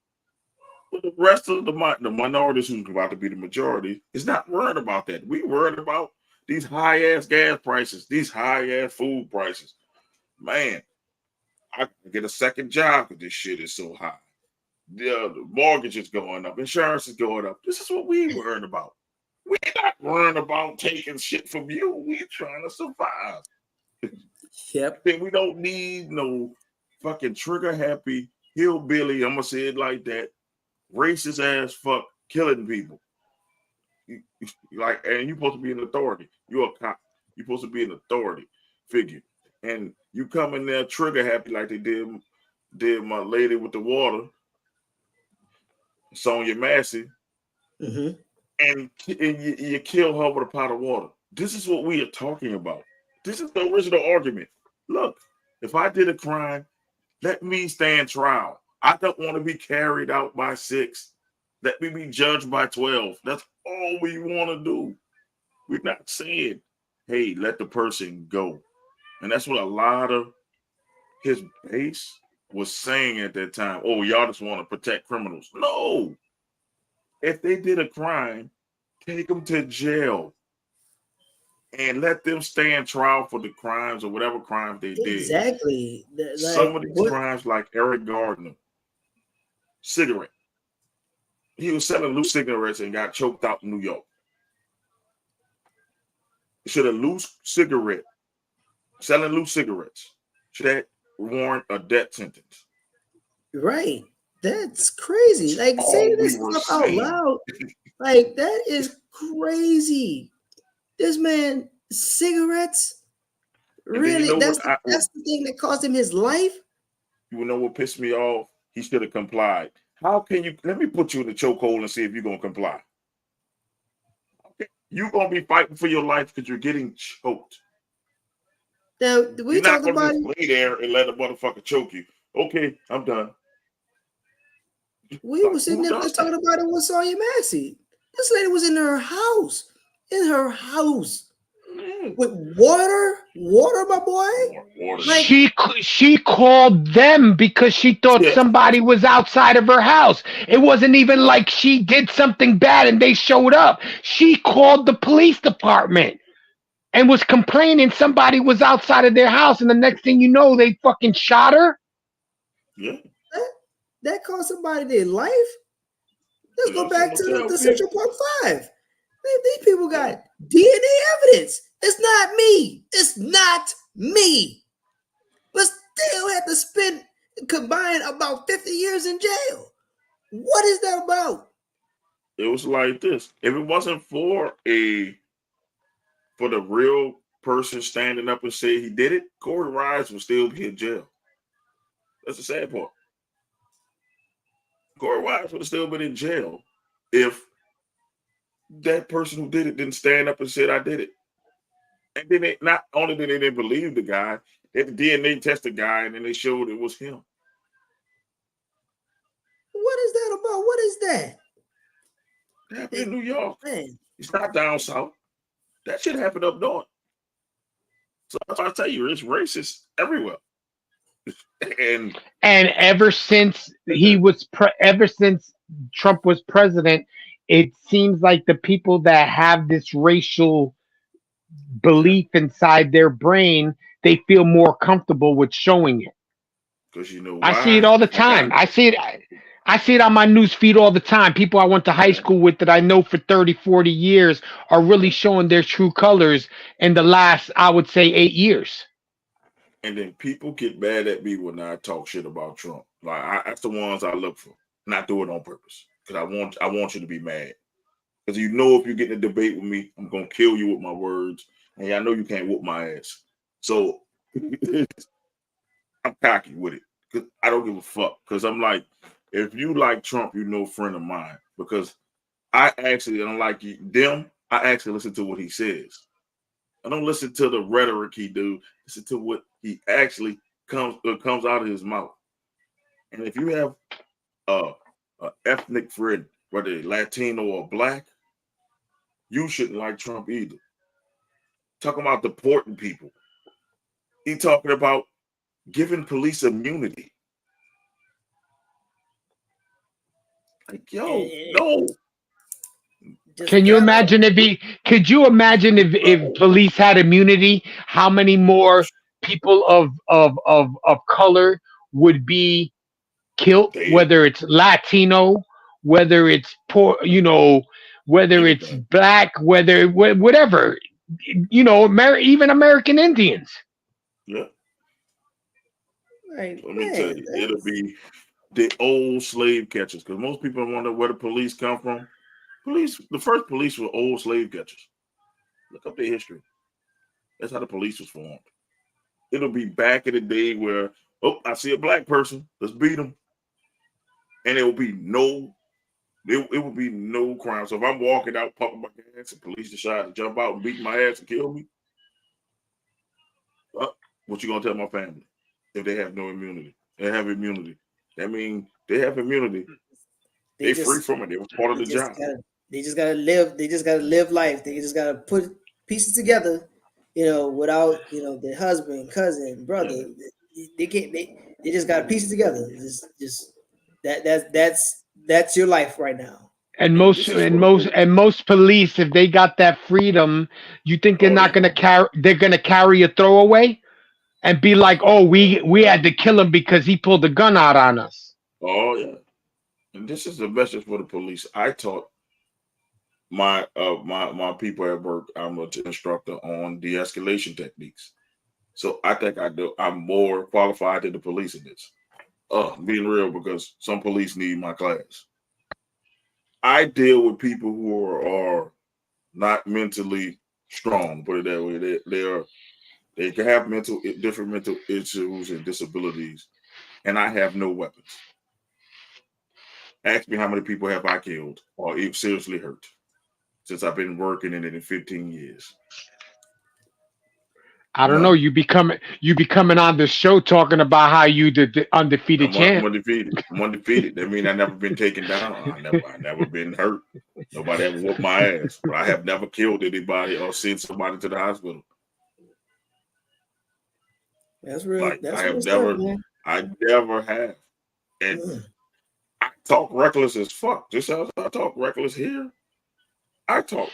But the rest of the minorities who's about to be the majority is not worried about that. We worried about these high ass gas prices, these high ass food prices. Man, I can get a second job because this shit is so high. The mortgage is going up, insurance is going up. This is what we worried about. We're not worrying about taking shit from you. We're trying to survive. Yep. We don't need no fucking trigger happy hillbilly. I'm gonna say it like that. Racist ass fuck killing people. And you're supposed to be an authority. You're a cop. You're supposed to be an authority figure. And you come in there trigger happy like they did my lady with the water. Sonia Massey, and you kill her with a pot of water. This is what we are talking about. This is the original argument. Look, if I did a crime, let me stand trial. I don't want to be carried out by 6. Let me be judged by 12. That's all we want to do. We're not saying, hey, let the person go. And that's what a lot of his base was saying at that time. Oh, y'all just want to protect criminals. No. If they did a crime, take them to jail and let them stand trial for the crimes or whatever crimes they did. Exactly. Some of these crimes, like Eric Gardner, cigarette. He was selling loose cigarettes and got choked out in New York. Should a loose cigarette, selling loose cigarettes, should that warrant a death sentence? Right. That's crazy. Like saying this stuff out loud, like that is crazy. This man, cigarettes, really? You know that's the thing that cost him his life. You know what pissed me off? He should have complied. How can you? Let me put you in the chokehold and see if you're gonna comply. Okay, you're gonna be fighting for your life because you're getting choked. Now we you're talk not gonna about just lay there and let a motherfucker choke you. Okay, I'm done. We were sitting there talking about it with Sonya Maxey. This lady was in her house, with water, my boy. Water. Like, she called them because she thought somebody was outside of her house. It wasn't even like she did something bad and they showed up. She called the police department and was complaining somebody was outside of their house, and the next thing you know, they fucking shot her. Yeah. That cost somebody their life. Let's go back to the Central Park 5. These people got DNA evidence. It's not me. It's not me. But still had to spend combined about 50 years in jail. What is that about? It was like this. If it wasn't for the real person standing up and say he did it, Corey Rice would still be in jail. That's the sad part. Corey Rice would have still been in jail if that person who did it didn't stand up and said, I did it. And then not only did they didn't believe the guy, they had the DNA test the guy, and then they showed it was him. What is that about? What is that? It happened in New York. Man. It's not down south. That shit happened up north. So I tell you, it's racist everywhere. and ever since ever since Trump was president, it seems like the people that have this racial belief inside their brain, they feel more comfortable with showing it. Because you know why? I see it all the time. I see it on my news feed all the time. People I went to high school with that I know for 30, 40 years are really showing their true colors in the last, I would say, 8 years. And then people get mad at me when I talk shit about Trump. Like that's the ones I look for. Not do it on purpose. Because I want you to be mad. Because you know if you get in a debate with me, I'm gonna kill you with my words. And I know you can't whoop my ass. So I'm cocky with it. Because I don't give a fuck. Because I'm like, if you like Trump, you're no friend of mine. Because I actually don't like them. I actually listen to what he says. I don't listen to the rhetoric he do. Listen to what he actually comes out of his mouth. And if you have an ethnic friend, whether Latino or black, you shouldn't like Trump either. Talking about deporting people. He talking about giving police immunity. Like, yo, no. Could you imagine if police had immunity, how many more people of color would be killed, whether it's Latino, whether it's poor, whether it's black, whatever, even American Indians. Yeah. Right. Let me tell you, it'll be the old slave catchers, because most people wonder where the police come from. The first police were old slave catchers. Look up their history. That's how the police was formed. It'll be back in the day where, I see a black person, let's beat him. And it will be no crime. So if I'm walking out, pumping my gas, and police decide to jump out and beat my ass and kill me, what you gonna tell my family if they have no immunity? They have immunity. That means they have immunity. They free from it. It was part of the job. They just gotta live. They just gotta live life. They just gotta put pieces together. Without their husband, cousin, brother, they can't. They just gotta piece it together. Just that's your life right now. And most police, if they got that freedom, you think they're not gonna carry? They're gonna carry a throwaway and be like, "Oh, we had to kill him because he pulled a gun out on us." Oh yeah, and this is the message for the police. I taught my people at work. I'm an instructor on de-escalation techniques, so I think I'm more qualified than the police in this. Being real, because some police need my class. I deal with people who are not mentally strong. Put it that way. They can have different mental issues and disabilities, and I have no weapons. Ask me how many people have I killed or even seriously hurt since I've been working in it in 15 years. I don't know. You be coming on the show talking about how you the undefeated champ. I'm undefeated. That means I've never been taken down. I never been hurt. Nobody ever whooped my ass. But I have never killed anybody or sent somebody to the hospital. That's real. Like, that's I never have. And I talk reckless as fuck. Just as I talk reckless here.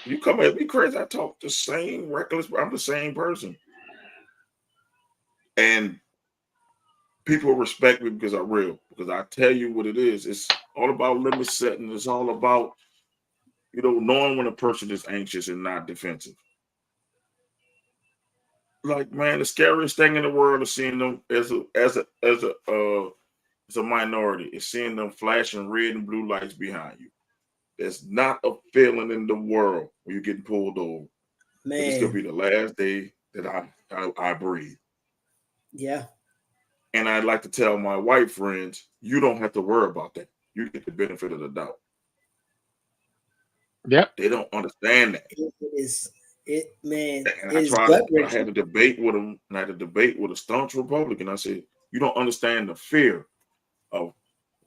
You come at me crazy. I talk the same reckless. I'm the same person. And people respect me because I'm real. Because I tell you what it is. It's all about limit setting. It's all about, knowing when a person is anxious and not defensive. Like, man, the scariest thing in the world is seeing them as a minority. Is seeing them flashing red and blue lights behind you. There's not a feeling in the world when you're getting pulled over. Man, it's gonna be the last day that I breathe. Yeah. And I'd like to tell my white friends, you don't have to worry about that. You get the benefit of the doubt. Yep. They don't understand that. I had a debate with them, and I had a debate with a staunch Republican. I said, you don't understand the fear of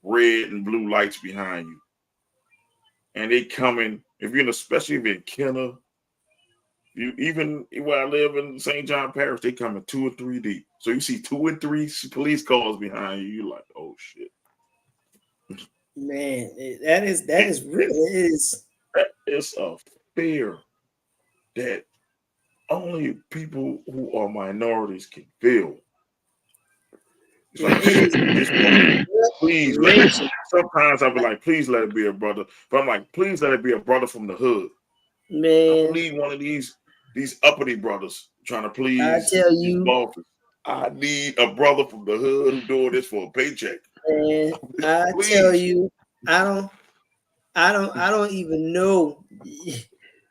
red and blue lights behind you. And they coming, especially if you're in Kenner, even where I live in St. John Parish, they coming 2 or 3 deep. So you see 2 and 3 police cars behind you. You're like, oh shit, man, that is real. It's a fear that only people who are minorities can feel. It's like, please. Sometimes I'll be like, please let it be a brother. But I'm like, please let it be a brother from the hood. Man, I don't need one of these uppity brothers trying to please. I tell you, bosses. I need a brother from the hood who's doing this for a paycheck. Man, I tell you, I don't even know.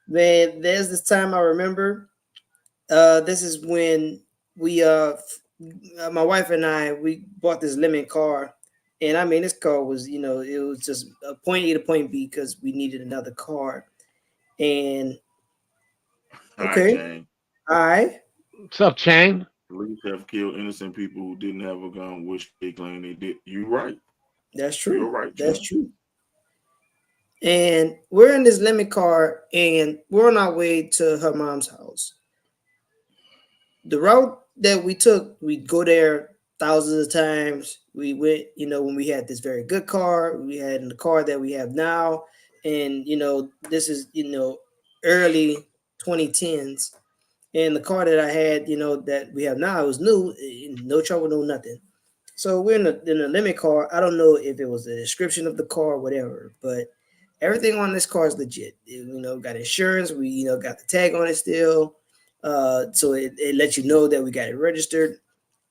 Man, there's this time I remember. This is when we my wife and we bought this lemon car, and I mean this car was it was just a point A to point B because we needed another car. And okay, hi, what's up, Chang? Police have killed innocent people who didn't have a gun, which they claim they did. You're right. That's true. You're right. That's true. And we're in this lemon car, and we're on our way to her mom's house. The route that we took, we'd go there thousands of times. We went, when we had this very good car, we had in the car that we have now, and this is early 2010s. And the car that I had, that we have now, it was new, no trouble, no nothing. So we're in a lemon car. I don't know if it was the description of the car or whatever, but everything on this car is legit. Got insurance. We, got the tag on it still. So it lets you know that we got it registered.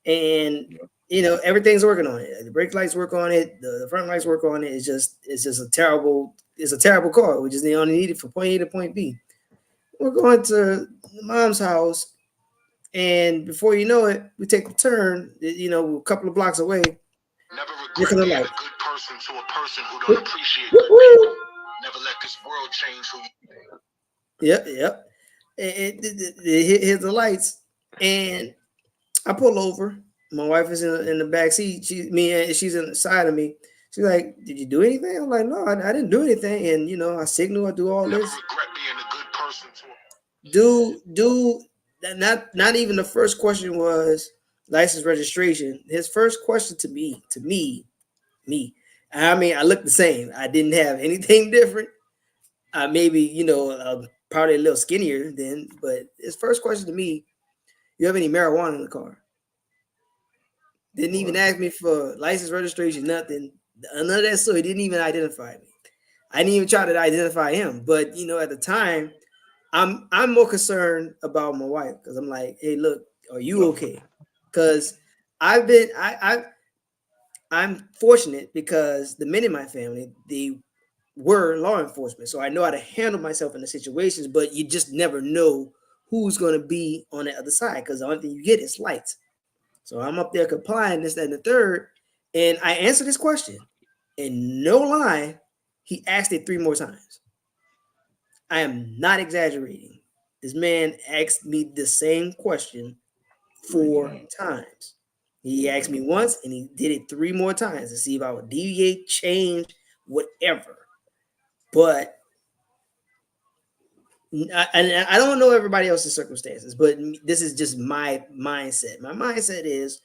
And, everything's working on it. The brake lights work on it. The front lights work on it. It's just a terrible car. We just only need it for point A to point B. We're going to mom's house, and before you know it, we take the turn. A couple of blocks away. Never regret being a good person to a person who don't appreciate good people. Never let this world change who you are. Yep. It hit the lights, and I pull over. My wife is in the back seat. She's inside of me. She's like, did you do anything? I'm like, no, I didn't do anything. And you know, I signal, I do all Never this. regret being a good person to Not even the first question was license registration. His first question to me. I mean, I looked the same. I didn't have anything different. Maybe, you know, probably a little skinnier then, but his first question to me, you have any marijuana in the car? Didn't even ask me for license registration, nothing. None of that. So he didn't even identify me. I didn't even try to identify him. But you know, at the time, I'm more concerned about my wife because I'm like, hey, look, are you okay? Because I've been I'm fortunate because the men in my family, they were law enforcement. So I know how to handle myself in the situations, but you just never know who's going to be on the other side because the only thing you get is lights. So I'm up there complying this, that, and the third. And I answered this question. And no lie, he asked it 3 more times. I am not exaggerating. This man asked me the same question 4 times. He asked me once and he did it 3 more times to see if I would deviate, change, whatever. But I don't know everybody else's circumstances, but this is just my mindset. My mindset is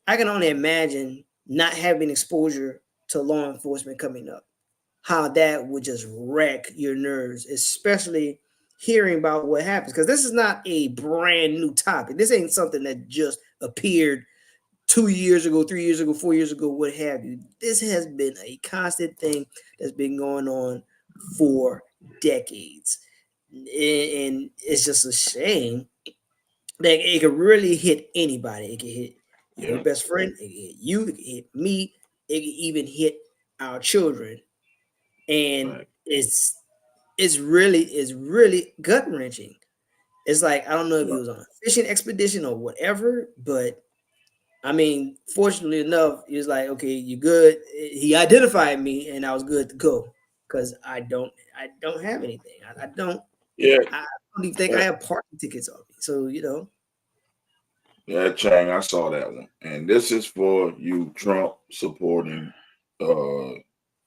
I can only imagine not having exposure to law enforcement coming up, how that would just wreck your nerves, especially hearing about what happens. Because this is not a brand new topic. This ain't something that just appeared 2 years ago, 3 years ago, 4 years ago, what have you. This has been a constant thing that's been going on for decades. And it's just a shame that it could really hit anybody. It can hit your best friend, it can hit you, it can hit me, it can even hit our children. And it's really gut wrenching. It's like I don't know if he was on a fishing expedition or whatever, but I mean, fortunately enough, he was like, "Okay, you good." He identified me, and I was good to go because I don't have anything. I don't. Yeah. I don't even think I have parking tickets on me. So you know. Yeah, Chang, I saw that one. And this is for you Trump supporting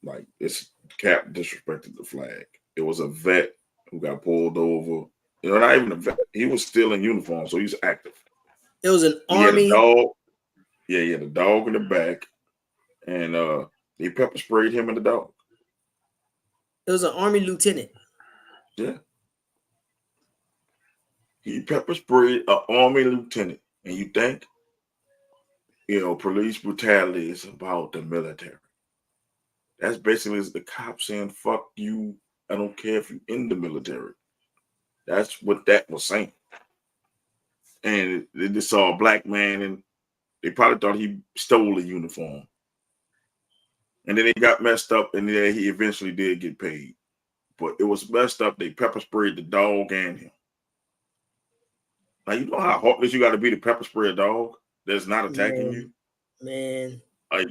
like this cap disrespected the flag. It was a vet who got pulled over. You know, not even a vet. He was still in uniform, so he's active. It was an He had a army. dog. Yeah, he had a dog in the back. And he pepper sprayed him and the dog. It was an army lieutenant. Yeah. He pepper sprayed an army lieutenant. And you think, you know, police brutality is about the military. That's basically the cops saying, fuck you. I don't care if you're in the military. That's what that was saying. And they just saw a black man and they probably thought he stole a uniform. And then he got messed up and then he eventually did get paid. But it was messed up. They pepper sprayed the dog and him. Now, you know how heartless you got to be to pepper spray a dog that's not attacking you? Man. Like,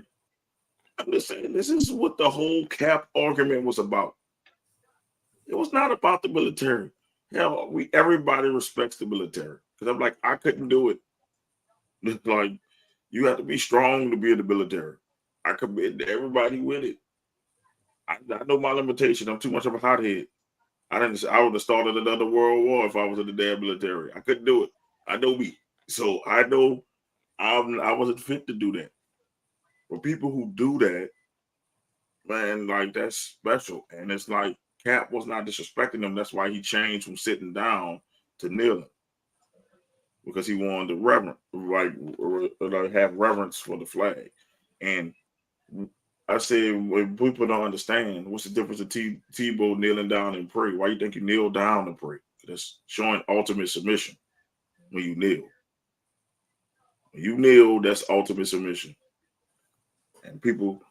I'm just saying, this is what the whole cap argument was about. It was not about the military. Hell, everybody respects the military. Because I'm like, I couldn't do it. Like, you have to be strong to be in the military. I commend everybody with it. I know my limitation. I'm too much of a hothead. I would have started another world war if I was in the damn military. I couldn't do it. I know me. So I know I wasn't fit to do that. But people who do that, man, like that's special. And it's like Cap was not disrespecting them. That's why he changed from sitting down to kneeling. Because he wanted to have reverence for the flag. And I said, when people don't understand, what's the difference of Tebow kneeling down and pray? Why you think you kneel down and pray? That's showing ultimate submission when you kneel. When you kneel, that's ultimate submission. And people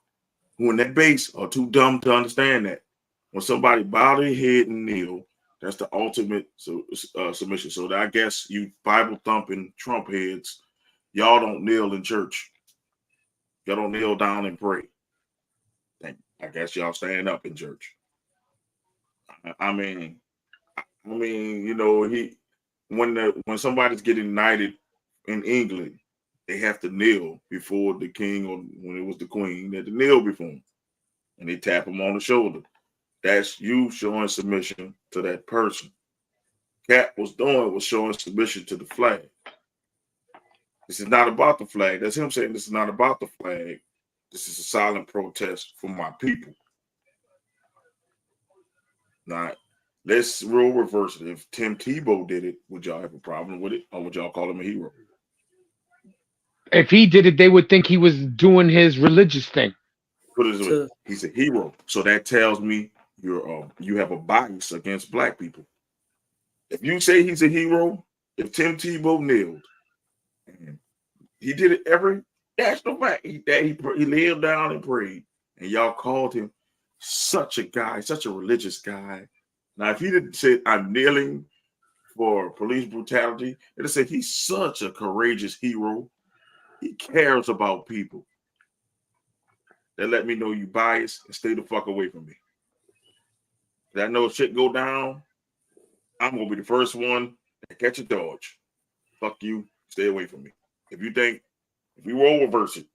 who in that base are too dumb to understand that. When somebody bow their head and kneel, that's the ultimate submission. So I guess you Bible thumping Trump heads, y'all don't kneel in church. Y'all don't kneel down and pray. I guess y'all stand up in church. I mean, you know, when somebody's getting knighted in England, they have to kneel before the king, or when it was the queen, they had to kneel before him. and they tap him on the shoulder. That's you showing submission to that person. Cap was doing was showing submission to the flag. This is not about the flag. That's him saying this is not about the flag. This is a silent protest for my people. Now, let's role reverse it. If Tim Tebow did it, would y'all have a problem with it, or would y'all call him a hero? If he did it, they would think he was doing his religious thing. Put it this way, he's a hero. So that tells me you have a bias against black people. If you say he's a hero, if Tim Tebow kneeled, and he did it every national fact, he kneeled down and prayed, and y'all called him such a guy, such a religious guy. Now, if he didn't say I'm kneeling for police brutality, it'd say he's such a courageous hero. He cares about people. That let me know you biased and stay the fuck away from me. If I know shit go down, I'm gonna be the first one to catch a dodge. Fuck you, stay away from me. If we roll reverse it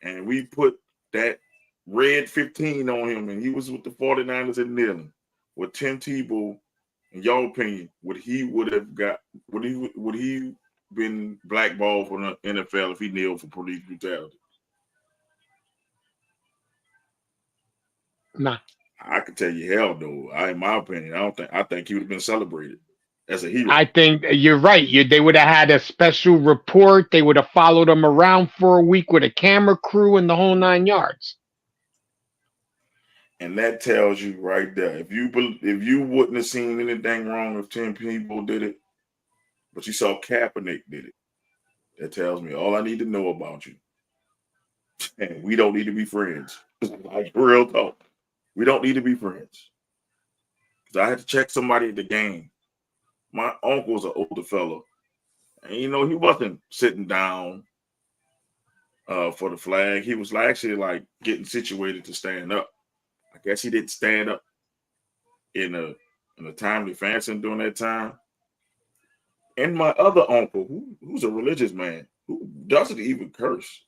and we put that red 15 on him and he was with the 49ers and kneeling with Tim Tebow, in your opinion, would he been blackballed from the NFL if he kneeled for police brutality? Nah. I can tell you hell no. In my opinion, I think he would have been celebrated as a hero. I think you're right. They would have had a special report. They would have followed him around for a week with a camera crew and the whole 9 yards. And that tells you right there, if you wouldn't have seen anything wrong if 10 people did it, but you saw Kaepernick did it, that tells me all I need to know about you. And we don't need to be friends. Like real talk. We don't need to be friends. Because I had to check somebody at the game. My uncle's an older fellow. And he wasn't sitting down for the flag. He was actually getting situated to stand up. I guess he didn't stand up in a timely fashion during that time. And my other uncle, who's a religious man, who doesn't even curse.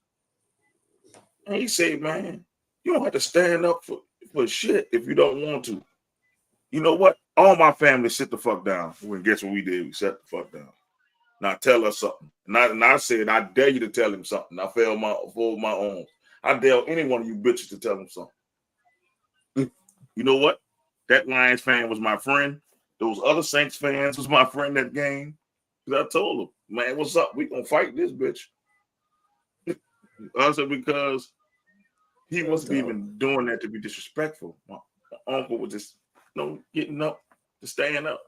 And he said, man, you don't have to stand up for shit if you don't want to. You know what? All my family sit the fuck down. Well, guess what we did? We sat the fuck down. Now tell us something. And I said, I dare you to tell him something. I fold my own. I dare any one of you bitches to tell him something. You know what? That Lions fan was my friend. Those other Saints fans was my friend that game. Because I told him, man, what's up? We gonna fight this bitch. I said, because he wasn't even doing that to be disrespectful. My uncle was just getting up to stand up.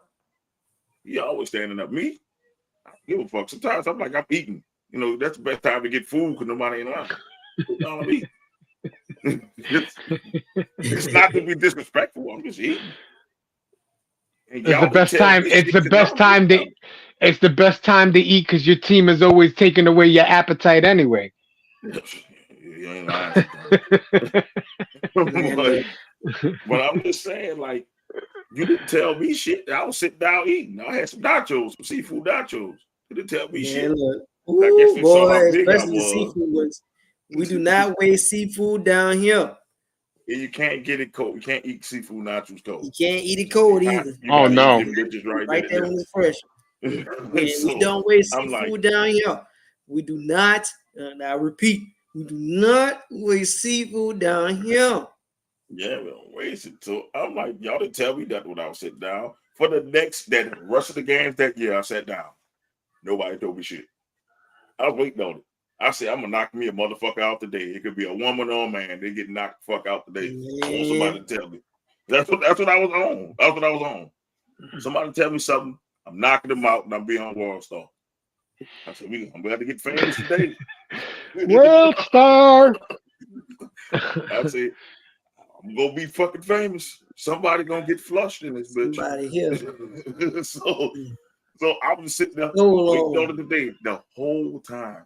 He always standing up. Me, I don't give a fuck. Sometimes I'm like, I'm eating. That's the best time to get food because nobody ain't around. You know what I mean? It's not to be disrespectful. I'm just eating. It's the best time. It's the best time to. It's the best time to eat because your team is always taking away your appetite anyway. You ain't lying. But I'm just saying, you didn't tell me shit. I was sitting down eating. I had some nachos, some seafood nachos. You didn't tell me shit. Look. Ooh, boy, especially the seafood ones. We do not waste seafood down here. You can't get it cold. You can't eat seafood nachos cold. You can't eat it cold either. Oh no! Right there when it's fresh. We don't waste seafood down here. We do not. And I repeat, we do not waste seafood down here. Yeah, we don't waste it. So I'm like, y'all didn't tell me that when I was sitting down. For the rest of the games that year, I sat down. Nobody told me shit. I was waiting on it. I said, I'm gonna knock me a motherfucker out today. It could be a woman or a man. They get knocked the fuck out today. I want somebody to tell me. That's what I was on. That's what I was on. Somebody tell me something. I'm knocking them out and I'm being on World Star. I said, I'm going to get famous today. World Star. I said, I'm going to be fucking famous. Somebody going to get flushed in this bitch. Somebody here. So I was sitting there waiting on it today the whole time.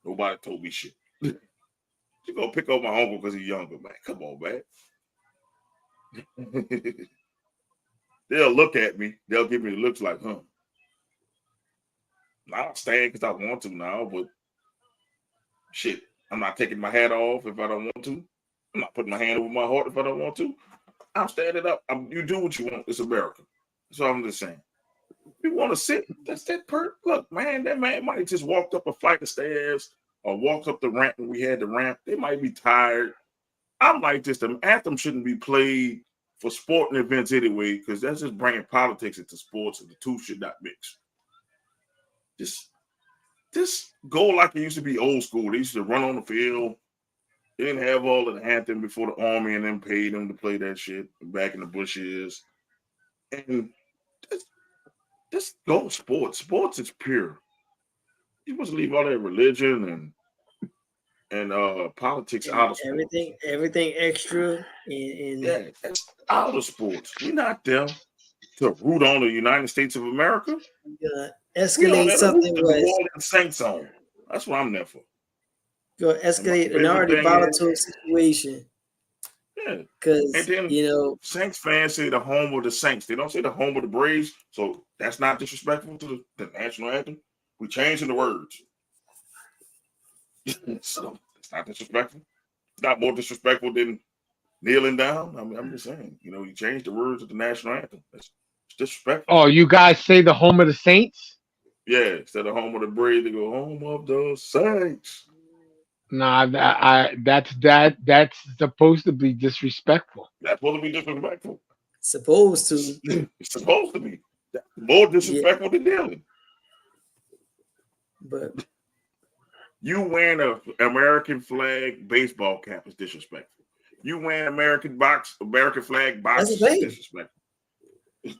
Nobody told me shit. You gonna pick up my uncle because he's younger, man. Come on, man. They'll look at me. They'll give me the looks like, huh? I'll stand because I want to now, but shit, I'm not taking my hat off if I don't want to. I'm not putting my hand over my heart if I don't want to. I'm standing up. You do what you want. It's America. So I'm just saying. If you want to sit, that's that part. Look, man, that man might have just walked up a flight of stairs or walked up the ramp when we had the ramp. They might be tired. I'm like this. The anthem shouldn't be played for sporting events anyway, because that's just bringing politics into sports, and the two should not mix. Just go like it used to be old school. They used to run on the field. They didn't have all of the anthem before the army and them paid them to play that shit back in the Bush years. And just go sports. Sports is pure. You're supposed to leave all that religion and politics out of sports. Everything extra yeah, that's out of sports. We're not there to root on the United States of America. Escalate something was Saints on. That's what I'm there for. Go escalate an already volatile situation. Yeah, because Saints fans say the home of the Saints. They don't say the home of the Braves. So that's not disrespectful to the national anthem. We changing the words. So it's not disrespectful. It's not more disrespectful than kneeling down. I mean, I'm just saying, you changed the words of the national anthem. It's disrespectful. Oh, you guys say the home of the Saints? Yeah, instead of home of the Braves, they go home of the Saints. Nah, that's supposed to be disrespectful. That's supposed to be disrespectful. Supposed to. It's supposed to be more disrespectful than kneeling. But you wearing an American flag baseball cap is disrespectful. You wearing American flag box is disrespectful.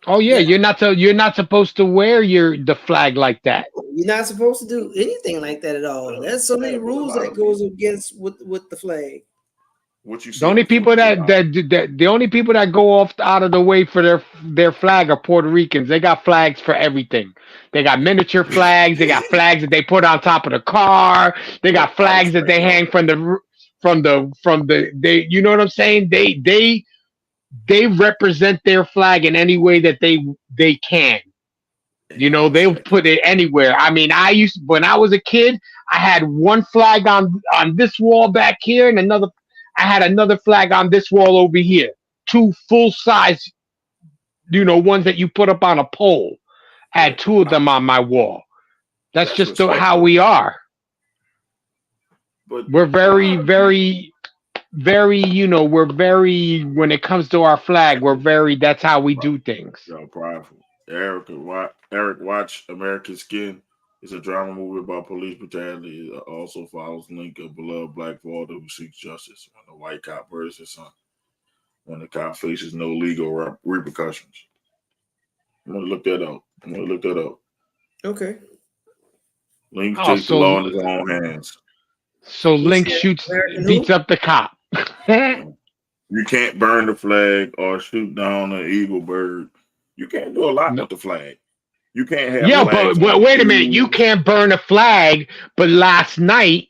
Oh yeah, you're not supposed to wear the flag like that. You're not supposed to do anything like that at all. There's so many rules that goes against with the flag. What you see? The only people that go out of the way for their flag are Puerto Ricans. They got flags for everything. They got miniature flags. They got flags that they put on top of the car. They got flags that they hang from the. They, you know what I'm saying? They represent their flag in any way that they can. They'll put it anywhere. I mean, when I was a kid, I had one flag on this wall back here, and I had another flag on this wall over here. Two full size, ones that you put up on a pole. I had two of them on my wall. That's just how we are. But we're very, very, very, we're very, when it comes to our flag, that's how we do things. Yo, prideful. Eric, watch American Skin. It's a drama movie about police brutality. It also follows Link, a beloved black father who seeks justice when the white cop murders his son, when the cop faces no legal repercussions. I'm going to look that up. Okay. Link takes the law in his own hands. So Link beats up the cop. You can't burn the flag or shoot down an eagle bird. You can't do a lot with the flag. You can't have. Yeah, but wait a minute. You can't burn a flag. But last night,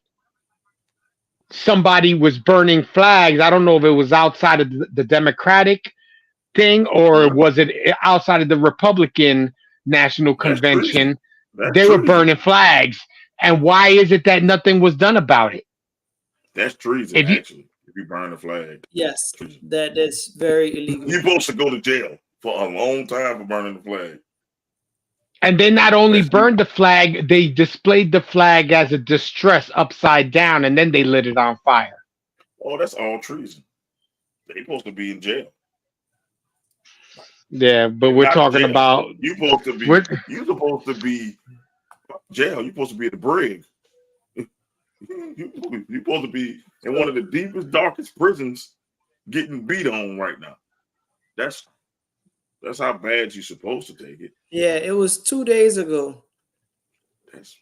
somebody was burning flags. I don't know if it was outside of the Democratic thing or was it outside of the Republican National Convention. They were burning flags. And why is it that nothing was done about it? That's treason, actually. If you burn a flag. Yes, that's very illegal. You're supposed to go to jail for a long time for burning the flag. And they not only burned the flag, they displayed the flag as a distress upside down, and then they lit it on fire. Oh, that's all treason. They're supposed to be in jail. Yeah, but we're talking about you're supposed to be jail. You're supposed to be at the brig. You're supposed to be in one of the deepest, darkest prisons, getting beat on right now. That's how bad you're supposed to take it. Yeah, it was 2 days ago. That's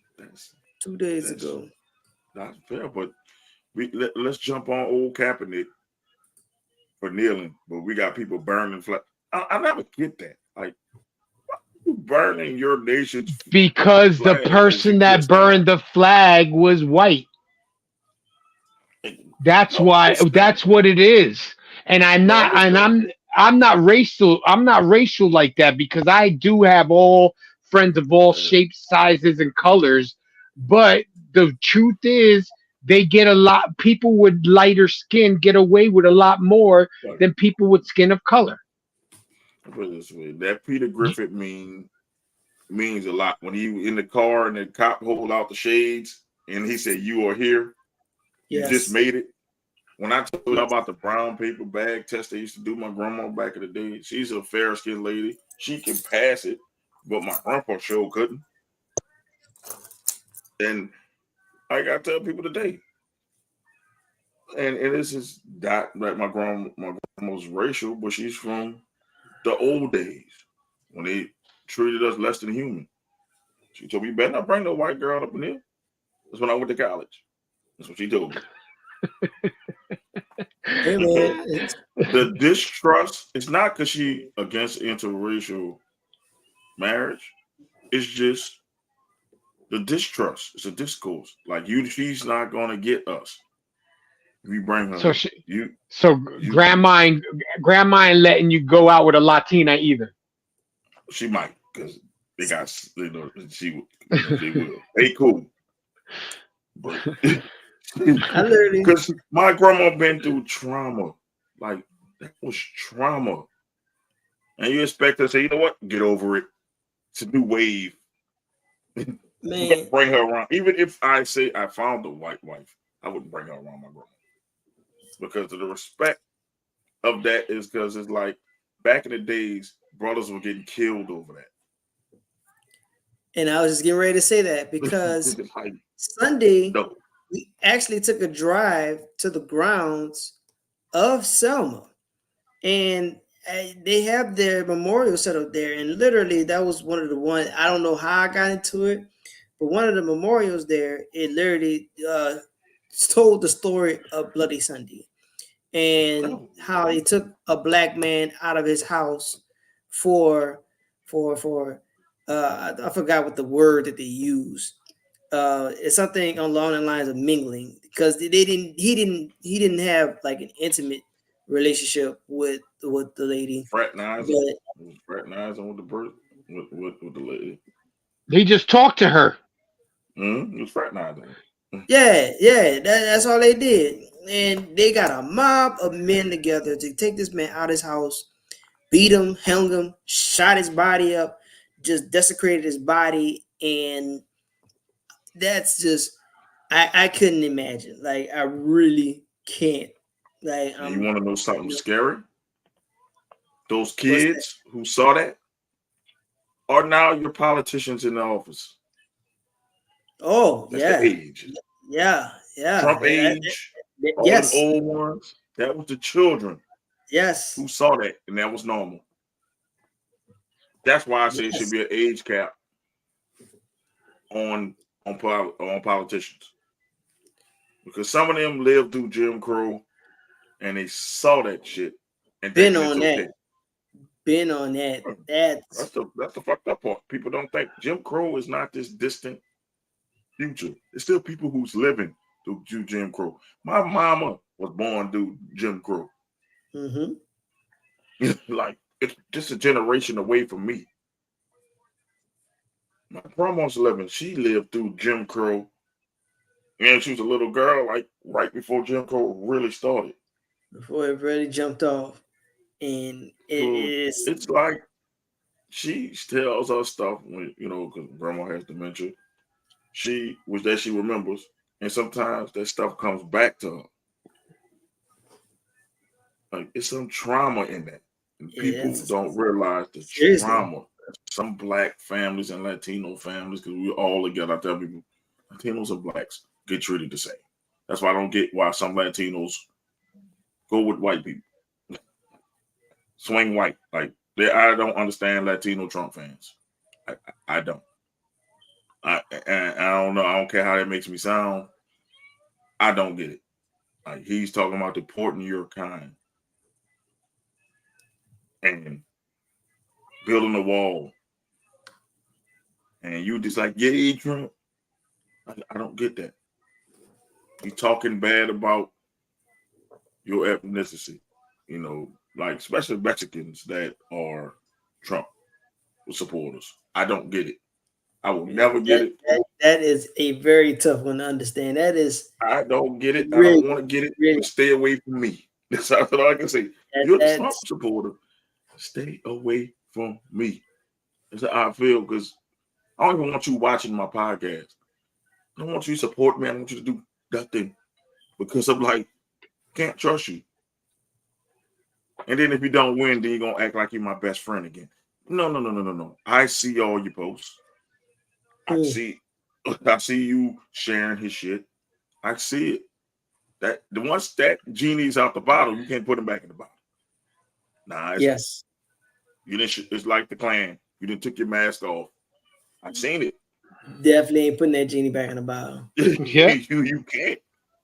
2 days ago. Not fair, but let's jump on old Kaepernick for kneeling, but we got people burning flag. I never get that. Like, why are you burning your nation's because the person that burned the flag was white. That's why. That's what it is. And I'm not racial. I'm not racial like that because I do have all friends of all shapes, sizes, and colors. But the truth is, they get a lot. People with lighter skin get away with a lot more than people with skin of color. Put it this way, that Peter Griffin means a lot. When he in the car and the cop hold out the shades and he said, "You are here. You just made it." When I told you about the brown paper bag test they used to do my grandma back in the day, she's a fair skinned lady. She can pass it, but my grandpa sure couldn't. And I gotta tell people today, and this is not like my grandma's racial, but she's from the old days when they treated us less than human. She told me, "You better not bring no white girl up in here." That's when I went to college. That's what she told me. Hey, man, The distrust, it's not because she against interracial marriage. It's just the distrust. It's a discourse. Like she's not gonna get us. If you bring her, grandma ain't letting you go out with a Latina either. She might, because they got, she will. They cool. But because my grandma been through trauma. Like, that was trauma. And you expect her to say, "You know what? Get over it. It's a new wave." Man. Bring her around. Even if I say I found a white wife, I wouldn't bring her around my grandma. Because of the respect of that is because it's like back in the days, brothers were getting killed over that. And I was just getting ready to say that because Sunday, we actually took a drive to the grounds of Selma. And they have their memorial set up there. And literally, that was one of the ones, I don't know how I got into it, but one of the memorials there, it literally told the story of Bloody Sunday and how they took a black man out of his house for I forgot what the word that they used. It's something along the lines of mingling, because he didn't have like an intimate relationship with the lady. Fraternizing with the lady. He just talked to her. He was fraternizing. Yeah, that's all they did. And they got a mob of men together to take this man out of his house, beat him, hung him, shot his body up, just desecrated his body. And that's just, I couldn't imagine. Like, I really can't. Like, you want to know something scary? Those kids who saw that are now your politicians in the office. Oh, that's yeah. The age. Yeah. Trump age. Yes. All the old ones. That was the children. Yes. Who saw that, and that was normal. That's why I say it should be an age cap on politicians, because some of them lived through Jim Crow, and they saw that shit. And been on that. Been on that. That's the fucked up part. People don't think Jim Crow is not this distant future. It's still people who's living through Jim Crow. My mama was born through Jim Crow. Like, it's just a generation away from me. My grandma's living. She lived through Jim Crow, and she was a little girl, like right before Jim Crow really started. Before it really jumped off, and it's like she tells us stuff when, because grandma has dementia. She remembers, and sometimes that stuff comes back to her. Like, it's some trauma in that. And people don't realize the trauma. Some black families and Latino families, because we're all together. I tell people, Latinos and blacks get treated the same. That's why I don't get why some Latinos go with white people. Swing white. Like, I don't understand Latino Trump fans. I don't. I don't know. I don't care how that makes me sound. I don't get it. Like, he's talking about deporting your kind and building a wall, and you just like, yeah, Trump. I don't get that. He's talking bad about your ethnicity, like especially Mexicans that are Trump supporters. I don't get it. I will never get it. That is a very tough one to understand. That is I don't get it. I really, don't want to get it. really But stay away from me. That's all I can say. You're a Trump that's supporter. Stay away from me. That's how I feel because I don't even want you watching my podcast. I don't want you to support me. I don't want you to do nothing because I'm like, can't trust you. And then if you don't win, then you're gonna act like you're my best friend again. No. I see all your posts. I see you sharing his shit. I see it. That the once that genie's out the bottle, you can't put him back in the bottle. Nah, it's yes. you didn't. It's like the Klan. You didn't took your mask off. I've seen it. Definitely ain't putting that genie back in the bottle. Yeah. you can't.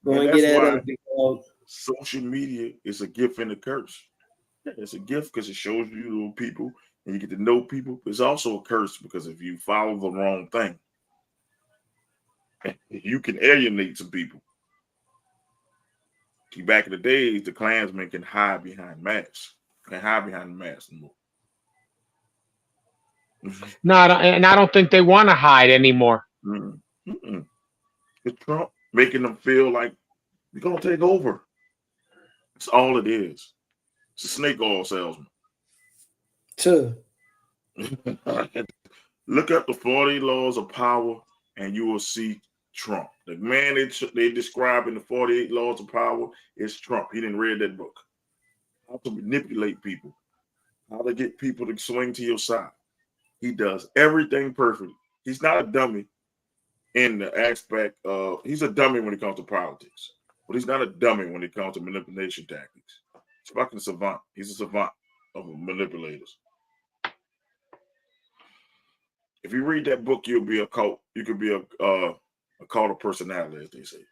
Go And and get that's that why other big dog. social media is a gift and a curse. Yeah, it's a gift because it shows you little people and you get to know people. It's also a curse because if you follow the wrong thing, you can alienate some people. See, back in the days, the Klansmen can hide behind masks. Can't hide behind the mask anymore. No, and I don't think they want to hide anymore. It's Trump making them feel like we're gonna take over. It's all it is. It's a snake oil salesman. Too. Look up the 40 laws of power and you will see Trump. The man they describe in the 48 laws of power is Trump. He didn't read that book. How to manipulate people, how to get people to swing to your side. He does everything perfectly. He's not a dummy in the aspect of, he's a dummy when it comes to politics, but he's not a dummy when it comes to manipulation tactics. He's fucking savant. He's a savant of manipulators. If you read that book, you'll be a cult. You could be a cult of personality, as they say.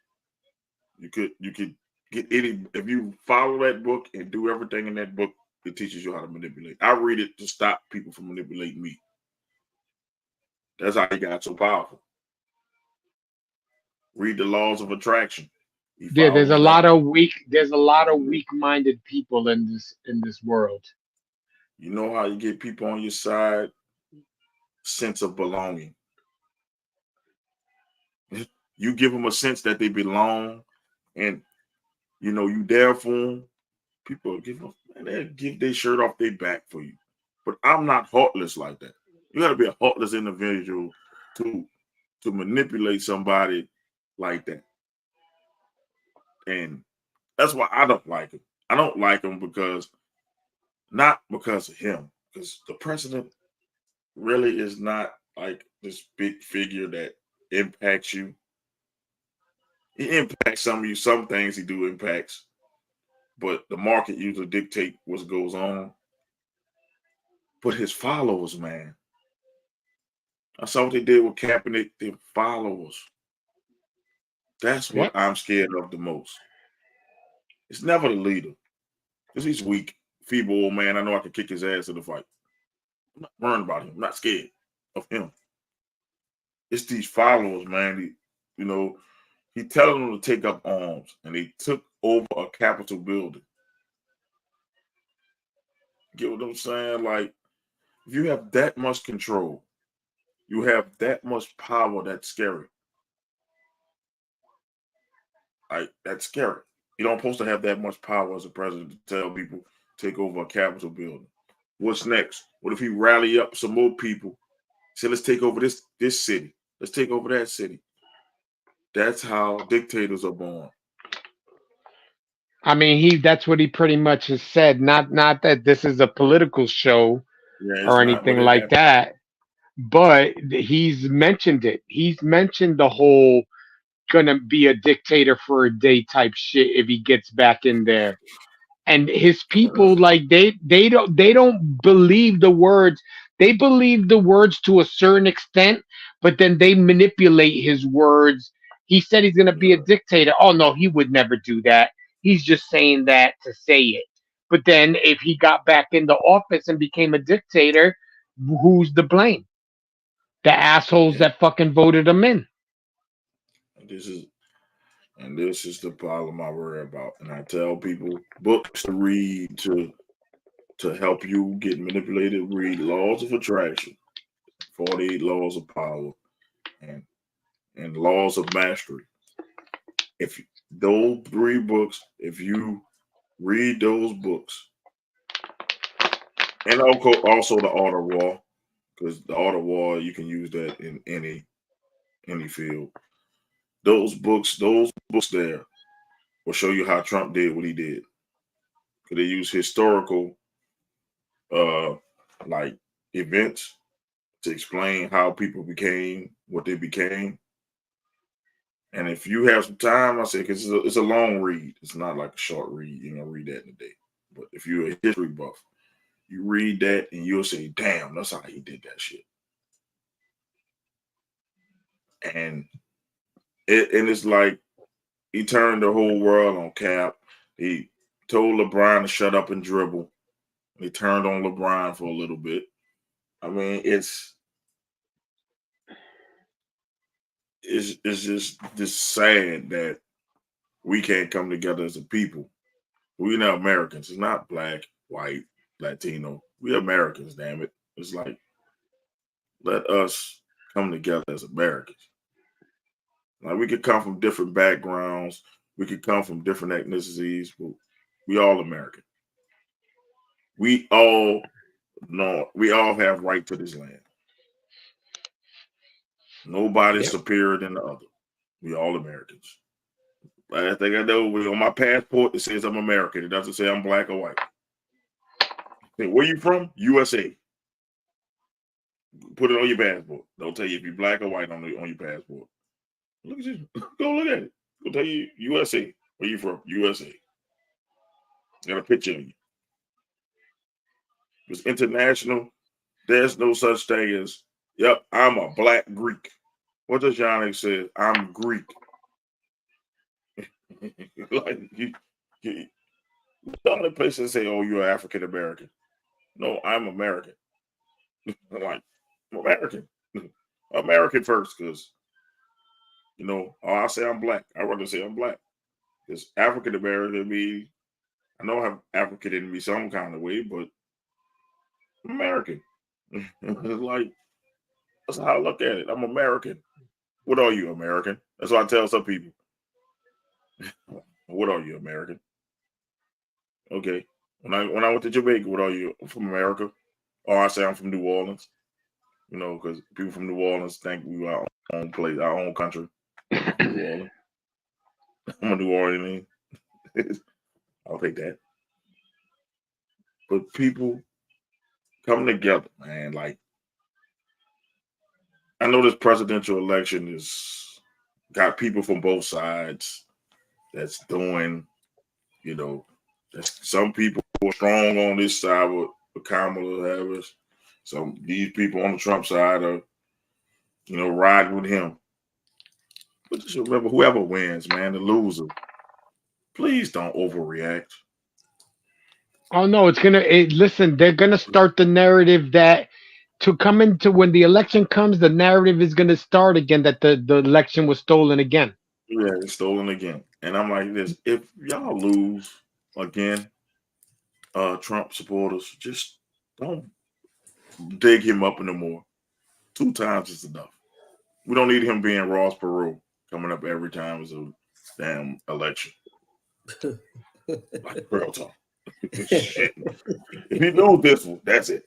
You could get any if you follow that book and do everything in that book. It teaches you how to manipulate. I read it to stop people from manipulating me. That's how he got so powerful. Read the laws of attraction. He Yeah, follows them. there's a lot of weak-minded people in this world. You know how you get people on your side? Sense of belonging. You give them a sense that they belong, and you there for them. People give them, and they give their shirt off their back for you. But I'm not heartless like that. You got to be a heartless individual to manipulate somebody like that, and that's why I don't like him. I don't like him not because of him, because the president really is not like this big figure that impacts you. He impacts some of you. Some things he do impacts, but the market usually dictate what goes on. But his followers, man, I saw what they did with Kaepernick. Their followers. That's what Yep. I'm scared of the most. It's never the leader, because he's weak, feeble old man. I know I can kick his ass in the fight. I'm not worried about him. I'm not scared of him. It's these followers, man. He telling them to take up arms, and they took over a Capitol building. Get what I'm saying? Like, if you have that much control, you have that much power, that's scary. Like, that's scary. You don't supposed to have that much power as a president to tell people take over a Capitol building. What's next? What if he rally up some more people? Say, let's take over this city. Let's take over that city. That's how dictators are born. I mean, that's what he pretty much has said. Not that this is a political show Yeah, it's or not, anything but it like happened. that, but he's mentioned it. He's mentioned the whole gonna be a dictator for a day type shit if he gets back in there. And his people, like, they don't believe the words. They believe the words to a certain extent, but then they manipulate his words. He said he's gonna be a dictator. Oh no, he would never do that. He's just saying that to say it. But then if he got back into office and became a dictator, who's to blame? The assholes Yeah, that fucking voted him in. this is this is the problem I worry about. And I tell people books to read to help you get manipulated. Read Laws of Attraction, 48 Laws of Power, and and Laws of Mastery. If those 3 books, if you read those books, and also the Art of War, because the Art of War, you can use that in any field. Those books there will show you how Trump did what he did. Because they use historical like events to explain how people became what they became. And if you have some time, I say, because it's a long read. It's not like a short read. You're gonna read that in a day. But if you're a history buff, you read that and you'll say, damn, that's how he did that shit. And it's like he turned the whole world on Cap. He told LeBron to shut up and dribble. He turned on LeBron for a little bit. I mean, it's just sad that we can't come together as a people. We're not Americans. It's not black, white, Latino. We're Americans, damn it. It's like, let us come together as Americans. Like, we could come from different backgrounds. We could come from different ethnicities, but we all American. We all have right to this land. Nobody's superior than the other. We all Americans. I think I know on my passport it says I'm American. It doesn't say I'm black or white. Hey, where you from? USA. Put it on your passport. They'll tell you if you're black or white on your passport. Look at you. Go look at it. It'll tell you USA. Where you from? USA. Got a picture of you. It's international. There's no such thing as, yep, I'm a black Greek. What does Yannick say? I'm Greek. Like, the only place that say, oh, you're African American. No, I'm American. I'm like, I'm American. American first, because, I'll say I'm black. I'd rather say I'm black. Because African American means, I know I have African in me some kind of way, but I'm American. It's like, that's how I look at it. I'm American. What are you, American? That's what I tell some people. What are you, American? Okay. When I went to Jamaica, what are you? I'm from America. Or I say I'm from New Orleans. Because people from New Orleans think we are our own place, our own country. New Orleans. I'm a New Orleans. I'll take that. But people come together, man. Like, I know this presidential election is got people from both sides that's doing, some people are strong on this side with Kamala Harris. These people on the Trump side are, riding with him. But just remember, whoever wins, man, the loser, please don't overreact. Oh no, listen, they're gonna start the narrative that to come into when the election comes, the narrative is gonna start again that the election was stolen again. Yeah, it's stolen again. And I'm like this, if y'all lose again, Trump supporters, just don't dig him up anymore. 2 times is enough. We don't need him being Ross Perot coming up every time it's a damn election. Like real talk. Shit. If you lose this one, that's it.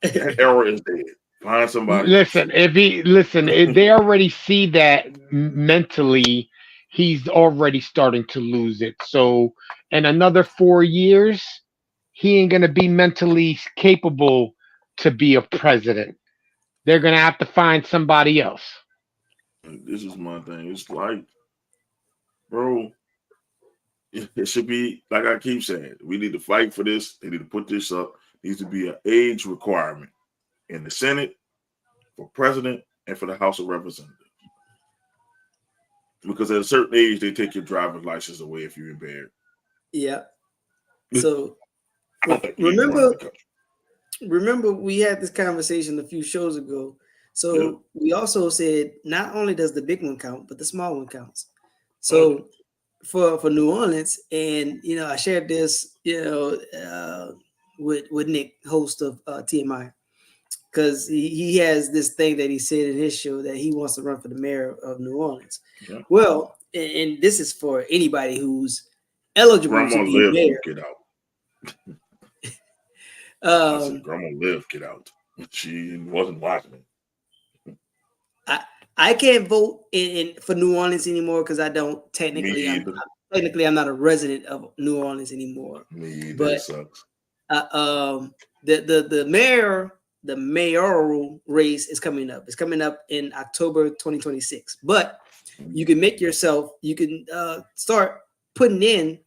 That era is dead. Find somebody. Listen, if they already see that mentally, he's already starting to lose it. So in another 4 years, he ain't gonna be mentally capable to be a president. They're gonna have to find somebody else. This is my thing. It's like, bro, it should be like I keep saying. We need to fight for this. They need to put this up. It needs to be an age requirement in the Senate, for president, and for the House of Representatives. Because at a certain age, they take your driver's license away if you're impaired. Yeah. So remember we had this conversation a few shows ago. So we also said not only does the big one count, but the small one counts. So for New Orleans, and I shared this, with Nick, host of TMI. because he has this thing that he said in his show that he wants to run for the mayor of New Orleans. Yeah. Well, and this is for anybody who's eligible Grandma to be Liv mayor. won't get out. I said, Grandma Liv get out. She wasn't watching it. I can't vote for New Orleans anymore because I don't technically. I'm not a resident of New Orleans anymore. Me either. But it sucks. The mayoral race is coming up. It's coming up in October 2026. But you can make yourself. You can start putting in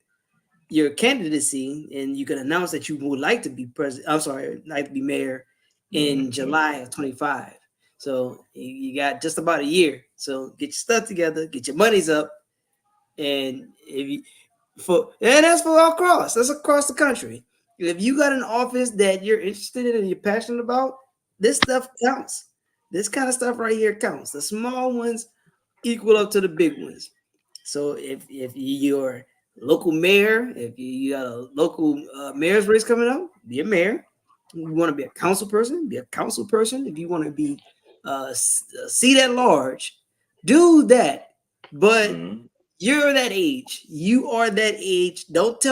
your candidacy, and you can announce that you would like to be president. I'm sorry, like to be mayor in July of 25. So you got just about a year. So get your stuff together, get your monies up, and that's for all across. That's across the country. If you got an office that you're interested in and you're passionate about, this stuff counts. This kind of stuff right here counts. The small ones equal up to the big ones. So if you're local mayor, if you got a local mayor's race coming up, be a mayor. You want to be a council person, be a council person. If you want to be seat at large, do that. But you're that age. You are that age. Don't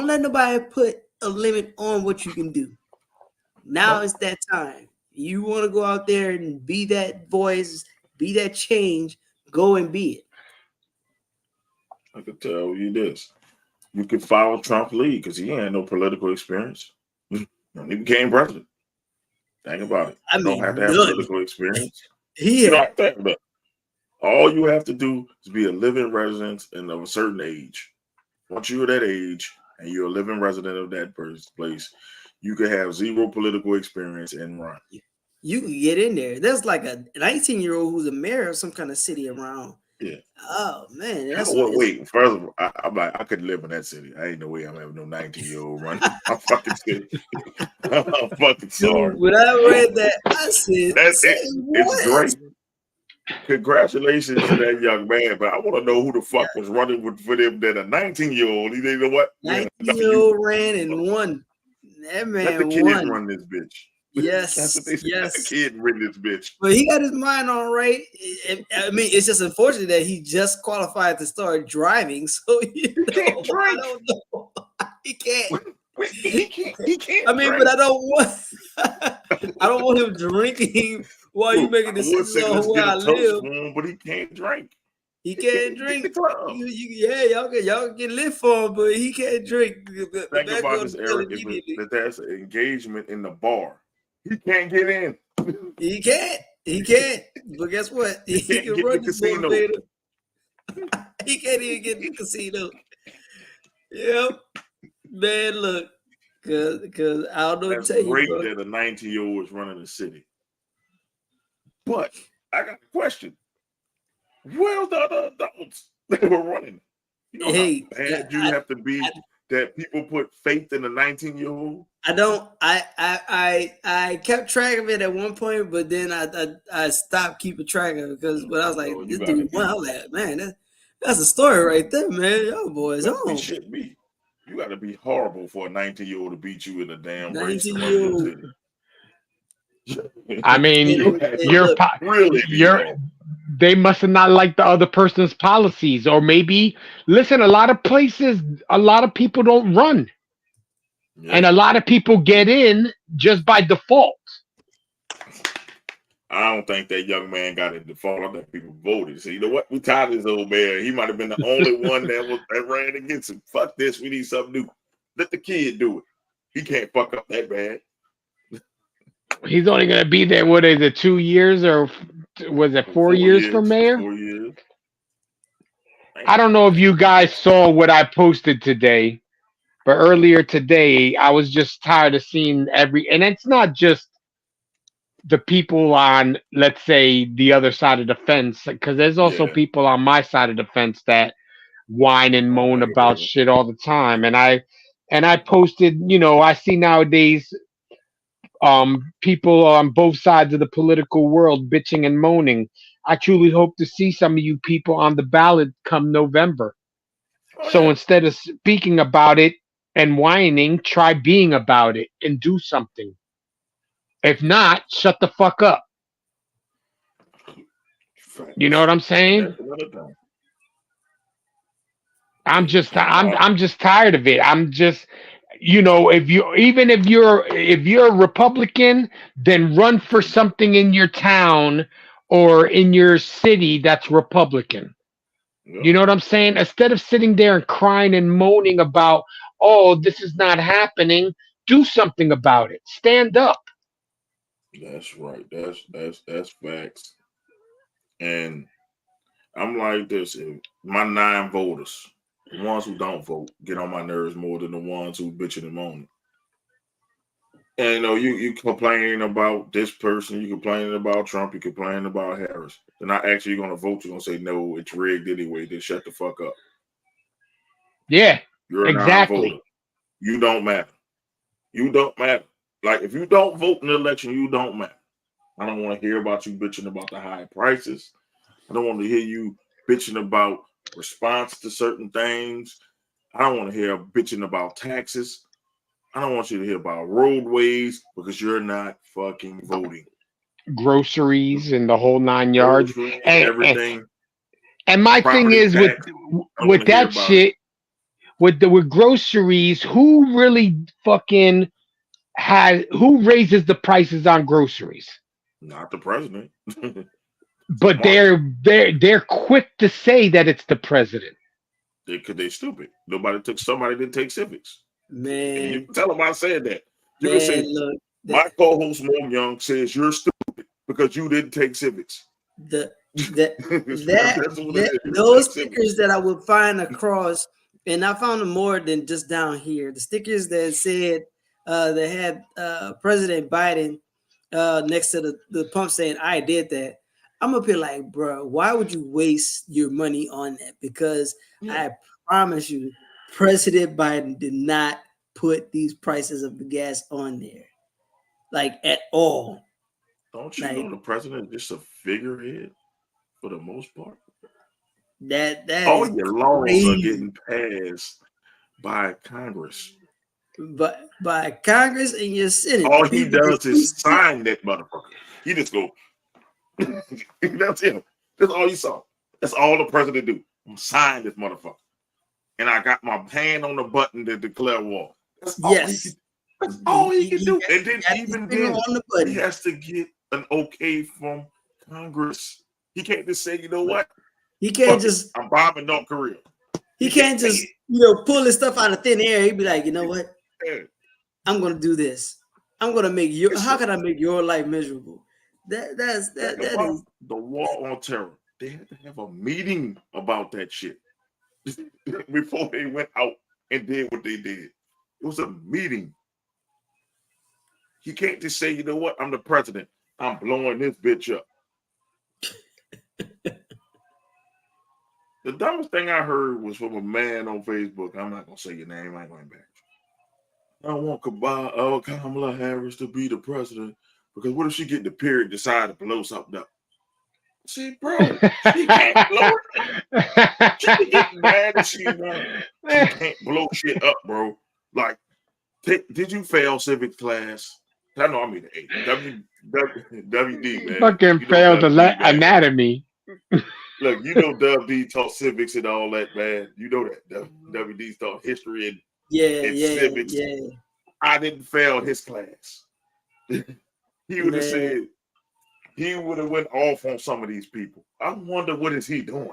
let nobody put a limit on what you can do. Now it's that time. You want to go out there and be that voice, be that change, go and be it. I could tell you this. You could follow Trump's lead because he had no political experience. He became president. Think about it. You don't have to have political experience. You don't have to have that. All you have to do is be a living resident and of a certain age. Once you're that age and you're a living resident of that place, you can have zero political experience and run. You can get in there. There's like a 19-year-old who's a mayor of some kind of city around. Yeah. Oh man. Wait. First of all, I'm like, I could live in that city. I ain't no way I'm having no 19-year-old running. I'm fucking serious. I'm fucking sorry. Dude, when I read that, I said, it's great. Congratulations to that young man, but I want to know who the fuck was running for them than a 19-year-old. You know what? 19-year-old ran and won. That man let the kid won. Run this bitch. Yes, that's what they said. yes. Let the kid run this bitch. But he got his mind on right. I mean, it's just unfortunate that he just qualified to start driving, so he can't drink. I don't know. He can't. He can't. I mean, drink. but I don't want him drinking while you making decisions on where I live. But he can't drink. He can't drink. Y'all can get lit for him, but he can't drink. Think about this, Eric. If there's an engagement in the bar, he can't get in. He can't. But guess what? He can run the casino. He can't even get in the casino. Yep. Man, look. Because I don't know what to tell you. It's great that a 19-year-old is running the city. But I got a question. Where's the other adults that were running? You know how bad you have to be that people put faith in a 19-year-old? I kept track of it at one point, but then I stopped keeping track of it because when I was like, this dude won, I was like, man, that's a story right there, man. Y'all boys on. Shit me. You got to be horrible for a 19-year-old to beat you in a damn race. 19-year-old. I mean, they must have not liked the other person's policies, or maybe listen. A lot of places, a lot of people don't run, and a lot of people get in just by default. I don't think that young man got a default. I think people voted. So you know what? We tired of this old man. He might have been the only one that ran against him. Fuck this. We need something new. Let the kid do it. He can't fuck up that bad. He's only going to be there. What is it? 2 years or was it 4 years for mayor? 4 years. I don't know if you guys saw what I posted today, but earlier today I was just tired of seeing and it's not just the people on, let's say, the other side of the fence, because there's also people on my side of the fence that whine and moan about shit all the time. And I posted, I see nowadays people on both sides of the political world bitching and moaning. I truly hope to see some of you people on the ballot come November. So instead of speaking about it and whining, try being about it and do something. If not, shut the fuck up. You know what I'm saying? That's another thing. I'm just tired of it. I'm just, if you're a Republican, then run for something in your town or in your city that's Republican. Yeah. You know what I'm saying? Instead of sitting there and crying and moaning about, oh, this is not happening, do something about it. Stand up. That's right. That's facts. And I'm like this. And my 9 voters, the ones who don't vote, get on my nerves more than the ones who bitching and moaning. And you complaining about this person, you complaining about Trump, you complaining about Harris. They're not actually going to vote. You're going to say no, it's rigged anyway. Then shut the fuck up. Yeah, You're a exactly. non-voter. You don't matter. You don't matter. Like if you don't vote in the election, you don't matter. I don't want to hear about you bitching about the high prices. I don't want to hear you bitching about response to certain things. I don't want to hear bitching about taxes. I don't want you to hear about roadways because you're not fucking voting. Groceries and the whole 9 yards. Groceries, And everything. And my thing is with that shit, with groceries, who really fucking who raises the prices on groceries? Not the president. But they're quick to say that it's the president. Because they're stupid. Somebody didn't take civics. Man, and you can tell them I said that. You man, can say, look, my co-host Mom Young says you're stupid because you didn't take civics. Those stickers that I would find across, and I found them more than just down here. The stickers that said they had President Biden next to the pump saying I did that. I'm gonna be like, bro, why would you waste your money on that? Because I promise you, President Biden did not put these prices of the gas on there, like at all. Don't you know the president is just a figurehead for the most part? That all your laws are getting passed by Congress. But by Congress and your Senate. All he does is sign that motherfucker. He just go. That's him. That's all you saw. That's all the president do. Sign this motherfucker. And I got my hand on the button to declare war. That's all he can do. And then even then, he has to get an okay from Congress. He can't just say, you know what? He can't just. I'm bombing North Korea. He can't just, pull his stuff out of thin air. He'd be like, you know what? I'm gonna do this. I'm gonna make how can I make your life miserable? That is the war on terror. They had to have a meeting about that shit before they went out and did what they did. It was a meeting. He can't just say, you know what, I'm the president. I'm blowing this bitch up. The dumbest thing I heard was from a man on Facebook. I'm not gonna say your name. I ain't going back. I want Kamala Harris to be the president because what if she get the period, decide to blow something up? See, bro, she can't blow it. She can get mad if she wants. She can't blow shit up, bro. Like, did you fail civics class? I know I mean the A. WD, man. Fucking failed anatomy. Look, WD taught civics and all that, man. You know that. WD taught history and civics. Yeah. I didn't fail his class. He would have said, he would have went off on some of these people. I wonder what is he doing.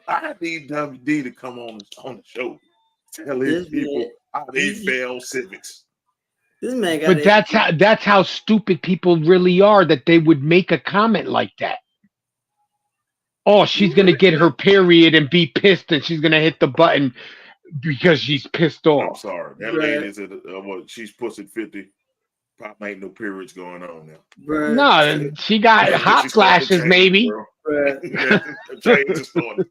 I need WD to come on the show, tell his people how they fail civics. This man but that's how stupid people really are, that they would make a comment like that. Oh, she's going to get her period and be pissed, and she's going to hit the button because she's pissed off. I'm sorry. That lady is she's pushing 50. Probably ain't no periods going on now. Bruh. No, she got hot flashes, maybe. Change is starting.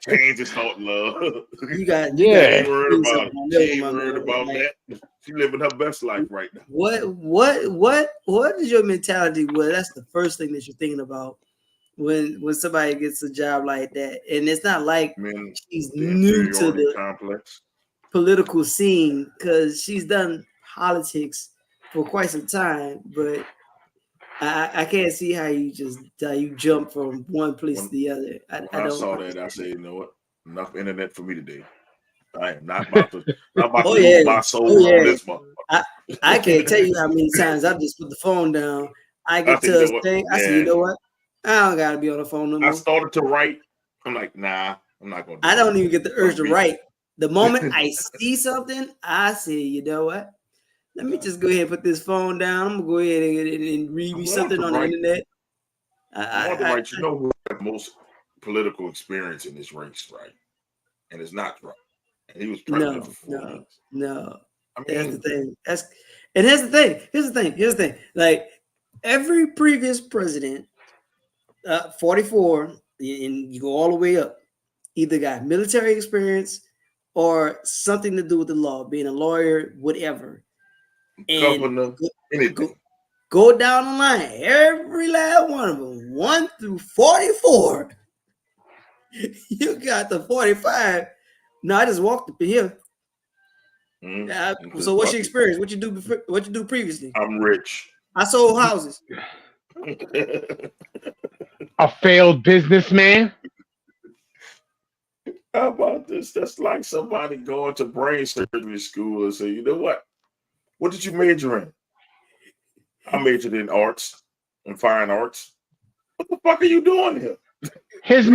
Change is starting, love. You ain't worried about it. She ain't worried about that. She living her best life right now. What is your mentality? Well, that's the first thing that you're thinking about when somebody gets a job like that, and it's not like she's new to the complex political scene, because she's done politics for quite some time, but I can't see how you jump from one place to the other. I don't saw understand. that, I said, you know what? Enough internet for me today. I am not about to Oh lose yeah, my soul oh on yeah. this one. I can't tell you how many times I just put the phone down. I get said, to you a know what? thing. I say, Yeah. you know what? I don't gotta be on the phone no more. I started to write. I'm like, nah, I'm not gonna do I don't that. even get the urge to write. The moment I see something, I say, you know what? Let me just go ahead and put this phone down. I'm gonna go ahead and read me something on the internet. I want to write. You know who has most political experience in this race, right? And it's not Trump. And he was president for 4 years. No. I mean, That's the thing. Here's the thing. Here's the thing. Like every previous president, 44, and you go all the way up, either got military experience or something to do with the law, being a lawyer, whatever. And governor, anything. Go down the line, every last one of them, 1 through 44. You got the 45. No, I just walked up in here. So what's your experience? What you do previously? I'm rich. I sold houses. A failed businessman. How about this? That's like somebody going to brain surgery school and say, you know what? What did you major in? I majored in arts and fine arts. What the fuck are you doing here? His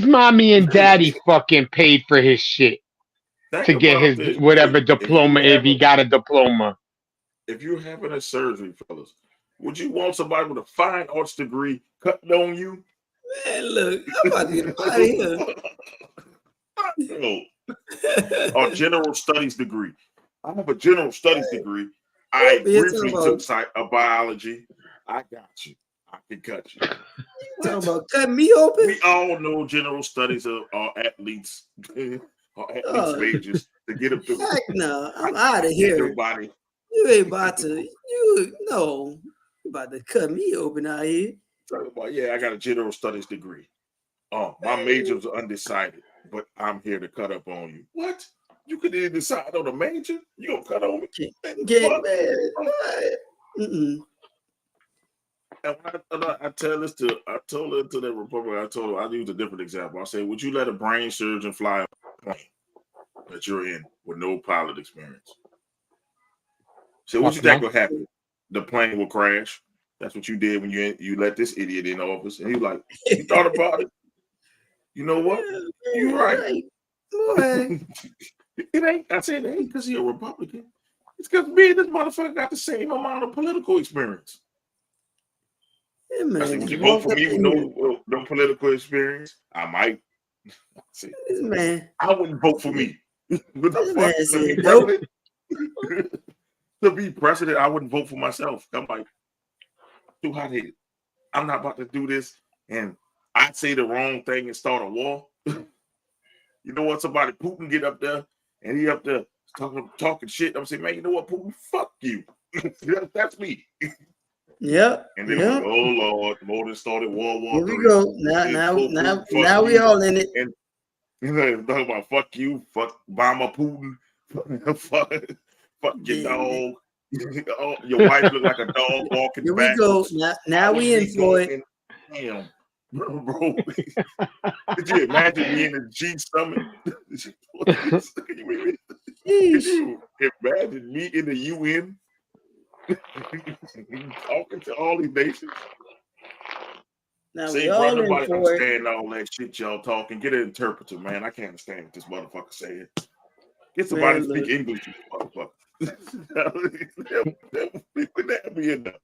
mommy and daddy fucking paid for his shit to get his whatever diploma if he got a diploma. If you're having a surgery, fellas, would you want somebody with a fine arts degree cutting on you? Man, look, I'm about to get out of here. Or general studies degree. I have a general studies degree. I briefly took biology. I got you. I can cut you. Talking about cutting me open? We all know general studies are athletes or athletes majors to get them through. Heck no, I'm out of here. Everybody. You ain't about to. You about to cut me open out here. Talking about, yeah, I got a general studies degree. Oh, my majors are undecided, but I'm here to cut up on you. What? You could even decide on a major? You gonna cut on me? And I told it to the Republican. I told her, I'll use a different example. I say, would you let a brain surgeon fly a plane that you're in with no pilot experience? So what you think will happen? The plane will crash. That's what you did when you let this idiot in office. And he was like, you thought about it? You know what? You're right. It ain't. I said it ain't because you're a Republican. It's because me and this motherfucker got the same amount of political experience. Yeah, man. I said, would you vote for me with no political experience? I might. Man, I wouldn't vote for me. To be president, I wouldn't vote for myself. I'm like, too hot-headed. I'm not about to do this, and I say the wrong thing and start a war. You know what? Somebody Putin get up there and he up there talking shit. I'm saying, man, you know what, Putin? Fuck you. That's me. Yep. And then like, oh Lord, more than started World War III. Here we go. Now we all in it. And you know, talking about fuck you, fuck Obama, Putin, fuck your dog. Your wife look like a dog walking. Here we go. Now we in for it. Damn. Bro, could you imagine me in the G summit? Could you imagine me in the UN talking to all these nations? Now see, bro, nobody understand all that shit y'all talking. Get an interpreter, man. I can't understand what this motherfucker saying. Get somebody to speak English, you motherfucker. That be enough.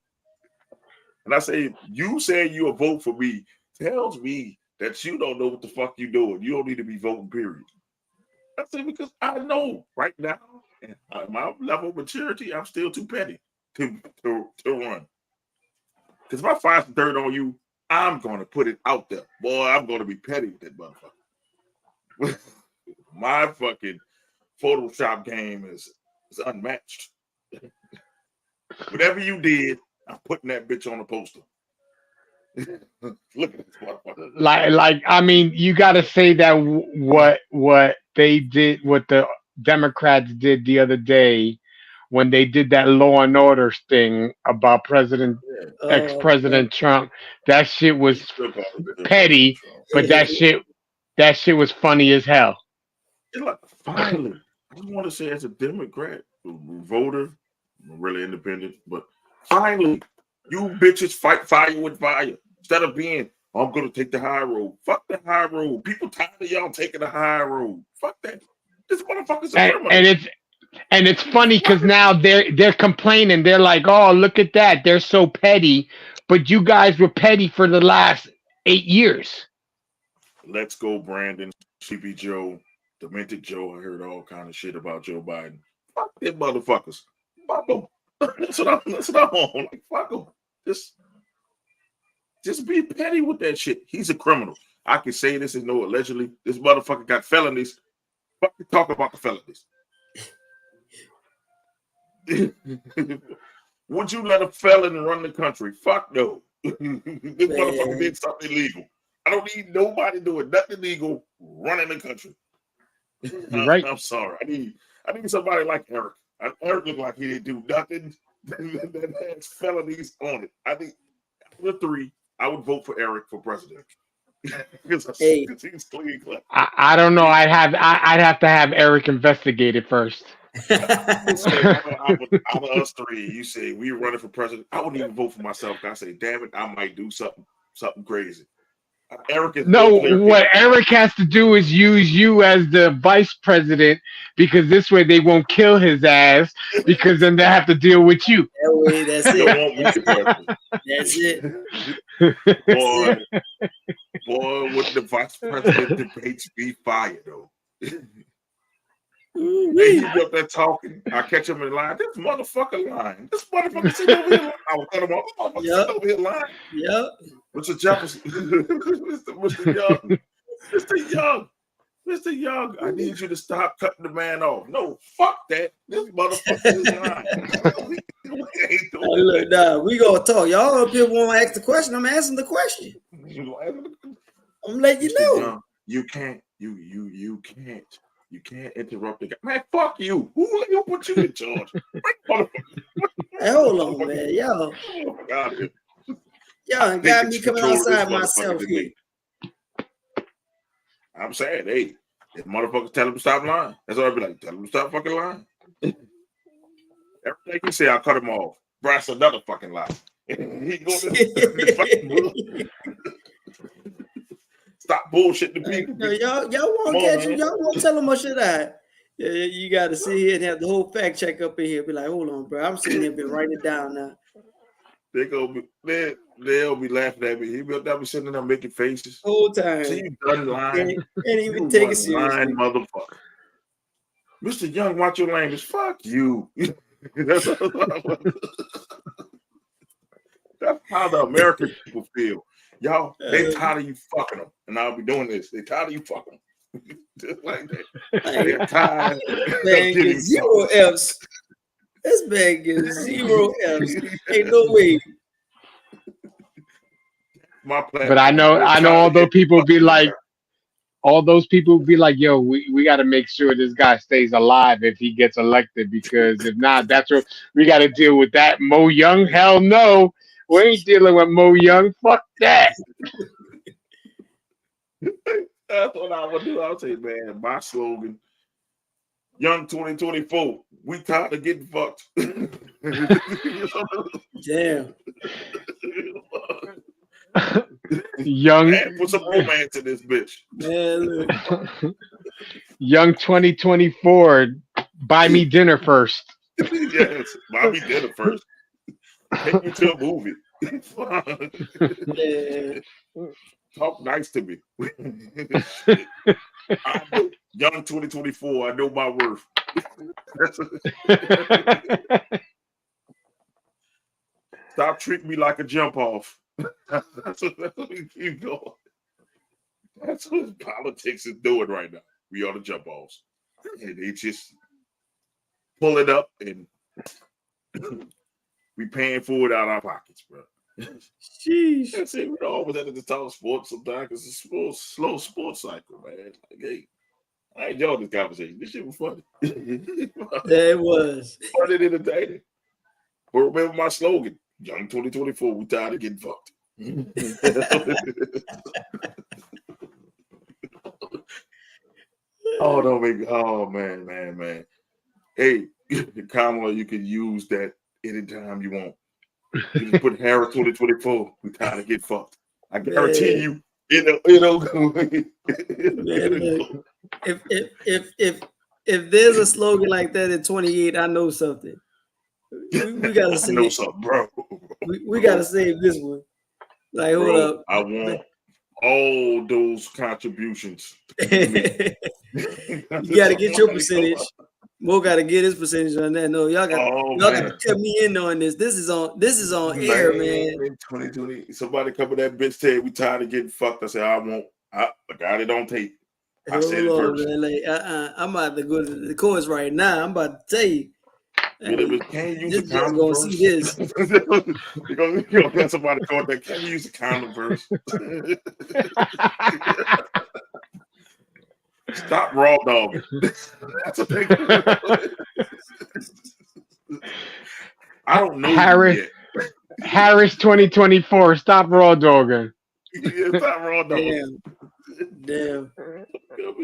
And I say, you saying you'll vote for me tells me that you don't know what the fuck you doing. You don't need to be voting, period. I say, because I know right now, at my level of maturity, I'm still too petty to run. Because if I find some dirt on you, I'm going to put it out there. Boy, I'm going to be petty with that motherfucker. My fucking Photoshop game is unmatched. Whatever you did, I'm putting that bitch on a poster. Look at this motherfucker. Like, I mean, you got to say that what they did, what the Democrats did the other day when they did that Law and Order thing about ex-President Trump. That shit was petty, but that shit was funny as hell. Like, finally, I just want to say, as a Democrat voter, I'm really independent, but finally, you bitches fight fire with fire instead of being, I'm gonna take the high road. Fuck the high road. People tired of y'all taking the high road. Fuck that. This motherfucker's a criminal. And it's funny because now they're complaining. They're like, "Oh, look at that! They're so petty." But you guys were petty for the last 8 years. Let's go, Brandon, Sleepy Joe, Demented Joe. I heard all kind of shit about Joe Biden. Fuck them motherfuckers. Fuck them. That's what I'm on. Like, fuck them. Just be petty with that shit. He's a criminal. I can say this is no allegedly. This motherfucker got felonies. Fucking talk about the felonies. Would you let a felon run the country? Fuck no. This motherfucker did something illegal. I don't need nobody doing nothing illegal running the country. Right. I'm sorry. I need somebody like Eric. Eric looked like he didn't do nothing that has felonies on it. I think out of 3, I would vote for Eric for president. Because he's clean. I don't know. I'd have to have Eric investigated first. Out of us 3, you say we running for president. I wouldn't even vote for myself. I say, damn it, I might do something crazy. Eric is what Eric has to do is use you as the vice president, because this way they won't kill his ass, because then they have to deal with you. That's it. That's it. Boy, would the vice president debates be fire though? He up there talking. I catch him in line. This motherfucker lying. This motherfucker sitting over here lying. I will cut him off. This motherfucker sitting over here lying. Yep. Mr. Jefferson. Mr. Young. Mr. Young. Mr. Young, I need you to stop cutting the man off. No, fuck that. This motherfucker is lying. Look, nah, we gonna talk. Y'all up here won't ask the question. I'm asking the question. I'm letting you know. Young, you can't. You can't interrupt the guy. Man, fuck you. Who put you in charge? Hey, hold on, man. Y'all got me coming outside myself here. I'm saying, hey, if motherfuckers tell him to stop lying, that's what I'd be like. Tell him to stop fucking lying. Everything he say, I'll cut him off. Brass another fucking lie. He go to stop bullshitting the people. No, y'all won't catch him. Y'all won't tell him much of that. Yeah, you got to sit here and have the whole fact check up in here. Be like, hold on, bro. I'm sitting here, been writing it down now. They'll be laughing at me. They'll be sitting there making faces. Whole time. See, you done lying. Can't even take it seriously. Lying motherfucker. Mr. Young, watch your language. Fuck you. That's how the American people feel. Y'all, they tired of you fucking them. And I'll be doing this. They tired of you fucking them. Just like that. They're tired. Man, get 0 F's. This man gets 0 F's. Ain't no way. My plan. But I know all those people be like, yo, we got to make sure this guy stays alive if he gets elected, because if not, that's what we got to deal with. That Mo Young, hell no, we ain't dealing with Mo Young. Fuck that. That's what I would do. I'll say, man, my slogan, Young 2024, we tired of getting fucked. Damn. Young, man, put some romance in this bitch. Man, Young 2024, buy me dinner first. Yes, buy me dinner first. Take me to a movie. Talk nice to me. Young 2024, I know my worth. Stop treating me like a jump off. That's what we keep going. That's what politics is doing right now. We are the jump offs. And they just pull it up and we paying for it out of our pockets, bro. Jeez. That's it. We're always at the top of sports sometimes because it's a slow sports cycle, man. Like, hey, I enjoyed this conversation. This shit was funny. Yeah, it was. Funny and entertaining. But remember my slogan, Young 2024, we tired of getting fucked. Oh, no, man. Hey, Kamala, you can use that anytime you want. You just put Harris 2024, we tired of getting fucked. I guarantee you, it'll go. If there's a slogan like that in 28, I know something. We gotta say, I know something, bro. We gotta save this one. Like, hold up. I want all those contributions. You gotta get your percentage. Mo gotta get his percentage on that. No, y'all gotta cut me in on this. This is on air, man. In 2020, somebody come with that bitch said we tired of getting fucked. I said, I got it on tape. I said it first. Man. Like, I'm about to go to the chorus right now. I'm about to tell you. Can you use a condom gonna verse? see this. You're gonna get somebody called that. Can you use a condom verse? Stop raw dogging. That's a thing. I don't know Harris 2024. Stop raw dogging. Yeah, stop raw dogging. Damn.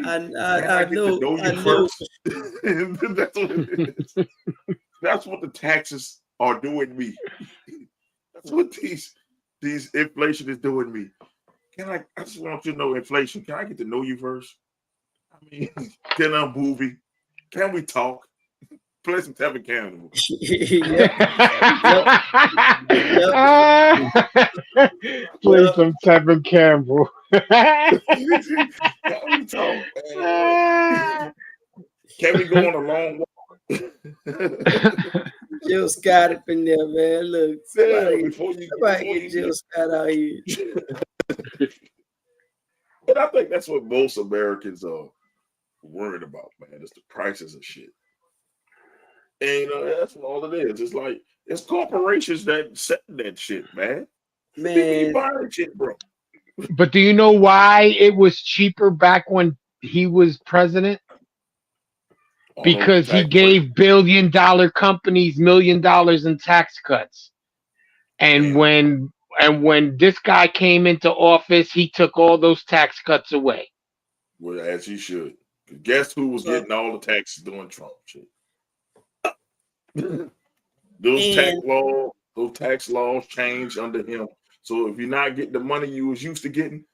I know you first. That's what it is. That's what the taxes are doing me. That's what these inflation is doing me. I just want you to know inflation. Can I get to know you first? I mean, can I movie? Can we talk? Play some Tevin Campbell. Play some Tevin Campbell. Can we talk? Can we go on a long walk? Jill Scott up in there, man. Look, somebody get Jill Scott out here. And I think that's what most Americans are worried about, man. It's the prices of shit. And that's what all it is. It's like it's corporations that set that shit, man. People buying shit, bro. But do you know why it was cheaper back when he was president? Because he gave billion-dollar companies $1 million in tax cuts. And when this guy came into office, he took all those tax cuts away. Well, as he should. Guess who was getting all the taxes doing Trump shit? Those tax laws changed under him. So if you're not getting the money you was used to getting,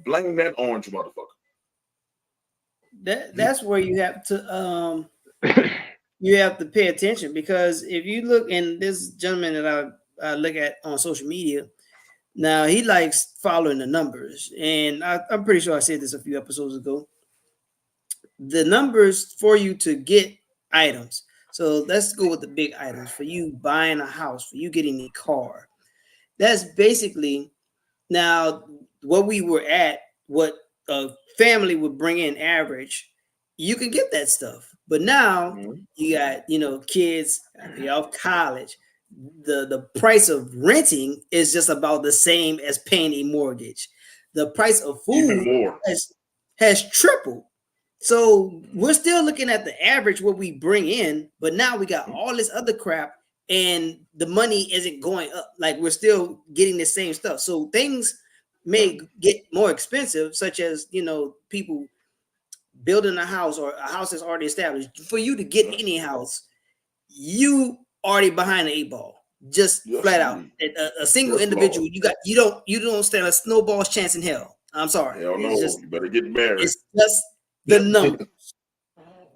blame that orange motherfucker. That's where you have to pay attention, because if you look, and this gentleman that I look at on social media, now he likes following the numbers, and I'm pretty sure I said this a few episodes ago. The numbers for you to get items. So let's go with the big items. For you buying a house, for you getting a car, that's basically now what we were at, what a family would bring in average. You can get that stuff, but now you got kids pay off college. The price of renting is just about the same as paying a mortgage. The price of food has tripled. So we're still looking at the average what we bring in, but now we got all this other crap, and the money isn't going up. Like, we're still getting the same stuff. So things may get more expensive, such as people building a house, or a house that's already established. For you to get any house, you already behind the 8 ball. Just flat out. A single individual, you don't stand a snowball's chance in hell. I'm sorry. Hell no. You better get married. It's just the numbers.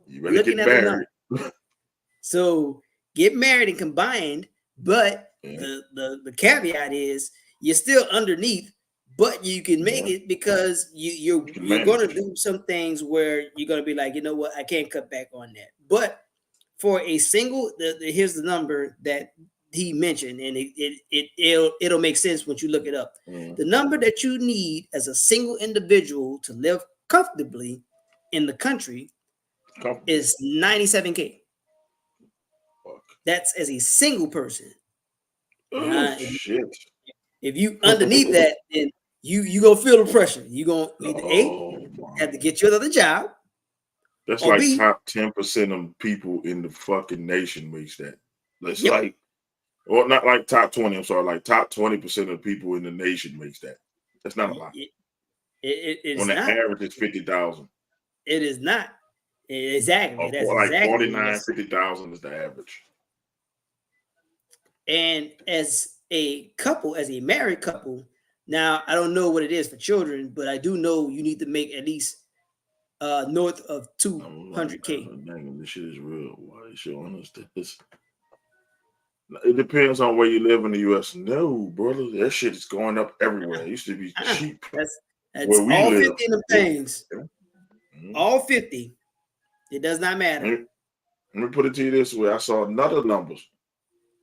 You better get married. So get married and combined, but the caveat is you're still underneath, but you can make it because you're going to do some things where you're going to be like, you know what, I can't cut back on that. But for a single, here's the number that he mentioned, and it'll make sense once you look it up. The number that you need as a single individual to live comfortably in the country is $97K. That's as a single person. Shit. If you underneath that, then you gonna feel the pressure. You gonna either have to get you another job, That's Or like B, top 10% of people in the fucking nation makes that. That's Yep. like, or not like top 20. I'm sorry, like top 20% of people in the nation makes that. That's not a lot. it's When the not. average is 50,000. It is not. Exactly. Or That's like exactly 49, 50,000 is the average. And as a couple, as a married couple, now I don't know what it is for children, but I do know you need to make at least north of 200K. Dang, this shit is real. Why are you showing us this? It depends on where you live in the U.S. No, brother, that shit is going up everywhere. It used to be cheap That's where we all live. 50 of them things. Mm-hmm. All 50. It does not matter. Let me put it to you this way. I saw another numbers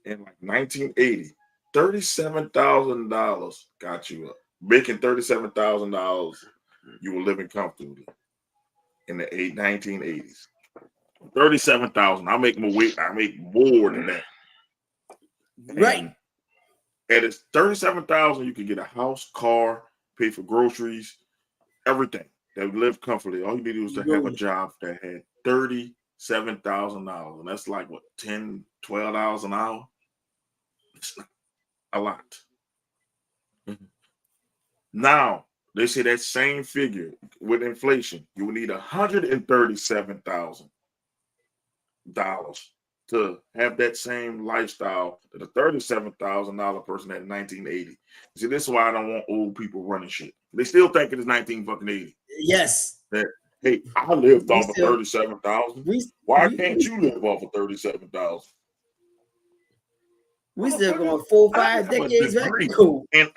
in like 1980. $37,000 got you up. Making $37,000, you were living comfortably in the 1980s. 37,000. I make more than that. Right. And at 37,000, you can get a house, car, pay for groceries, everything. That would live comfortably. All you needed was to have a job that had $37,000. And that's like what, $10, $12 an hour? It's not a lot. Now, they say that same figure with inflation, you would need $137,000 to have that same lifestyle that a $37,000 person had in 1980. See, this is why I don't want old people running shit. They still think it is 1980. Yes. That, hey, I lived off of 37,000. Why can't you live off of 37,000? We still going 4-5 decades back. Cool. And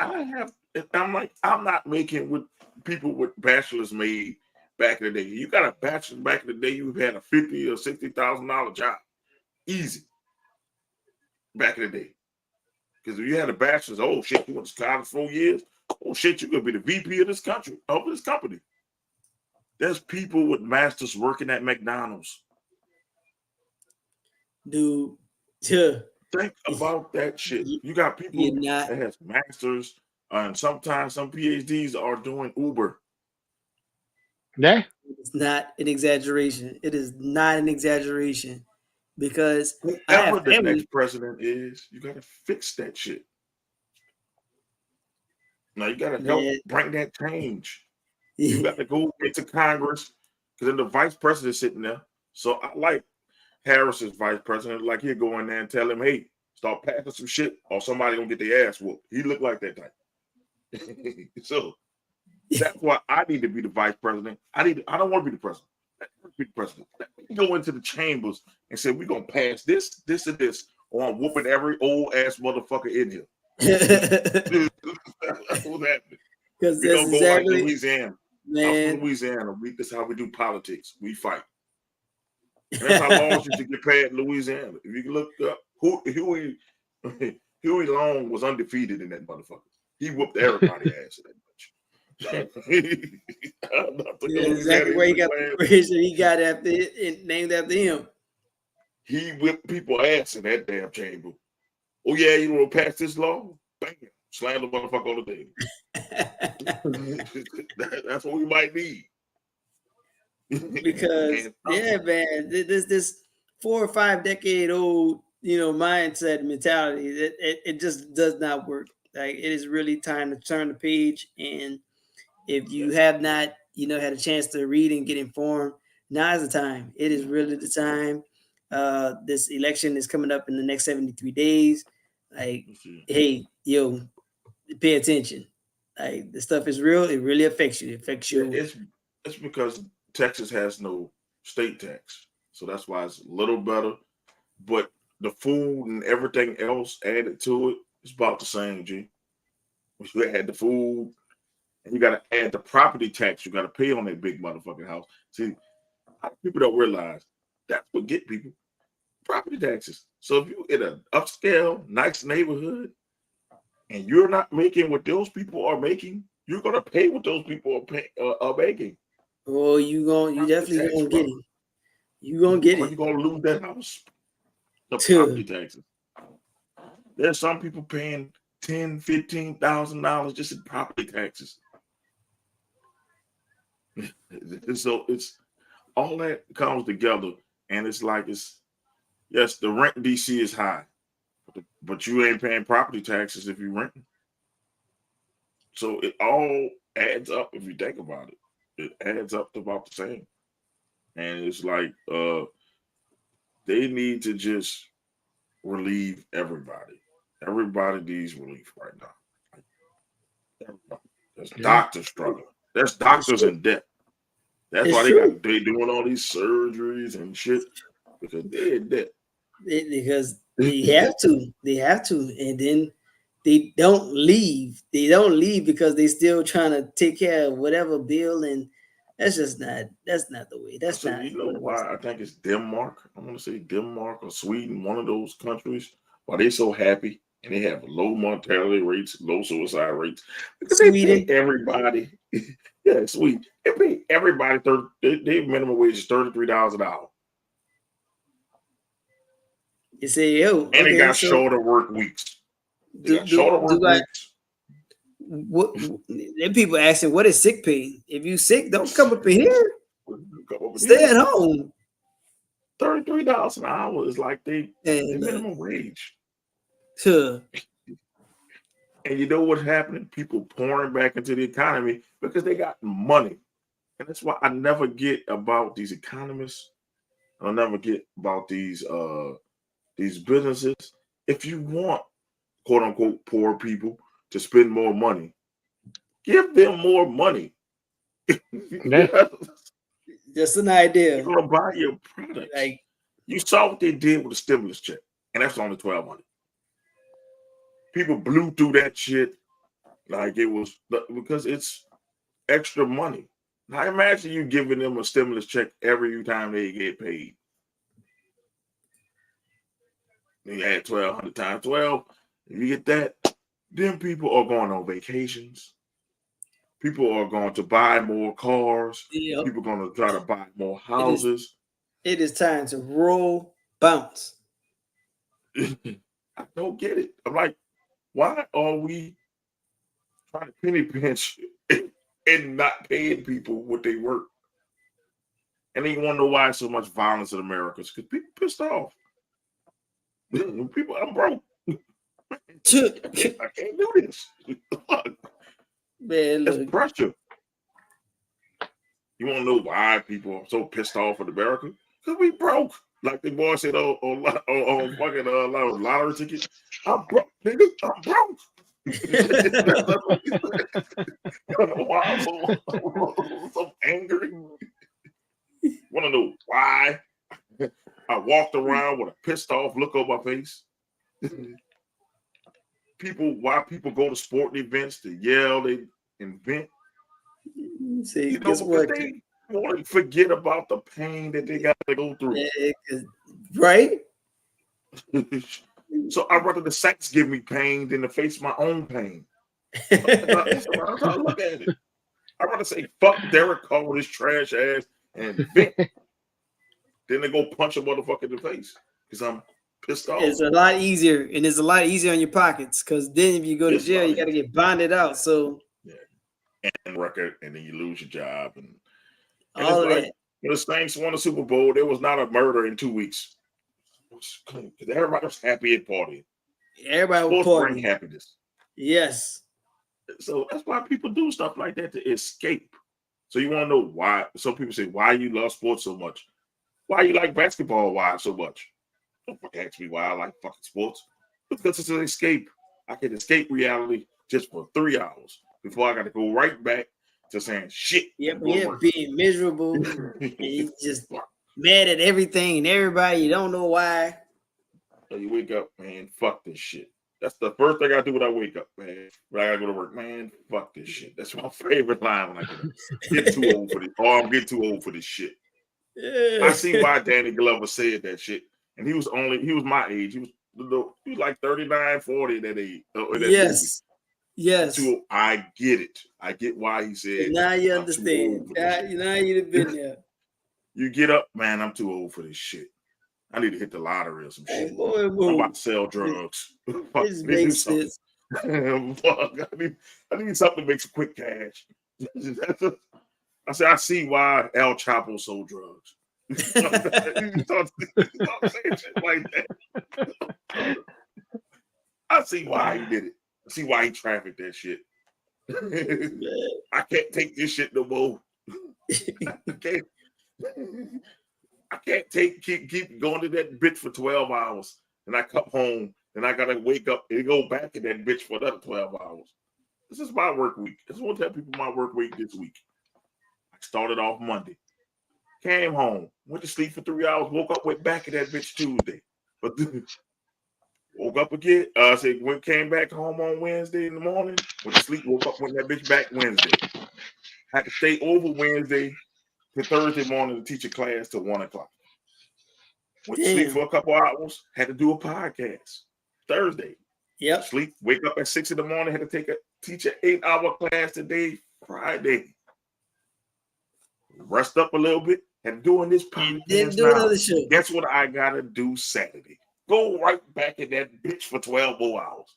I'm like, I'm not making what people with bachelors made back in the day. You got a bachelor back in the day, you had a $50,000 or $60,000 job. Easy. Back in the day. Because if you had a bachelor's, oh shit, you went to college 4 years, oh shit, you're gonna be the VP of this country, of this company. There's people with masters working at McDonald's. Dude, think about that shit. You got people that has masters, and sometimes some PhDs are doing Uber. Yeah, it's not an exaggeration. It is not an exaggeration because whoever the next president is, you got to fix that shit. Now you got to help bring that change. You got to go into Congress because then the vice president sitting there. So I like Harris's vice president. Like he'll go in there and tell him, "Hey, start passing some shit, or somebody gonna get their ass whooped." He looked like that type. So that's why I need to be the vice president. I don't want to be the president. Let me be the president. Let me go into the chambers and say we're gonna pass this, this, and this, or I'm whooping every old ass motherfucker in here. That's what's happening. Because we don't go exactly, like Louisiana. Man. I'm from Louisiana. This is how we do politics. We fight. And that's how laws used to get passed in Louisiana. If you can look up, Huey Long was undefeated in that motherfucker. He whooped everybody's ass in that bitch. Exactly where he got the bridge he got after it, named after him. He whipped people's ass in that damn chamber. Oh yeah, you want to pass this law? Bam, slam the motherfucker on the table. That's what we might need. Because man, this 4 or 5 decade old mindset mentality it just does not work. Like it is really time to turn the page, and if you have not had a chance to read and get informed, now is the time. It is really the time. This election is coming up in the next 73 days. Like, hey, pay attention. Like the stuff is real. It really affects you. It affects you. It's because Texas has no state tax, so that's why it's a little better. But the food and everything else added to it is about the same. G. You add the food, and you got to add the property tax. You got to pay on that big motherfucking house. See, people don't realize that's what get people property taxes. So if you in an upscale, nice neighborhood, and you're not making what those people are making, you're gonna pay what those people are making. Oh, you definitely gonna get it. You gonna get it. You gonna lose that house. The property taxes. There's some people paying $10,000, $15,000 just in property taxes. So it's all that comes together, and it's like yes, the rent in DC is high, but you ain't paying property taxes if you renting. So it all adds up if you think about it. It adds up to about the same. And it's like they need to just relieve everybody. Everybody needs relief right now. Everybody. There's doctors struggling. There's doctors in debt. That's why they doing all these surgeries and shit, because they're in debt. Because they have to, and then they don't leave. They don't leave because they still trying to take care of whatever bill, and that's just not. That's not the way. That's not. You know why I think it's Denmark. I want to say Denmark or Sweden, one of those countries. Why they so happy and they have low mortality rates, low suicide rates, because they pay everybody. Yeah, Sweden. They pay everybody their minimum wage is $33 an hour. You say, yo, and they got shorter work weeks. What? Then people asking, what is sick pay? If you sick, don't come up in here. Stay at home. $33 an hour is like the minimum wage. Sure. And you know what's happening? People pouring back into the economy because they got money. And that's why I never get about these economists. I'll never get about these businesses. If you want, quote unquote, poor people to spend more money, give them more money. Just an idea. They're gonna buy your products. Like, you saw what they did with the stimulus check, and that's only $1,200. People blew through that shit like it was, because it's extra money. Now imagine you giving them a stimulus check every time they get paid. You add 1,200 times 12. If you get that, then people are going on vacations. People are going to buy more cars. Yep. People are going to try to buy more houses. It is time to roll bounce. I don't get it. I'm like, why are we trying to penny pinch and not paying people what they work? And then you want to know why so much violence in America? It's because people pissed off. People, I'm broke. I can't do this. Man, it's pressure. You want to know why people are so pissed off at America? Because we broke. Like the boy said on fucking lottery ticket. I'm broke, nigga. I'm broke. I don't know why I'm so angry. Want to know why? I walked around with a pissed off look on my face. Why people go to sporting events to yell, they invent. See, guess what? They want to forget about the pain that they got to go through. Right? So I'd rather the Saints give me pain than to face my own pain. That's how I look at it. I'd rather say, fuck Derek Carr with his trash ass and vent. Then they go punch a motherfucker in the face because I'm pissed off. It's a lot easier, and it's a lot easier on your pockets, because then if you go to jail, you got to get bonded out. So and record, and then you lose your job, and all of that. When the Saints won the Super Bowl, there was not a murder in 2 weeks. Everybody was happy at partying. Everybody was partying. Happiness. Yes. So that's why people do stuff like that, to escape. So you want to know why? Some people say, why you love sports so much? Why you like basketball? Why so much? Don't ask me why I like fucking sports. Because it's an escape. I can escape reality just for 3 hours before I got to go right back to saying shit. Yep, being miserable. And you just mad at everything and everybody. You don't know why. So you wake up, man, fuck this shit. That's the first thing I do when I wake up, man. When I gotta go to work, man, fuck this shit. That's my favorite line when I get too old for this. Oh, I'm getting too old for this shit. I see why Danny Glover said that shit. And he was my age. He was like 39, 40 that age. Yes. Movie. Yes. I get it. I get why he said. Now you understand. Now you'd have been there. You get up, man, I'm too old for this shit. I need to hit the lottery or some shit. I'm about to sell drugs. This makes sense. I need something to make some quick cash. I said, I see why El Chapo sold drugs. You start saying shit like that. I see why he did it. I see why he trafficked that shit. I can't take this shit no more. I can't keep going to that bitch for 12 hours. And I come home and I gotta wake up and go back to that bitch for another 12 hours. This is my work week. I just want to tell people my work week this week. I started off Monday. Came home, went to sleep for 3 hours, woke up, went back to that bitch Tuesday. But woke up again. Came back home on Wednesday in the morning, went to sleep, woke up, went that bitch back Wednesday. Had to stay over Wednesday to Thursday morning to teach a class till 1 o'clock. Went to sleep for a couple hours, had to do a podcast Thursday. Yep. Sleep, wake up at 6 in the morning, had to teach an 8-hour class today, Friday. Rest up a little bit and doing this podcast. Didn't do another show. Guess what I gotta do Saturday? Go right back in that bitch for 12 more hours.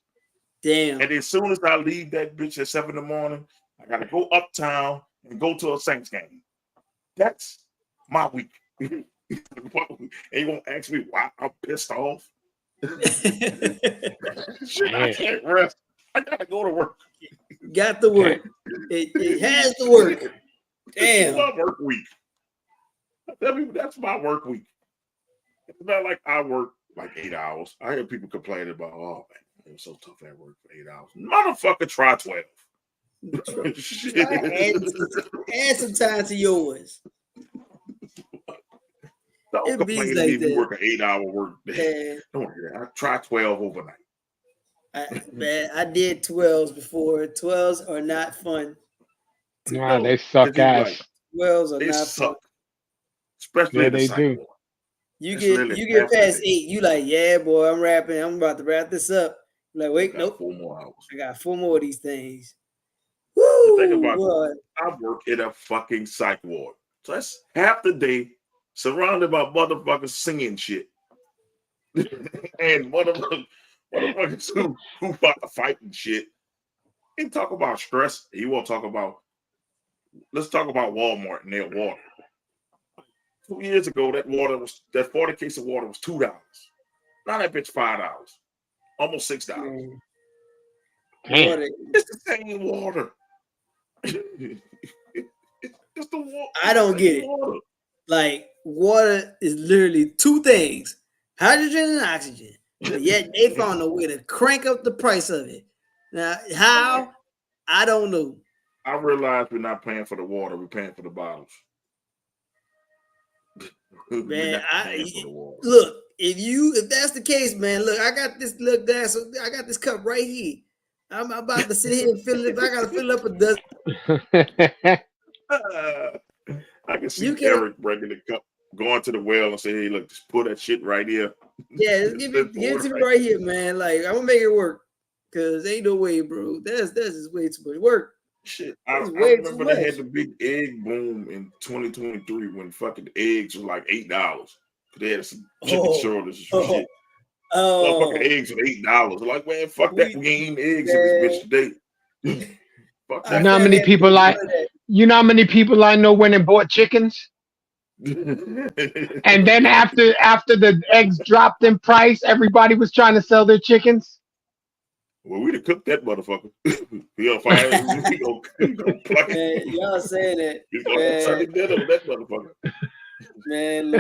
Damn. And as soon as I leave that bitch at 7 in the morning, I gotta go uptown and go to a Saints game. That's my week. And you won't ask me why I'm pissed off. Shit, I can't rest. I gotta go to work. Got to work. It has to work. Damn. My work week. That's my work week. It's not like I work like 8 hours. I hear people complaining about, oh man, it was so tough at work for 8 hours. Motherfucker, try 12. Add some time to yours. Don't complain to me if you work an 8-hour work day. Don't hear that. I try 12 overnight. I did 12s before. 12s are not fun. Nah, they suck ass. 12s are not fun. Especially they do. You get past 8, you like, yeah, boy, I'm rapping. I'm about to wrap this up. You're like, wait, nope. 4 more hours. I got 4 more of these things. Woo! Think about it. I work in a fucking psych ward. So that's half the day surrounded by motherfuckers singing shit. And motherfuckers who about to fight and shit. And talk about stress. You won't talk about, let's talk about Walmart and their water. 2 years ago, that 40 case of water was $2. Now that bitch $5. Almost $6. Damn. It's the same water. It's the water. I don't get it. Like, water is literally 2 things: hydrogen and oxygen. But yet they found a way to crank up the price of it. Now, how? I don't know. I realize we're not paying for the water; we're paying for the bottles. Man, look. If that's the case, man, look, I got this little glass. I got this cup right here. I'm about to sit here and fill it. I gotta fill up a dozen. I can see Eric bringing the cup, going to the well and say, "Hey, look, just put that shit right here." Yeah, give it to me right here, man. Like, I'm gonna make it work, cause ain't no way, bro. That's just way too much work. Shit, I remember they had the big egg boom in 2023 when fucking eggs were like $8. They had some chicken shoulders and shit. Fucking eggs were $8. Like, man, fuck that. We ain't eating eggs in this bitch today. Fuck that. You know how many people I know went and bought chickens? And then after the eggs dropped in price, everybody was trying to sell their chickens. Well, we'd have cooked that motherfucker. We gonna pluck it. Man, y'all saying that. He's gonna turn it dead on that motherfucker. Man,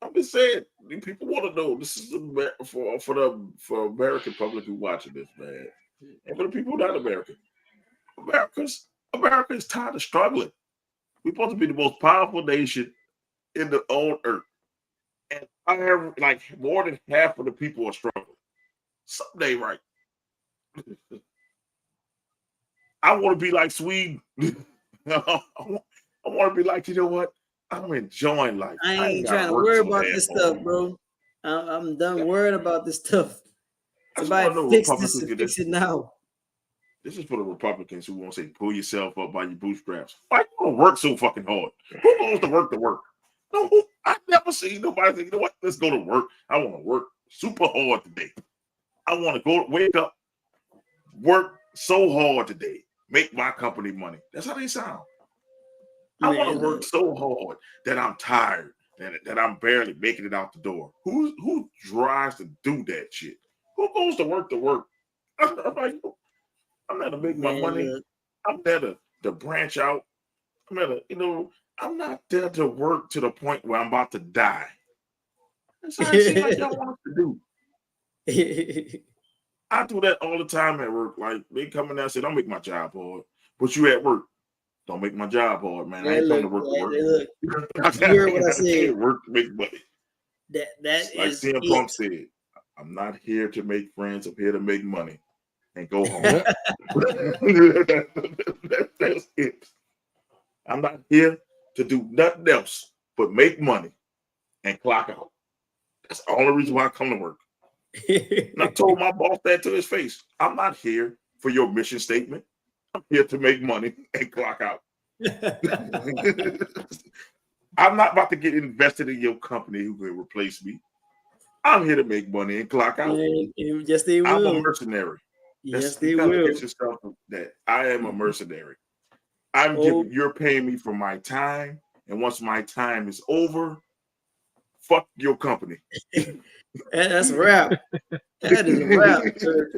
I'm just saying, people want to know. This is for the American public who watching this, man, and for the people not American. America is tired of struggling. We're supposed to be the most powerful nation in the old earth, and I have like more than half of the people are struggling. Something ain't right. I want to be like Sweden. I want to be like, you know what? I'm enjoying life. I ain't trying to worry about this stuff, bro. I'm done worrying about this stuff. Somebody fix this and fix it now. This is for the Republicans who want to say, pull yourself up by your bootstraps. Why you want to work so fucking hard? Who goes to work to work? No, I've never seen nobody say, you know what? Let's go to work. I want to work super hard today. I want to go wake up, work so hard today. make my company money. That's how they sound. I want to work so hard that I'm tired and that I'm barely making it out the door. Who drives to do that shit? Who goes to work to work? I'm like, I'm there to make my money. I'm there to branch out. I'm there to, I'm not there to work to the point where I'm about to die. That's how it seems like y'all want us to do. I do that all the time at work. Like, they come in there and say, don't make my job hard. But you at work. Don't make my job hard, man. I ain't come to work to work. Look, you heard what I said. Work to make money. That like is CM Punk said, I'm not here to make friends. I'm here to make money and go home. That's it. I'm not here to do nothing else but make money and clock out. That's the only reason why I come to work. And I told my boss that to his face. I'm not here for your mission statement. I'm here to make money and clock out. I'm not about to get invested in your company who can replace me. I'm here to make money and clock out. Yes, they will. I'm a mercenary. Yes, they will. Get yourself that I am a mercenary. You're paying me for my time, and once my time is over, fuck your company. That's a wrap. That is a wrap, sir.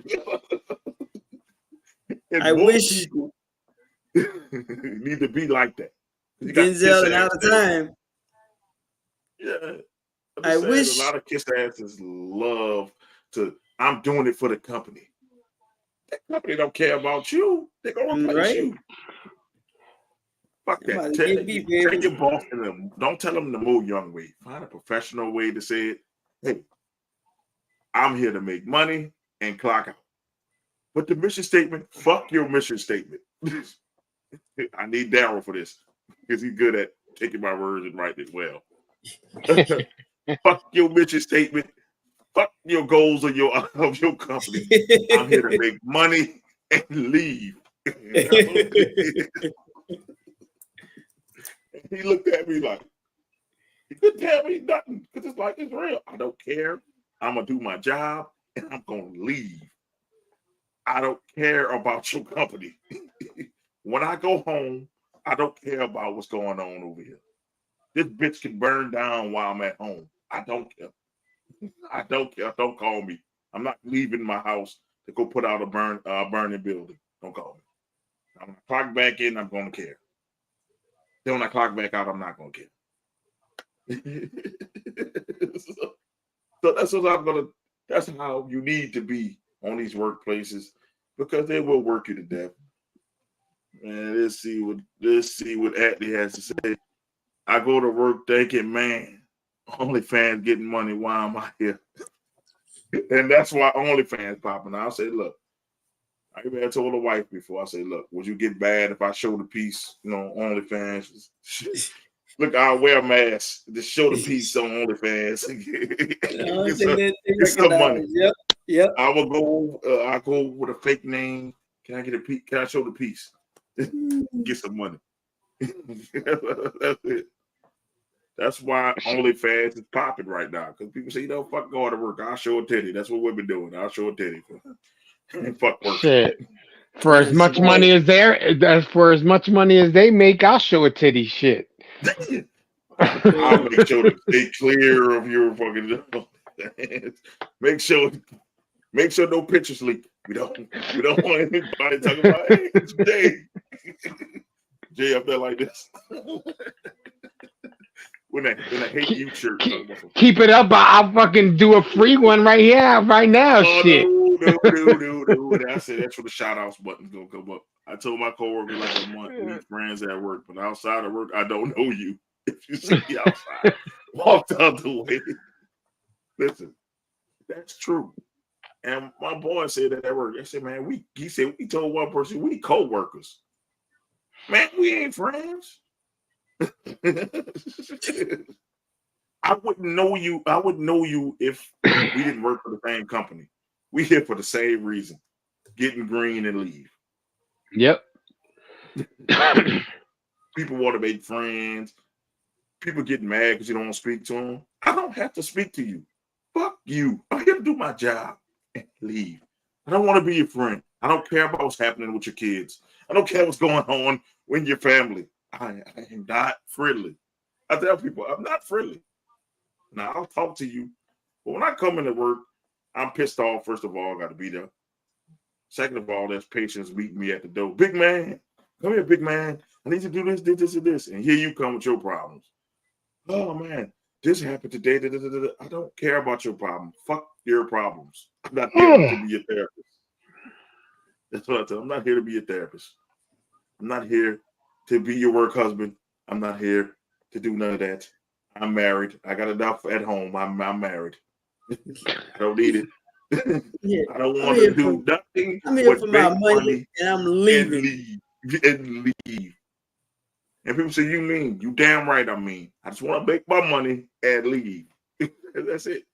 I wish people need to be like that. Denzel out of time. Yeah. I wish a lot of kiss asses love to. I'm doing it for the company. That company don't care about you. They're gonna replace you. Fuck that. Take your boss in them. Don't tell them the move young way. Find a professional way to say it. Hey, I'm here to make money and clock out. But the mission statement, fuck your mission statement. I need Daryl for this because he's good at taking my words and writing it well. Fuck your mission statement. Fuck your goals of your company. I'm here to make money and leave. He looked at me like, he couldn't tell me nothing because it's like, it's real. I don't care. I'm going to do my job and I'm going to leave. I don't care about your company. When I go home, I don't care about what's going on over here. This bitch can burn down while I'm at home. I don't care. I don't care. Don't call me. I'm not leaving my house to go put out a burning building. Don't call me. I'm going to clock back in, I'm going to care. Then when I clock back out, I'm not going to care. So that's what that's how you need to be on these workplaces, because they will work you to death. Man, let's see what Atlee has to say. I go to work thinking, man, OnlyFans getting money. Why am I here? And that's why OnlyFans popping. I say, look, I even told the wife before. I say, look, would you get bad if I show the piece? OnlyFans. Look, I'll wear a mask to show the piece on OnlyFans. Get some money. Yep. I will go. I go with a fake name. Can I get a piece? Can I show the piece? Get some money. That's it. That's why OnlyFans is popping right now, because people say, fuck going to work. I'll show a titty. That's what we've been doing. I'll show a titty. Fuck work. Shit. For as much money as they make, I'll show a titty. Shit. I'll make sure to stay clear of your fucking. Make sure no pictures leak. We don't want anybody talking about, hey, it's Jay. Jay up there like this. When I hate you shirt. Keep it up. I'll fucking do a free one right here, right now. Shit. No. I said that's where the shout outs button's gonna come up. I told my coworker like a month, we friends at work, but outside of work, I don't know you. If you see me outside, walk out the way. Listen, that's true. And my boy said that at work. They said, man, we told one person we co-workers. Man, we ain't friends. I wouldn't know you. I wouldn't know you if we didn't work for the same company. We here for the same reason. Getting green and leave. Yep. People want to make friends. People get mad because you don't want to speak to them. I don't have to speak to you. Fuck you. I'm here to do my job and leave. I don't want to be your friend. I don't care about what's happening with your kids. I don't care what's going on with your family. I am not friendly. I tell people I'm not friendly. Now I'll talk to you, but when I come into work, I'm pissed off. First of all, I got to be there. Second of all, there's patients meeting me at the door. Big man, come here, big man. I need to do this, and this. And here you come with your problems. Oh, man, this happened today. I don't care about your problem. Fuck your problems. I'm not here to be your therapist. That's what I tell them. I'm not here to be your therapist. I'm not here to be your work husband. I'm not here to do none of that. I'm married. I got enough at home. I'm married. I don't need it. Yeah. I don't want to do nothing. I'm here for my money and I'm leaving. And leave. And people say, you mean? You damn right I mean. I just want to make my money and leave. That's it.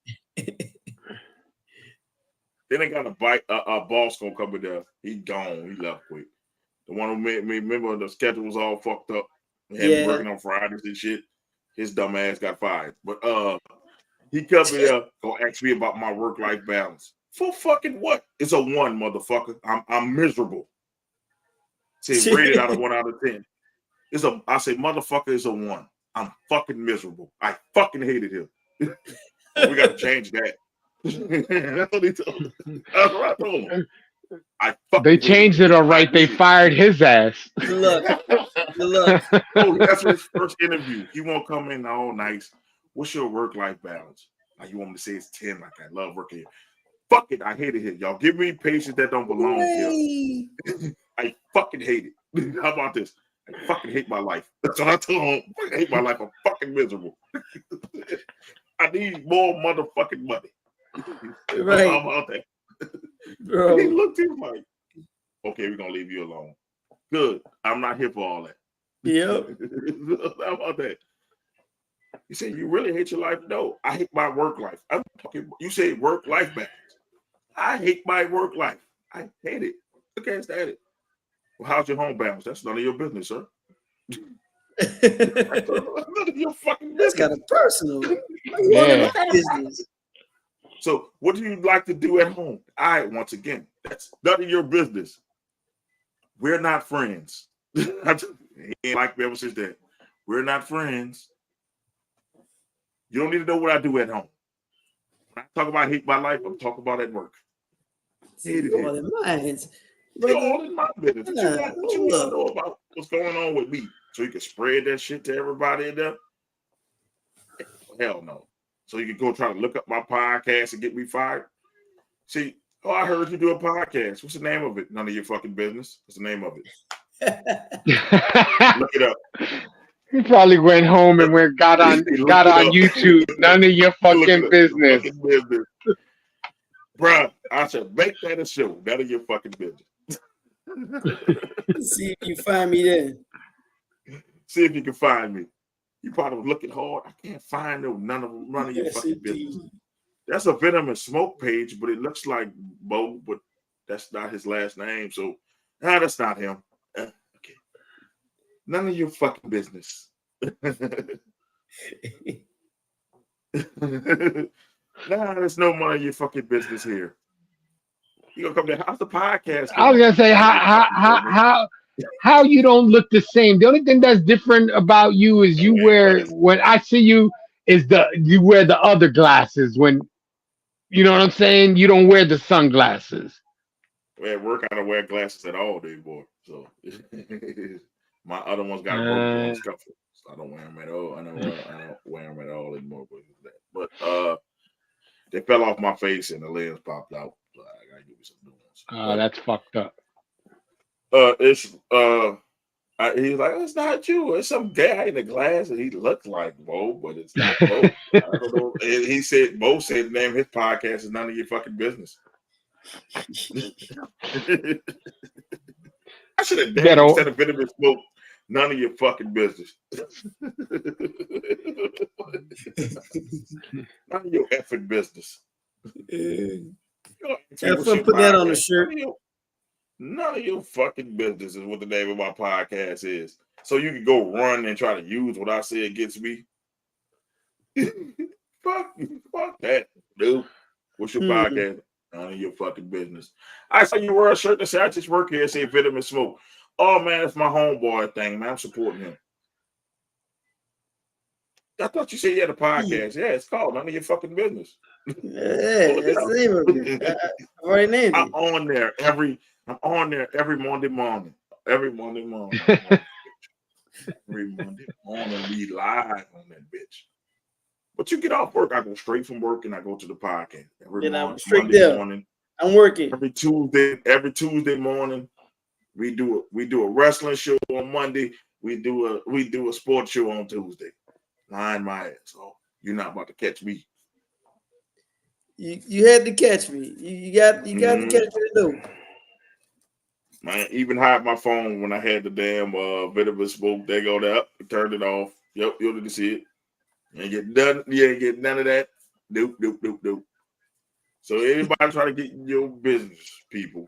Then they got a boss gonna come in there. He gone. He left quick. The one who made me remember the schedule was all fucked up. He had working on Fridays and shit. His dumb ass got fired. But he come in there gonna ask me about my work-life balance. For fucking what? It's a 1, motherfucker. I'm miserable. Say rated out of 1 out of 10. I say motherfucker is a 1. I'm fucking miserable. I fucking hated him. We gotta change that. That's what he told me. That's what I told him. They changed it all right. They fired his ass. Good luck. Oh, that's his first interview. He won't come in all nice. What's your work-life balance? Like you want me to say it's 10, like I love working here. Fuck it, I hate it here. Y'all give me patients that don't belong here. I fucking hate it. How about this? I fucking hate my life. That's what I told him. I fucking hate my life. I'm fucking miserable. I need more motherfucking money. Right. How about that? Bro. He looked at him like, okay, we're gonna leave you alone. Good. I'm not here for all that. Yep. How about that? You say you really hate your life? No, I hate my work life. I'm talking. You say work-life balance. I hate my work life. I hate it. I can't stand it. Well, how's your home balance? That's none of your business, sir. None of your fucking business. That's kind of personal. Yeah. Business. So, what do you like to do at home? Once again, that's none of your business. We're not friends. He ain't like me ever since that. We're not friends. You don't need to know what I do at home. When I talk about hate my life, I'm talking about at work. All in minds. You're all in my business. What you want to know about what's going on with me? So you can spread that shit to everybody in there? Hell no. So you can go try to look up my podcast and get me fired? See, I heard you do a podcast. What's the name of it? None of your fucking business. What's the name of it? Look it up. He probably went home and got on YouTube. None of your fucking business. Bruh, I should make that a show. None of your fucking business. See if you find me then. See if you can find me. You probably was looking hard. I can't find none of your fucking business. That's a Venom and Smoke page, but it looks like Bo, but that's not his last name. So, that's not him. Okay. None of your fucking business. There's no money in your fucking business here. You gonna come there? How's the podcast? I was gonna say how you don't look the same. The only thing that's different about you is you wear, when I see you, you wear the other glasses. When you know what I'm saying, you don't wear the sunglasses. Well, at work I don't wear glasses at all anymore. So my other ones got broken on scuffle. So I don't wear them at all. I don't wear them at all anymore. But they fell off my face and the lens popped out. So I gotta give you some new ones. That's fucked up. He's like, it's not you. It's some guy in the glass, and he looks like Bo, but it's not Bo. I don't know. And Bo said the name of his podcast is None of Your Fucking Business. I should have named instead of Venom and Smoke, None of Your Fucking Business. None of your effing business. Have fun putting that on the shirt. None of your fucking business is what the name of my podcast is. So you can go run and try to use what I say against me. Fuck that, dude. What's your podcast? None of your fucking business. I saw you wear a shirt that said, I just work here and say Venom and Smoke. Oh, man, it's my homeboy thing, man. I'm supporting him. I thought you said you had a podcast. Yeah, it's called None of Your Fucking Business. Yeah, that's the name of it. I already named I'm it. on there every Monday morning. Every Monday morning. Every Monday morning, we live on that bitch. But you get off work, I go straight from work and I go to the podcast. Every And I'm morning, straight Monday there. morning. I'm working. Every Tuesday morning, we do a wrestling show on Monday. We do a sports show on Tuesday. Line my ass. Oh, you're not about to catch me. You had to catch me. You got to catch me to do. Man, even hide my phone when I had the damn Venom Smoke. They go there, turned it off. Yep, you didn't see it. You ain't get none of that. Nope. So anybody try to get in your business, people,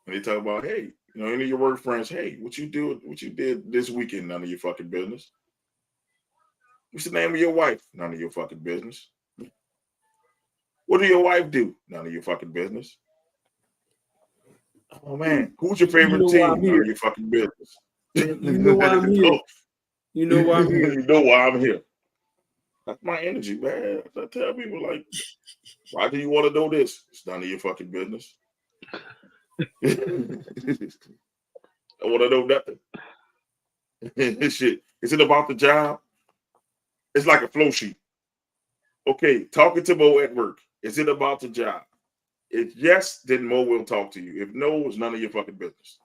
and they talk about, hey, any of your work friends, hey, what you did this weekend, none of your fucking business. What's the name of your wife? None of your fucking business. What do your wife do? None of your fucking business. Oh man, who's your favorite team? None of your fucking business. You know why I'm here. You know why I'm here. You know why I'm here. That's my energy, man. I tell people, like, why do you want to know this? It's none of your fucking business. I want to know nothing. Shit. Is it about the job? It's like a flow sheet. Okay, talking to Mo at work. Is it about the job? If yes, then Mo will talk to you. If no, it's none of your fucking business.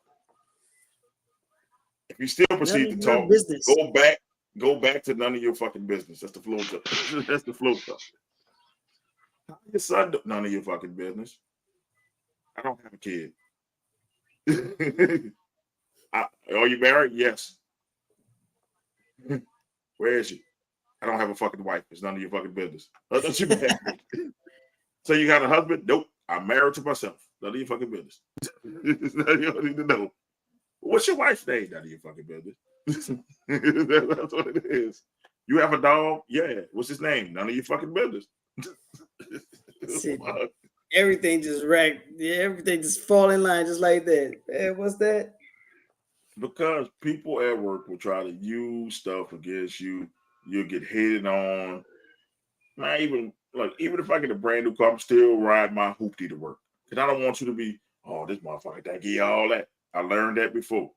If you still proceed to talk, go back to none of your fucking business. That's the flow stuff. That's the flow stuff. How your son do? None of your fucking business. I don't have a kid. Are you married? Yes. Where is she? I don't have a fucking wife. It's none of your fucking business. Don't you married? So you got a husband? Nope. I'm married to myself. None of your fucking business. You don't need to know. What's your wife's name? None of your fucking business. That's what it is. You have a dog? Yeah. What's his name? None of your fucking business. Everything just wrecked. Yeah, everything just fall in line just like that. Man, what's that? Because people at work will try to use stuff against you. You'll get hated on. Man, even if I get a brand new car, I'm still ride my hoopty to work. Because I don't want you to be, oh, this motherfucker, that give you all that. I learned that before.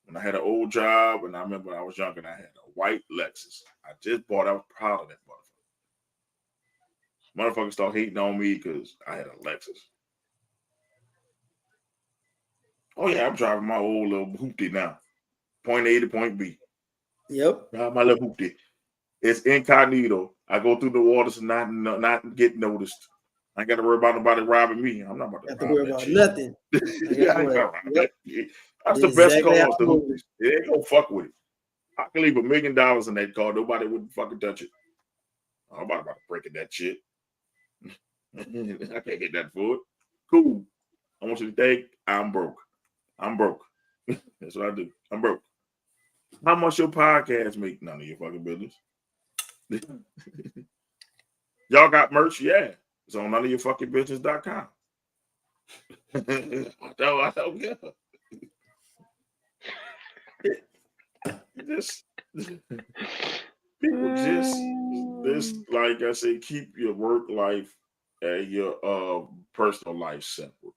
When I had an old job, and I remember when I was younger, and I had a white Lexus. I just bought. I was proud of that motherfucker. Motherfuckers start hating on me because I had a Lexus. Oh yeah, I'm driving my old little hoopty now. Point A to point B. Yep. Drive my little hoopty. It's incognito. I go through the waters and not get noticed. I ain't got to worry about nobody robbing me. I'm not about to worry about nothing. That's the best car. The hoopties. They ain't gonna fuck with it. I can leave $1 million in that car. Nobody wouldn't fucking touch it. I'm about to break that shit. I can't get that for it. Cool. I want you to think I'm broke. I'm broke. That's what I do. I'm broke. How much your podcast make? None of your fucking business. Y'all got merch? Yeah. It's on noneofyourfuckingbusiness.com. I don't yeah. People just like I say, keep your work life and your personal life separate.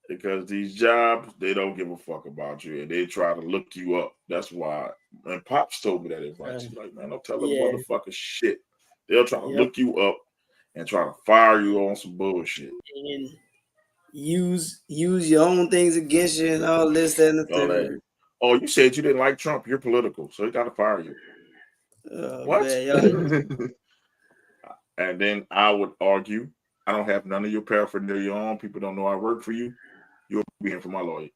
Because these jobs, they don't give a fuck about you and they try to look you up. That's why. And Pops told me that advice. He's like, man, don't tell them motherfucker shit. They'll try to look you up and try to fire you on some bullshit. And use your own things against you and all this, that, and the third. Oh, you said you didn't like Trump. You're political, so he got to fire you. What? Man, and then I would argue, I don't have none of your paraphernalia on. People don't know I work for you. You'll be in for my lawyer.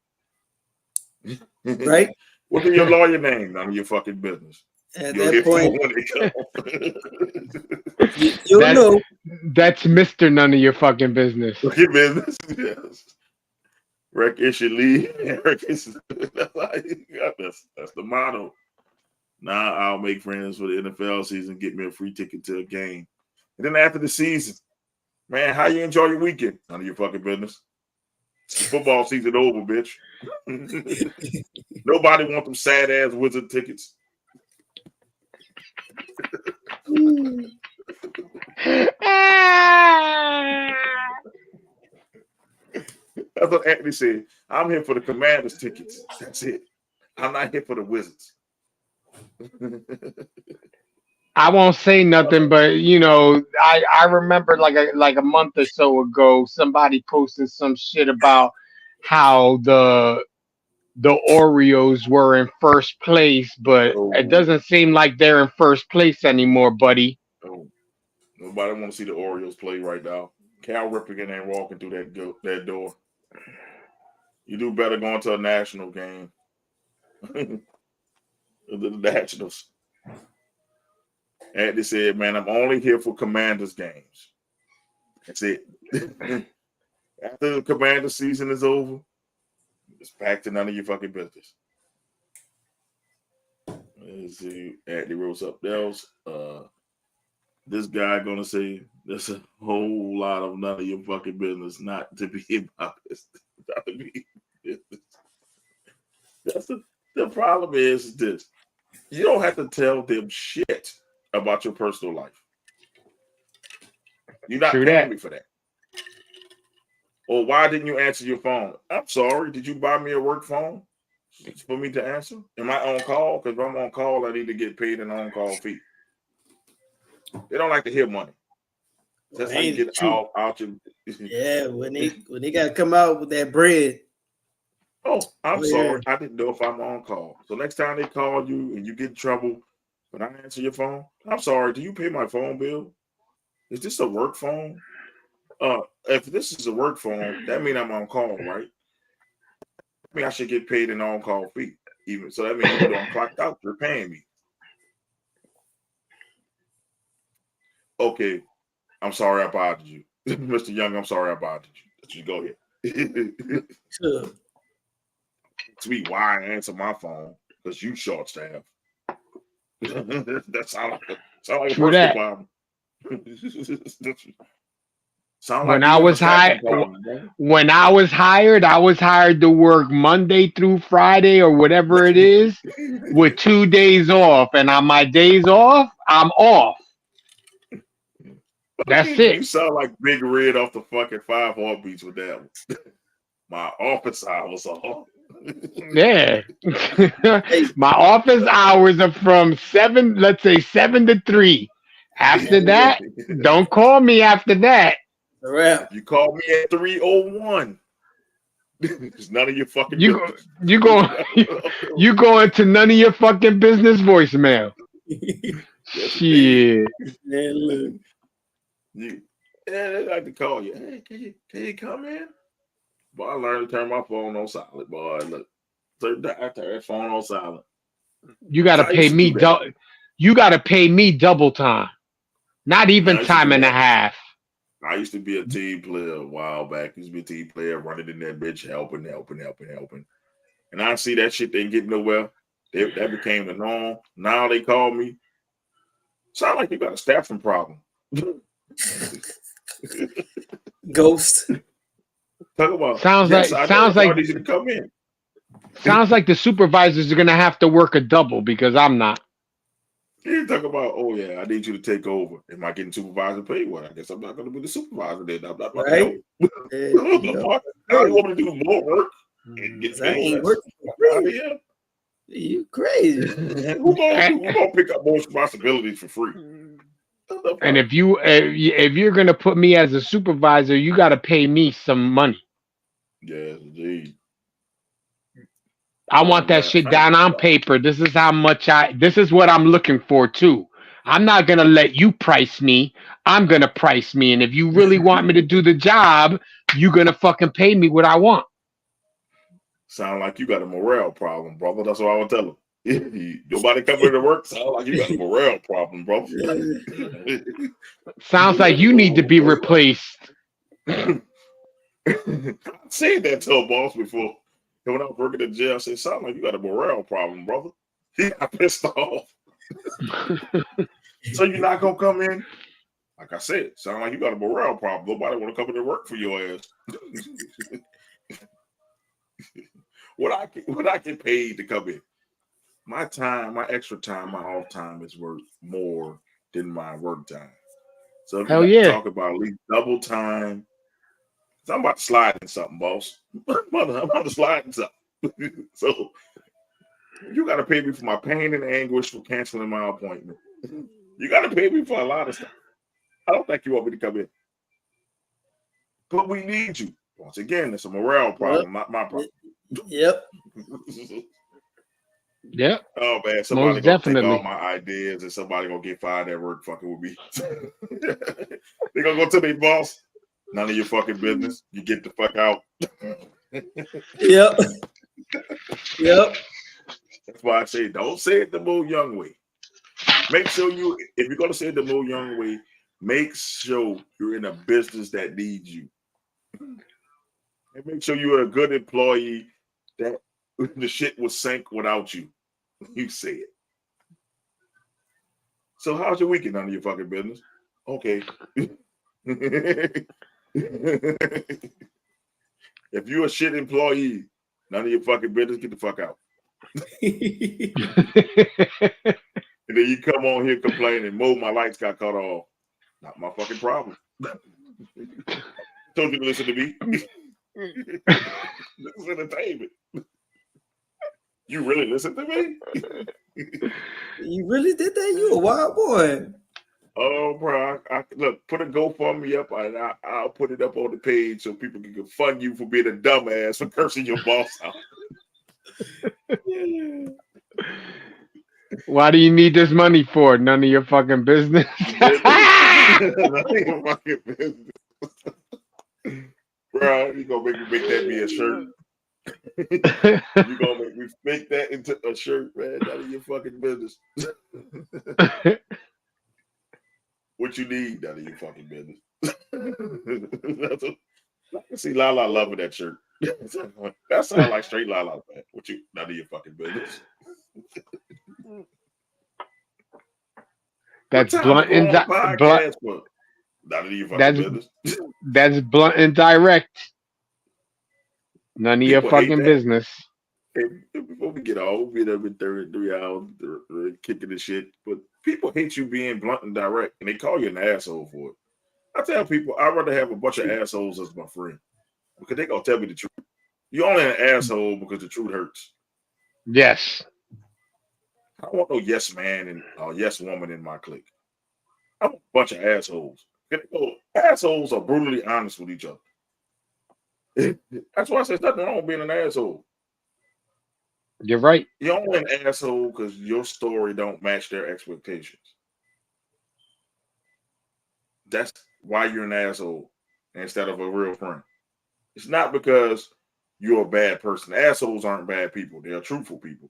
Right? What's your lawyer name? None of your fucking business. At that point, you'll know. That's Mr. None of your fucking business. Your business, yes. Wreck it should leave. That's the motto. Now I'll make friends for the NFL season, get me a free ticket to a game. And then after the season, Man, how you enjoy your weekend? None of your fucking business. Football season over, bitch. Nobody want them sad ass Wizard tickets. That's what Anthony said. I'm here for the Commanders tickets. That's it. I'm not here for the Wizards. I won't say nothing, but you know, I remember like a month or so ago, somebody posted some shit about how the Orioles were in first place, but it doesn't seem like they're in first place anymore, buddy. Oh, nobody want to see the Orioles play right now. Cal Ripken ain't walking through that door. You do better going to a national game. The Nationals. Andy said, man, I'm only here for Commanders games. That's it. After the Commanders season is over, it's back to none of your fucking business. Let's see. Andy wrote something else. This guy gonna say there's a whole lot of none of your fucking business not to be about this. Not to be business. That's the problem is this. You don't have to tell them shit about your personal life. You're not paying me for that. Or why didn't you answer your phone? I'm sorry. Did you buy me a work phone for me to answer? Am I on call? Because if I'm on call, I need to get paid an on-call fee. They don't like to hear money. That's how you get out your. Yeah, when they got to come out with that bread. Oh, I'm sorry. I didn't know if I'm on call. So next time they call you and you get in trouble when I answer your phone, I'm sorry. Do you pay my phone bill? Is this a work phone? If this is a work phone, that means I'm on call, right? I mean, I should get paid an on-call fee. Even so, that means even though I'm clocked out, you're paying me. Okay, I'm sorry I bothered you, Mr. Young. I'm sorry I bothered you. Go ahead. Sure. Sweet, why I answer my phone? Because you short staff. That sound like a personal problem. When I was hired, I was hired to work Monday through Friday or whatever it is, with 2 days off, and on my days off, I'm off. That's it. You sound like Big Red off the fucking 5 Heartbeats with that one. My office hours are off. Yeah. My office hours are from 7 to 3. After that, don't call me after that. You call me at 3:01. It's none of your fucking business. You going to none of your fucking business voicemail. Shit. Man, look. They like to call you. Hey, can you come in? Boy, I learned to turn my phone on silent, boy. Look, turn that phone on silent. You gotta pay me you gotta pay me double time. Not even time and a half. I used to be a team player a while back. I used to be a team player running in that bitch, helping. And I see that shit ain't getting nowhere. That became the norm. Now they call me. Sound like you got a staffing problem. Ghost. Talk about sounds like you to come in. Sounds like the supervisors are gonna have to work a double because I'm not. You talk about, oh yeah, I need you to take over. Am I getting supervisor pay? Well, I guess I'm not going to be the supervisor then. I'm not going to help. I want to do more work and get paid less. You crazy? Who gonna pick up more responsibilities for free? And if you're gonna put me as a supervisor, you got to pay me some money. Yes, indeed. I want that shit down on paper. This is how much this is what I'm looking for too. I'm not going to let you price me. I'm going to price me. And if you really want me to do the job, you're going to fucking pay me what I want. Sound like you got a morale problem, brother. That's what I would tell him. Nobody coming to work. Sound like you got a morale problem, bro. Sounds like you need to be replaced. I've seen that to a boss before. And when I was working in jail, I said, sound like you got a morale problem, brother. He got pissed off. So you're not going to come in? Like I said, sound like you got a morale problem. Nobody want to come in to work for your ass. What I get paid to come in? My time, my extra time, my off time is worth more than my work time. So if Hell you yeah. talk about at least double time, I'm about to slide in something, boss. I'm about to slide in something. So you got to pay me for my pain and anguish for canceling my appointment. You got to pay me for a lot of stuff. I don't think you want me to come in. But we need you. Once again, it's a morale problem, not my problem. Yep. Yep. Oh man, somebody Most gonna definitely. take all my ideas and somebody gonna get fired at work fucking with me. They gonna go to their boss. None of your fucking business. You get the fuck out. Yep. Yep. That's why I say don't say it the Mo Young way. Make sure if you're gonna say it the Mo Young way, make sure you're in a business that needs you. And make sure you're a good employee that the shit will sink without you. You say it. So how's your weekend? None of your fucking business. Okay. If you're a shit employee, none of your fucking business, get the fuck out. And then you come on here complaining, Mo, my lights got cut off. Not my fucking problem. Told you to listen to me. This is entertainment. You really listen to me? You really did that? You a wild boy. Oh, bro. Look, put a GoFundMe up and I'll put it up on the page so people can fund you for being a dumbass for cursing your boss out. Why do you need this money for? None of your fucking business. None of your fucking business. Bro, you gonna make me make that be a shirt. You gonna make me make that into a shirt, man. None of your fucking business. What you need, none of your fucking business. I can see Lala loving that shirt. That sounds like straight Lala, man. What you none of your fucking business. That's blunt and blunt. None of your fucking business. That's blunt and direct. None of your fucking business. Hey, before we get off, we'll be there in 33 hours kicking the shit. But people hate you being blunt and direct, and they call you an asshole for it. I tell people I'd rather have a bunch of assholes as my friend because they gonna tell me the truth. You're only an asshole because the truth hurts. Yes. I don't want no yes man and yes woman in my clique. I want a bunch of assholes. Assholes are brutally honest with each other. That's why I said nothing wrong with being an asshole. You're right. You're only an asshole because your story don't match their expectations. That's why you're an asshole instead of a real friend. It's not because you're a bad person. Assholes aren't bad people. They are truthful people.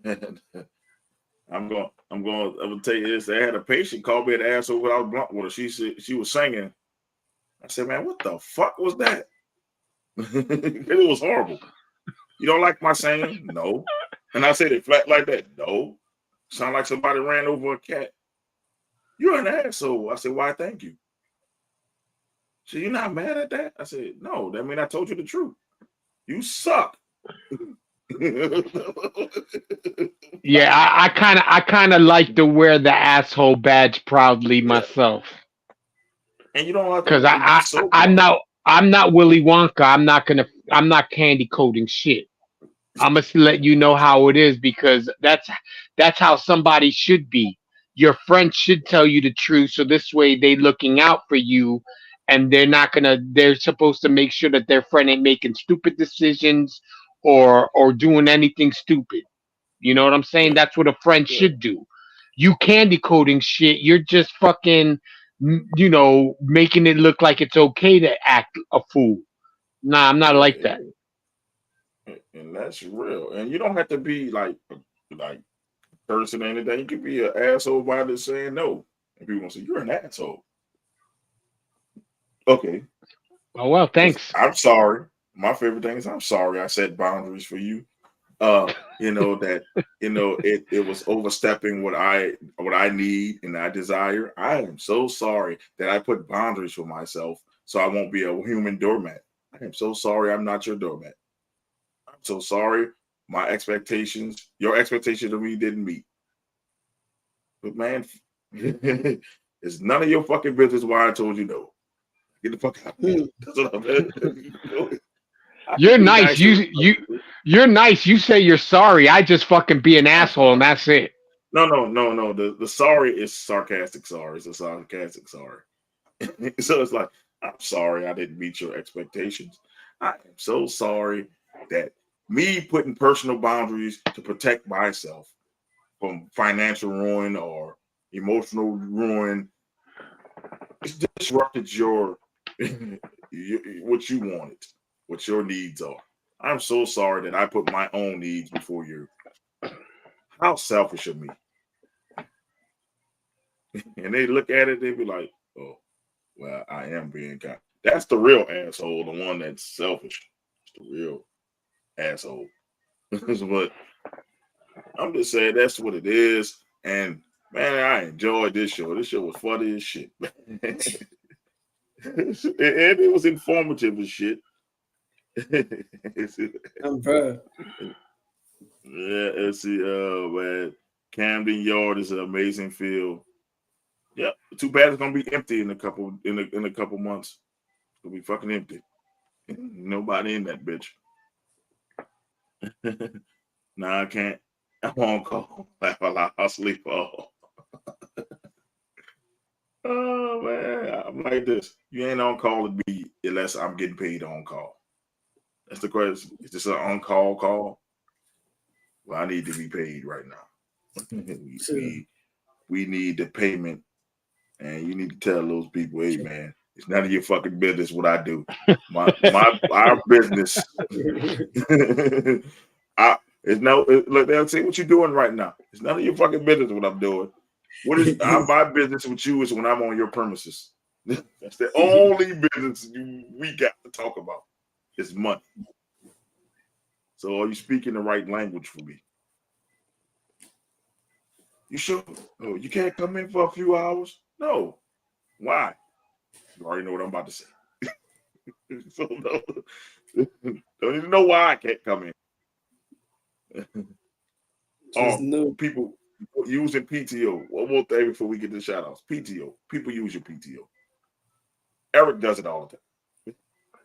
I'm gonna tell you this. I had a patient call me an asshole when I was blunt with her. She said she was singing. I said, man, what the fuck was that? It was horrible. You don't like my singing? No. And I said it flat like that. No. Sound like somebody ran over a cat. You're an asshole. I said, why? Thank you. She said, you're not mad at that? I said, no. That means I told you the truth. You suck. Yeah, I kind of like to wear the asshole badge proudly myself. And you don't have to, because I'm not Willy Wonka. I'm not candy coating shit. I'm gonna let you know how it is because that's how somebody should be. Your friend should tell you the truth, so this way they looking out for you, and they're supposed to make sure that their friend ain't making stupid decisions or doing anything stupid. You know what I'm saying? That's what a friend should do. You candy coating shit. You're just fucking, making it look like it's okay to act a fool. Nah, I'm not like that. And that's real. And you don't have to be like cursing or anything. You can be an asshole by just saying no. And people gonna say, you're an asshole. Okay. Oh well, thanks. I'm sorry. My favorite thing is I'm sorry I set boundaries for you. That it was overstepping what I need and I desire. I am so sorry that I put boundaries for myself so I won't be a human doormat. I am so sorry I'm not your doormat. I'm so sorry your expectations of me didn't meet. But man, it's none of your fucking business why I told you no. Get the fuck out of here. That's what I'm You're nice. You're nice. You say you're sorry. I just fucking be an asshole and that's it. No. The sorry is sarcastic sorry. It's a sarcastic sorry. So it's like, I'm sorry I didn't meet your expectations. I am so sorry that me putting personal boundaries to protect myself from financial ruin or emotional ruin, it's disrupted your what you wanted, what your needs are. I'm so sorry that I put my own needs before you. How selfish of me. And they look at it, they be like, oh, well, I am being kind. That's the real asshole, the one that's selfish. It's the real asshole. But I'm just saying that's what it is. And man, I enjoyed this show. This show was funny as shit. And it was informative as shit. I'm proud. Yeah, it's man. Camden Yard is an amazing field. Yep. Too bad it's gonna be empty in a couple months. It's gonna be fucking empty. Nobody in that bitch. Nah, I can't. I'm on call. I'll sleep all. Oh man, I'm like this. You ain't on call to be unless I'm getting paid on call. That's the question. Is this an on-call call? Well, I need to be paid right now. we need the payment, and you need to tell those people, hey man, it's none of your fucking business what I do. Our business. Look, they'll say what you're doing right now. It's none of your fucking business what I'm doing. What is my business with you is when I'm on your premises. That's the only business we got to talk about. It's money. So are you speaking the right language for me? You sure? Oh, you can't come in for a few hours? No. Why? You already know what I'm about to say. So no. Don't even know why I can't come in. People using PTO. One more thing before we get to shout outs. PTO. People use your PTO. Eric does it all the time.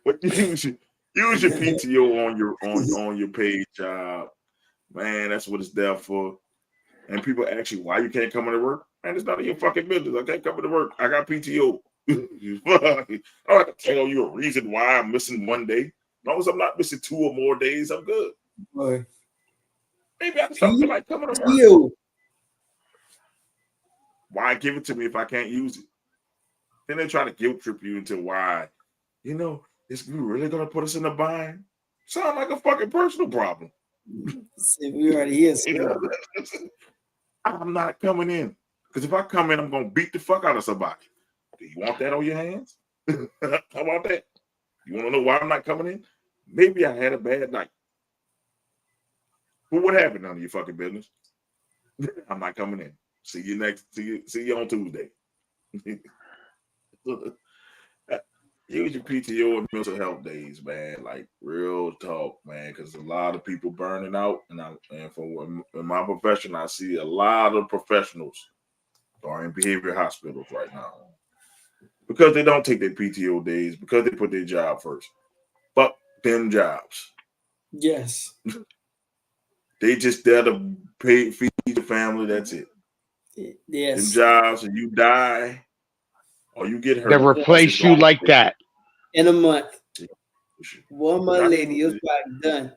But use your PTO on your paid job. Man, that's what it's there for. And people ask you why you can't come into work. Man, it's none of your fucking business. I can't come into work. I got PTO. I don't have to tell you a reason why I'm missing one day. As long as I'm not missing 2 or more days, I'm good. Boy. Maybe I just don't feel like coming to work. Why give it to me if I can't use it? Then they try to guilt trip you into why. Is we really gonna put us in a bind? Sound like a fucking personal problem. We already here. I'm not coming in. Because if I come in, I'm gonna beat the fuck out of somebody. Do you want that on your hands? How about that? You want to know why I'm not coming in? Maybe I had a bad night. But what happened? None of your fucking business. I'm not coming in. See you on Tuesday. Use your PTO and mental health days, man. Like real talk, man. Because a lot of people burning out, and in my profession, I see a lot of professionals are in behavioral hospitals right now because they don't take their PTO days because they put their job first. Fuck them jobs. Yes. They just there to feed the family. That's it. Yes. Them jobs, and you die or you get hurt. They replace you like that. In a month. 1 month later, you're done.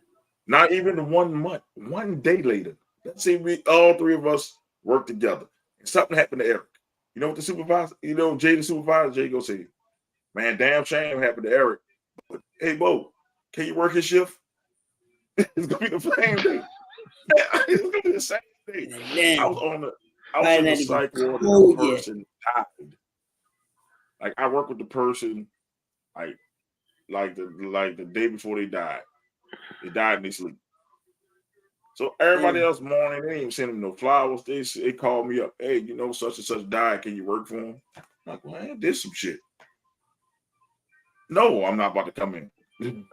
Not even 1 month. 1 day later. Let's say all 3 of us work together. And something happened to Eric. You know what the supervisor, Jay the supervisor, Jay go say, man, damn shame happened to Eric. But, hey, Bo, can you work his shift? It's gonna be the same day. It's gonna be the same day. I was in the psych ward and the person died. Like I work with the person like the day before they died. They died in their sleep. So everybody else morning, they ain't even send him no flowers. They called me up. Hey, you know, such and such died. Can you work for him? I'm like, well, I did some shit. No, I'm not about to come in.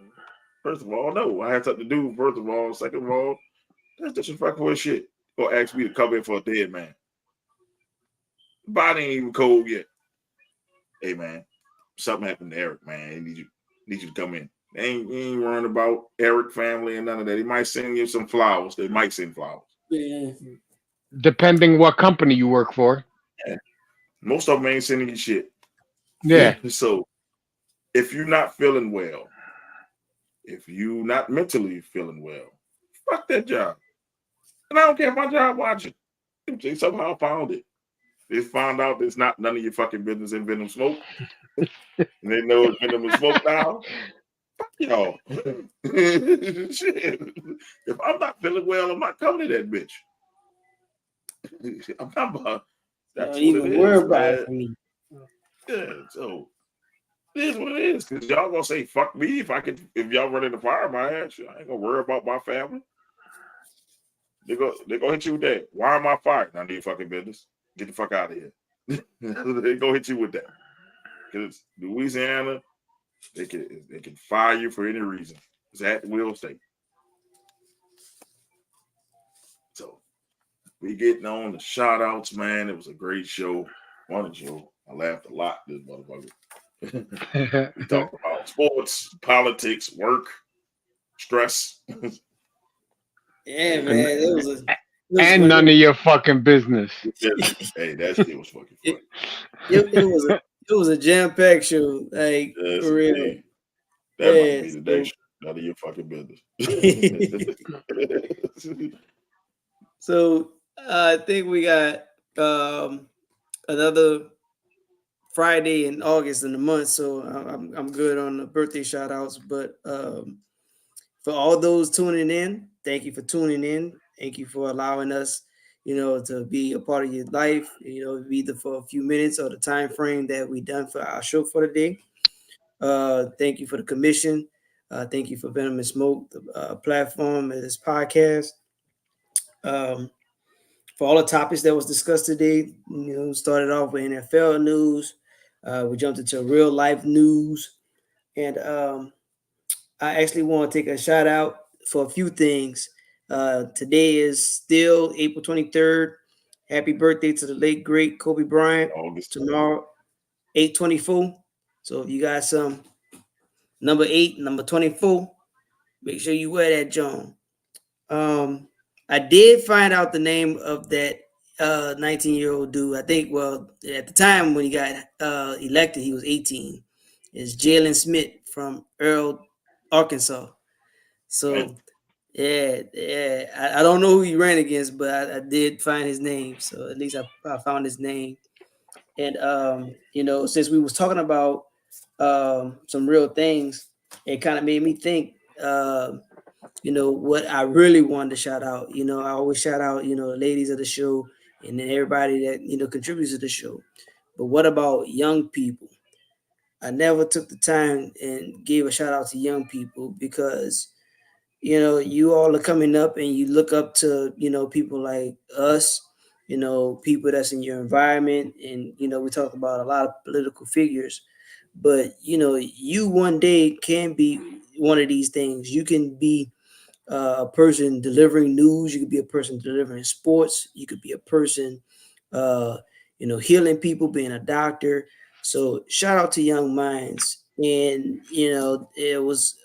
First of all, no, I had something to do. First of all, second of all, that's disrespectful as shit. Or ask me to come in for a dead man. Body ain't even cold yet. Hey man, something happened to Eric, man. He need you to come in. They ain't worrying about Eric family and none of that. They might send you some flowers. They might send flowers. Yeah. Depending what company you work for. Yeah. Most of them ain't sending you shit. Yeah. So if you're not feeling well, if you not mentally feeling well, fuck that job. And I don't care if my job watching. They somehow found it. They found out it's not none of your fucking business in Venom Smoke. And they know it's Venom Smoke now. Fuck y'all. Shit. If I'm not feeling well, I'm not coming to that bitch. I'm not about that's Don't even worry about it for me. Yeah, so it is what it is. Cause y'all gonna say fuck me if y'all running the fire my ass. I ain't gonna worry about my family. They go hit you with that. Why am I fired? None of your fucking business. Get the fuck out of here. They go hit you with that. Because Louisiana, they can fire you for any reason. It's at will state. So we getting on the shout outs, man. It was a great show. Fun show. I laughed a lot, this motherfucker. We talked about sports, politics, work, stress. Yeah, man. It was and none of your fucking business. Hey, that shit was fucking funny. It was a jam-packed show. Like, Yes, for real. indeed. That might be the day. None of your fucking business. So I think we got another Friday in August in the month, so I'm good on the birthday shout outs. But for all those tuning in, thank you for tuning in. Thank you for allowing us, to be a part of your life, either for a few minutes or the time frame that we done for our show for the day. Thank you for the commission. Thank you for Venom and Smoke, the platform and this podcast. For all the topics that was discussed today, started off with NFL news. We jumped into real life news. And I actually want to take a shout out for a few things. Today is still April 23rd. Happy birthday to the late, great Kobe Bryant. August tomorrow, 8/24. So if you got some number 8, number 24, make sure you wear that, John. I did find out the name of that 19-year-old dude. I think, well, at the time when he got elected, he was 18. It's Jalen Smith from Earl, Arkansas. So, yeah. I don't know who he ran against, but I did find his name. So at least I found his name. And, since we was talking about some real things, it kind of made me think, what I really wanted to shout out. I always shout out, the ladies of the show and then everybody that, contributes to the show. But what about young people? I never took the time and gave a shout out to young people because, you all are coming up and you look up to, people like us, people that's in your environment. And, we talk about a lot of political figures, but, you one day can be one of these things. You can be a person delivering news. You could be a person delivering sports. You could be a person, healing people, being a doctor. So shout out to young minds. And, it was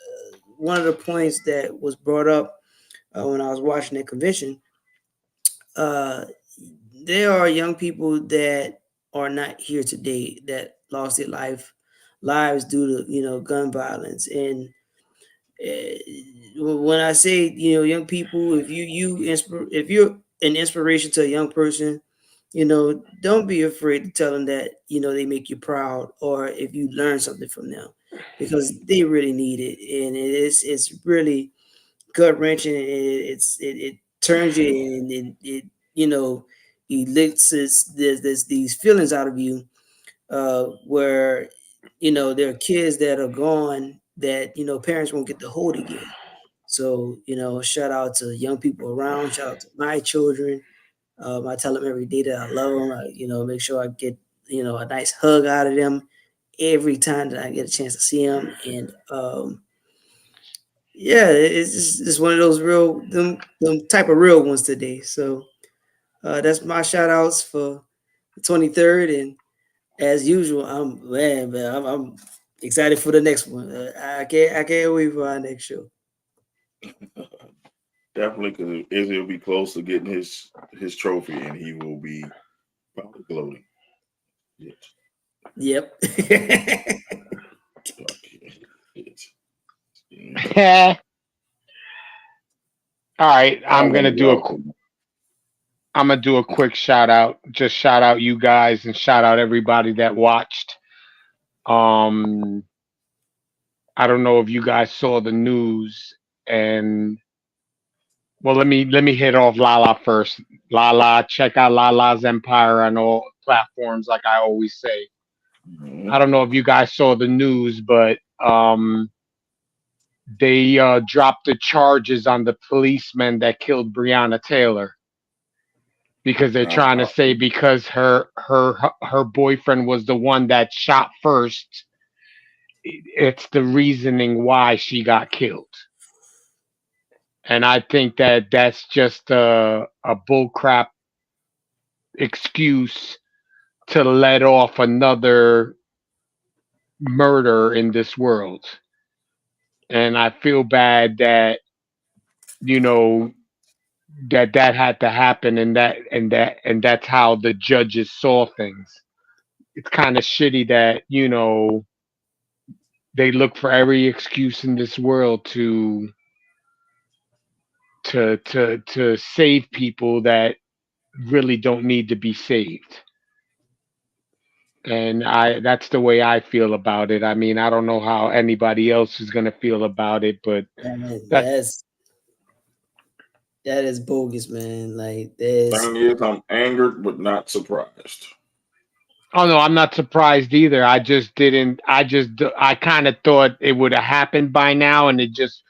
one of the points that was brought up when I was watching that convention. There are young people that are not here today that lost their lives due to, gun violence. And when I say, young people, if if you're an inspiration to a young person, don't be afraid to tell them that, they make you proud, or if you learn something from them, because they really need it. And it's really gut wrenching. It turns you and it elicits these feelings out of you, where there are kids that are gone that parents won't get to hold again. So, shout out to young people around, shout out to my children. I tell them every day that I love them. Make sure I get, a nice hug out of them every time that I get a chance to see them. And yeah, it's one of those them type of real ones today. So that's my shout outs for the 23rd. And as usual, I'm excited for the next one. I can't wait for our next show. Definitely, because Izzy will be close to getting his trophy, and he will be probably gloating. Yes. Yep. All right, I'm gonna do a quick shout out. Just shout out you guys and shout out everybody that watched. Um, I don't know if you guys saw the news, and well, let me hit off Lala first. Lala, check out Lala's Empire on all platforms, like I always say. I don't know if you guys saw the news, but they dropped the charges on the policeman that killed Breonna Taylor because they're trying to say because her boyfriend was the one that shot first, it's the reasoning why she got killed. And I think that that's just a bullcrap excuse to let off another murder in this world. And I feel bad that you know that had to happen, and that's how the judges saw things. It's kind of shitty that they look for every excuse in this world to save people that really don't need to be saved. And that's the way I feel about it. I mean, I don't know how anybody else is gonna feel about it, but that's That is bogus, man. Like there's Thing is, I'm angered but not surprised. oh no, I'm not surprised either. I just didn't. I kind of thought it would have happened by now, and it just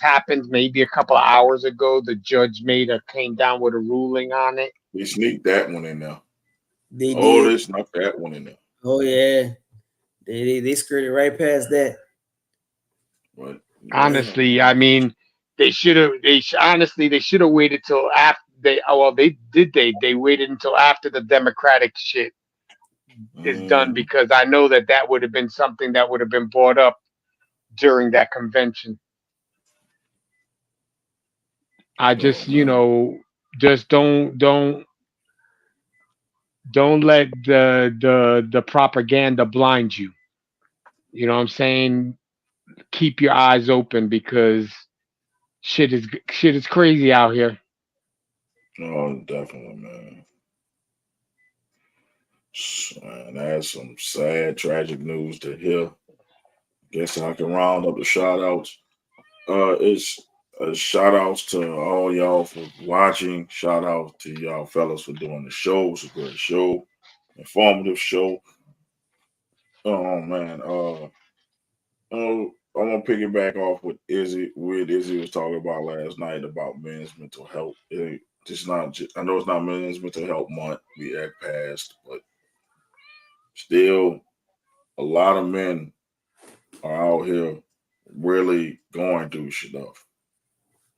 happened maybe a couple of hours ago. The judge came down with a ruling on it. They sneaked that one in there. they Oh, did. they snuck that one in there. Oh yeah, they skirted right past that. But Honestly, I mean, they should have. Honestly, they should have waited till after they. Oh, well, they did. They waited until after the Democratic shit is done because I know that would have been something that would have been brought up during that convention. I just, just don't let the propaganda blind you. You know what I'm saying? Keep your eyes open because shit is crazy out here. oh, definitely, man. Man, that's some sad, tragic news to hear. Guess I can round up the shout outs. It's shout outs to all y'all for watching. Shout out to y'all fellas for doing the show. It's a great show, informative show. Oh man, I want to piggyback off what Izzy was talking about last night about men's mental health. I know it's not men's mental health month. We act past, but still, a lot of men are out here really going through stuff.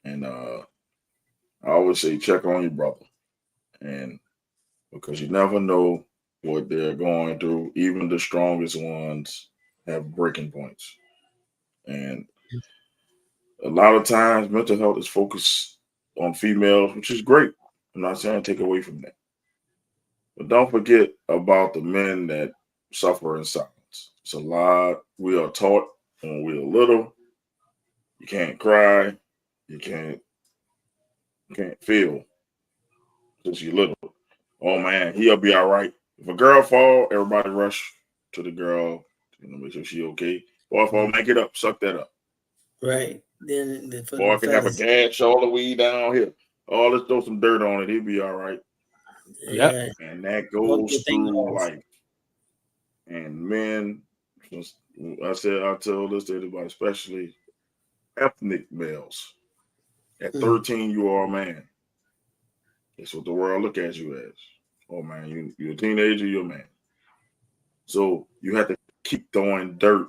And I always say check on your brother. And because you never know what they're going through, even the strongest ones have breaking points. And a lot of times mental health is focused on females, which is great. I'm not saying take away from that. But don't forget about the men that suffer in silence. It's a lot we are taught when we're little. You can't cry. You can't feel since you're little. Oh man, he'll be all right. If a girl fall, everybody rush to the girl, make sure she okay. Boy fall, make it up, suck that up. Right. Then Boy can have a gash all the way down here. Oh, let's throw some dirt on it. He'll be all right. Yep. And that goes through life. And men, I told this to everybody, especially ethnic males. At 13, you are a man. That's what the world look at you as. Oh man, you're a teenager, you're a man. So you have to keep throwing dirt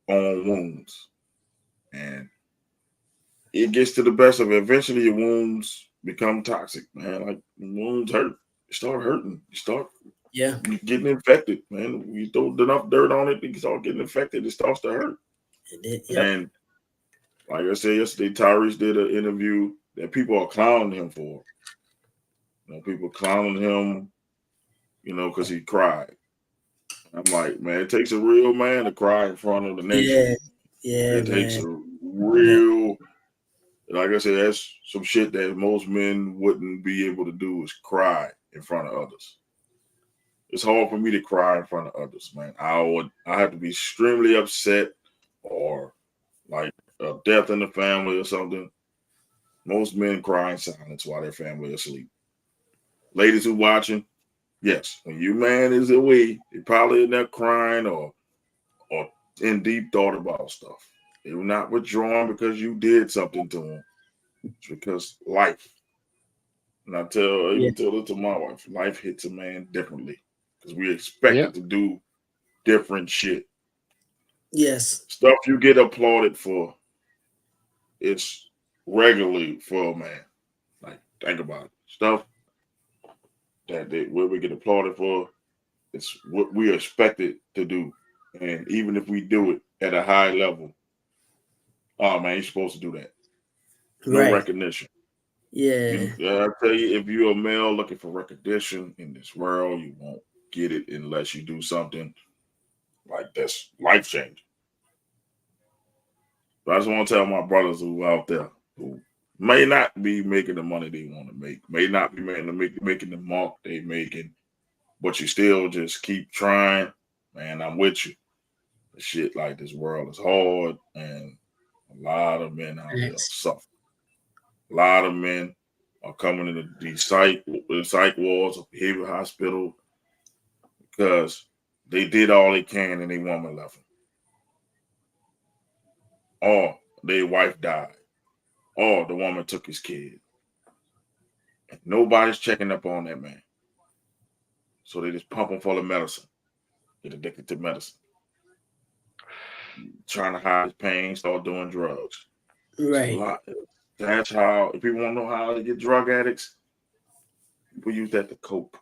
on wounds. And it gets to the best of it. Eventually your wounds become toxic, man. Like wounds hurt. You start hurting. You start getting infected, man. You throw enough dirt on it, you start getting infected, it starts to hurt. And like I said yesterday, Tyrese did an interview that people are clowning him for. People clowning him, because he cried. I'm like, man, it takes a real man to cry in front of the nation. It takes a real, like I said, that's some shit that most men wouldn't be able to do is cry in front of others. It's hard for me to cry in front of others, man. I have to be extremely upset or like a death in the family or something. Most men cry in silence while their family is asleep. Ladies who watching, yes, when your man is away, you're probably in there crying or in deep thought about stuff. They were not withdrawn because you did something to them. It's because life. And I tell it to my wife, life hits a man differently because we expected to do different shit. Yes. Stuff you get applauded for, it's regularly for a man. Like, think about it. Stuff that where we get applauded for, it's what we are expected to do. And even if we do it at a high level, oh man, you're supposed to do that. No recognition. Yeah. I tell you, if you're a male looking for recognition in this world, you won't get it unless you do something like that's life changing. But I just want to tell my brothers who out there who may not be making the money they want to make, may not be making the mark they making, but you still just keep trying. Man, I'm with you. The shit like this world is hard, and a lot of men out there suffer. A lot of men are coming into these psych wards or behavioral hospital because they did all they can and their woman left them. Or their wife died. Or the woman took his kid. And nobody's checking up on that man. So they just pump him full of medicine. Get addicted to medicine. Trying to hide his pain, start doing drugs. Right. That's how, if people want to know how to get drug addicts, people use that to cope.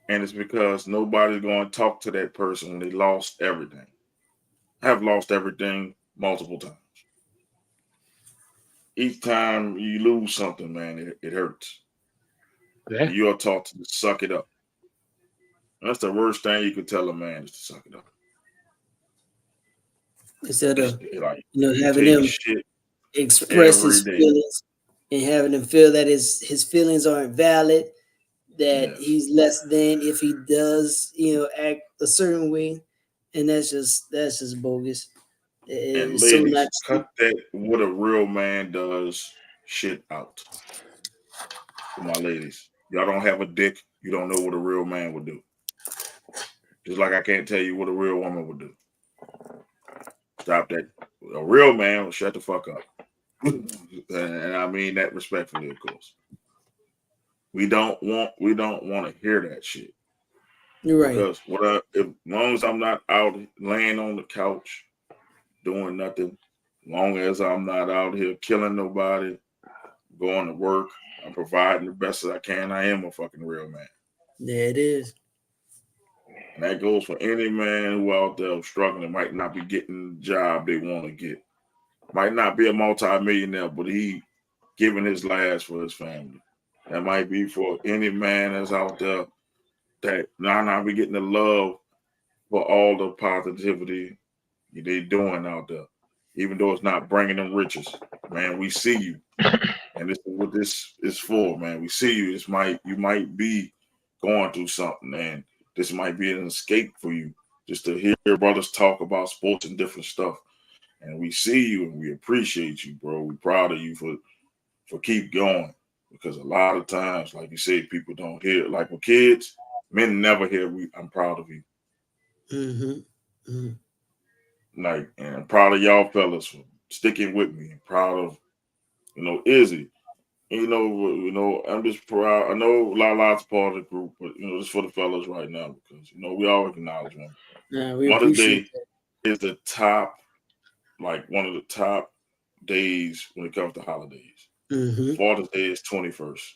And it's because nobody's going to talk to that person when they lost everything. Have lost everything multiple times. Each time you lose something, man, it hurts. Yeah. You are taught to suck it up. That's the worst thing you could tell a man is to suck it up. Instead of having them express his feelings and having him feel that his feelings aren't valid, that he's less than if he does, act a certain way, and that's just bogus. And ladies, cut that what a real man does shit out. For my ladies, y'all don't have a dick, you don't know what a real man would do. Just like I can't tell you what a real woman would do. Stop that. A real man will shut the fuck up. And I mean that respectfully, of course. We don't want to hear that shit. You're right. Because as long as I'm not out laying on the couch doing nothing, as long as I'm not out here killing nobody, going to work, I'm providing the best that I can, I am a fucking real man. There it is. And that goes for any man who out there struggling, might not be getting the job they want to get. Might not be a multi-millionaire, but he giving his last for his family. That might be for any man that's out there that not be getting the love for all the positivity they doing out there. Even though it's not bringing them riches. Man, we see you. And this is what this is for, man. We see you. You might be going through something, and this might be an escape for you, just to hear brothers talk about sports and different stuff. And we see you and we appreciate you, bro. We're proud of you for keep going. Because a lot of times, like you said, people don't hear. Like with kids, men never hear, I'm proud of you. Mm-hmm. Mm-hmm. Like, and I'm proud of y'all fellas for sticking with me. I'm proud of, Izzy. I'm just proud. I know Lala's part of the group, but just for the fellas right now, because we all acknowledge them. Yeah, we Mother's appreciate Day is the top, like one of the top days when it comes to holidays. Mm-hmm. Father's Day is 21st.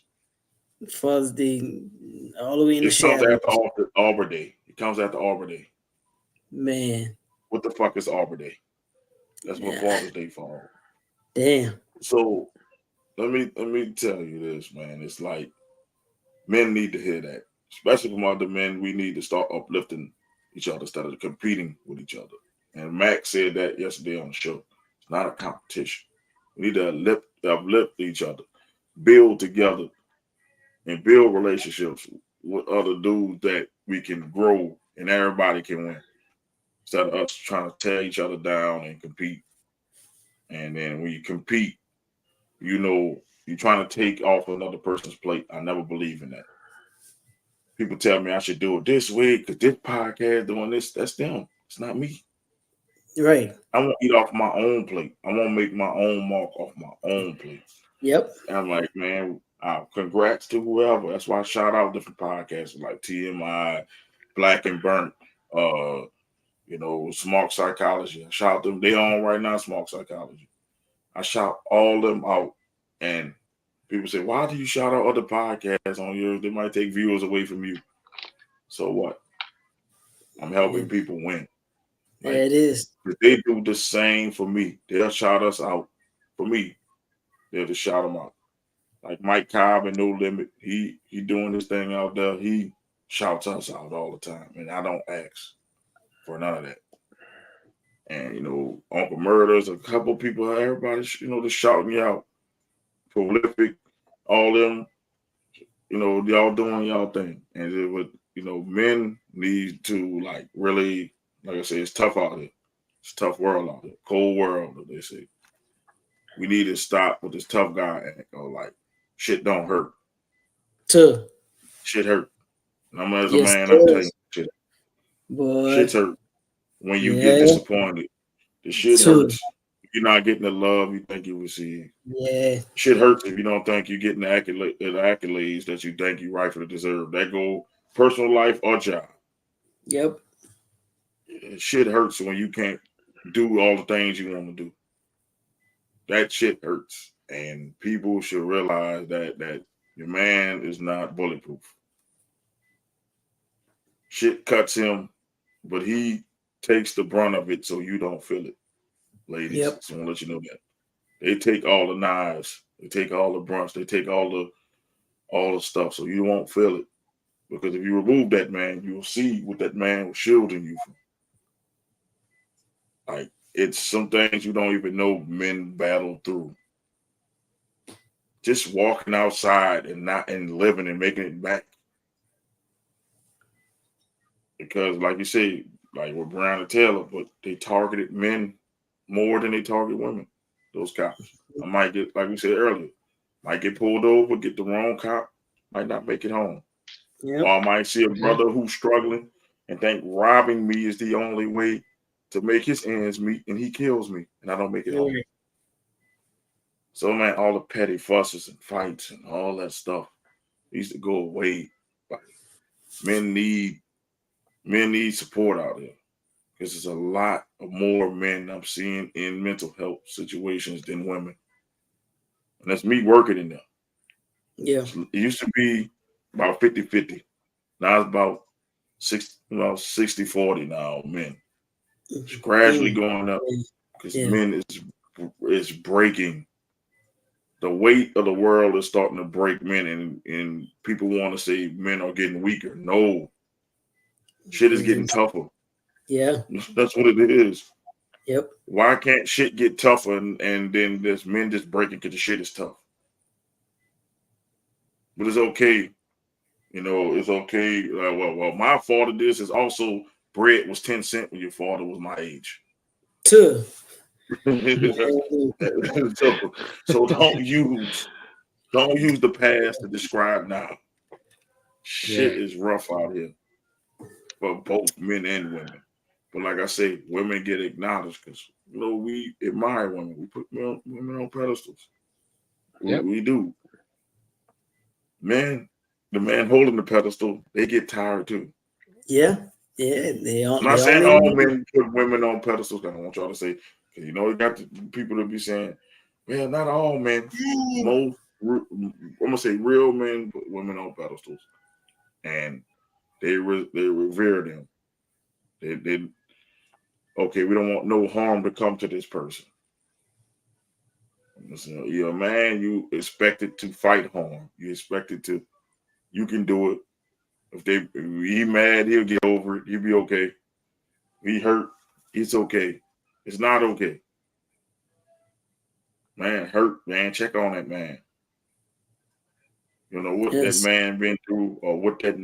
Father's Day, all the way in the It comes shadows. after Arbor Day. It comes after Arbor Day. Man, What the fuck is Arbor Day? That's what Father's Day falls. damn. So let me tell you this, man. It's like men need to hear that, especially from other men. We need to start uplifting each other instead of competing with each other. And Max said that yesterday on the show. It's not a competition. We need to uplift each other, build together, and build relationships with other dudes that we can grow and everybody can win. Instead of us trying to tear each other down and compete. And then when you compete, you're trying to take off another person's plate. I never believe in that. People tell me I should do it this way because this podcast doing this. That's them. It's not me. Right. I want to eat off my own plate. I want to make my own mark off my own plate. Yep. And I'm like, man, congrats to whoever. That's why I shout out different podcasts like TMI, Black and Burnt, Smart Psychology. I shout them. They on right now, Smart Psychology. I shout all them out. And people say, why do you shout out other podcasts on yours? They might take viewers away from you. So what? I'm helping people win. Like, yeah, it is. If they do the same for me, they'll shout us out. For me, they'll just shout them out. Like Mike Cobb and No Limit, he doing this thing out there. He shouts us out all the time, and I don't ask for none of that. And Uncle Murders, a couple people, everybody, just shouting you out. Prolific, all them, y'all doing y'all thing, and it would, men need to really, like I said, it's tough out here. It's a tough world out here, cold world, they say. We need to stop with this tough guy act, shit don't hurt. Shit hurt. And I'm as a man, I'm telling you, shit's hurt. When you get disappointed, the shit hurts. You're not getting the love you think you receive. Yeah. Shit hurts if you don't think you're getting the accolades that you think you rightfully deserve. That go personal life or job. Yep. Shit hurts when you can't do all the things you want to do. That shit hurts. And people should realize that your man is not bulletproof. Shit cuts him, but he takes the brunt of it so you don't feel it. Ladies, yep. So I want to let you know that. They take all the knives, they take all the brunts, they take all the stuff, so you won't feel it. Because if you remove that man, you'll see what that man was shielding you from. Like, it's some things you don't even know men battle through. Just walking outside and living and making it back. Because, like you say, like with Brown and Taylor, but they targeted men more than they target women. Those cops. I might get, like we said earlier, might get pulled over, get the wrong cop, might not make it home. Yep. Or I might see a brother who's struggling and think robbing me is the only way to make his ends meet, and he kills me, and I don't make it home. So, man, all the petty fusses and fights and all that stuff needs to go away. Like, men need support out there. Because there's a lot of more men I'm seeing in mental health situations than women. And that's me working in them. Yeah. It used to be about 50-50. Now it's about 60-40 now, men. It's gradually going up because men is breaking. The weight of the world is starting to break men, and people want to say men are getting weaker. No. Shit is getting tougher. Yeah. That's what it is. Yep. Why can't shit get tougher and then there's men just breaking because the shit is tough? But it's okay. It's okay. Well, my fault of this is also bread was 10 cents when your father was my age. So don't use the past to describe now. Shit is rough out here for both men and women. But like I say, women get acknowledged because we admire women. We put women on pedestals. We do. Men, the man holding the pedestal, they get tired too. Yeah. They I'm not saying all men put women on pedestals. I don't want y'all to say, because you got the people to be saying, well, not all men. Most, I'm gonna say real men put women on pedestals, and they revere them. They okay. We don't want no harm to come to this person. You're a man. You expected to fight harm. You expected to. You can do it. If he mad, he'll get over it. He'll be okay. If he hurt, it's okay. It's not okay. Man hurt, man. Check on that man. You know what that man been through, or what that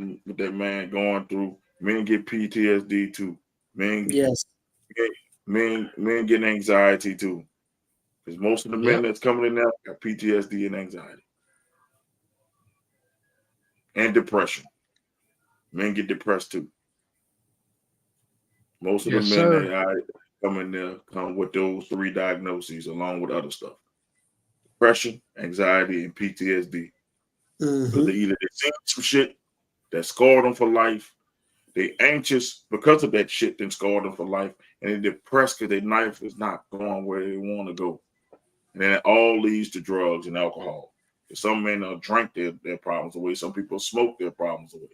man going through. Men get PTSD too. Men get anxiety too. Because most of the men that's coming in now got PTSD and anxiety. And depression. Men get depressed too. Most of the men that come in there come with those 3 diagnoses along with other stuff. Depression, anxiety, and PTSD. Because they seen some shit that scarred them for life. They anxious because of that shit that scarred them for life. And they depressed because their life is not going where they want to go. And then it all leads to drugs and alcohol. Some men drink their problems away. Some people smoke their problems away.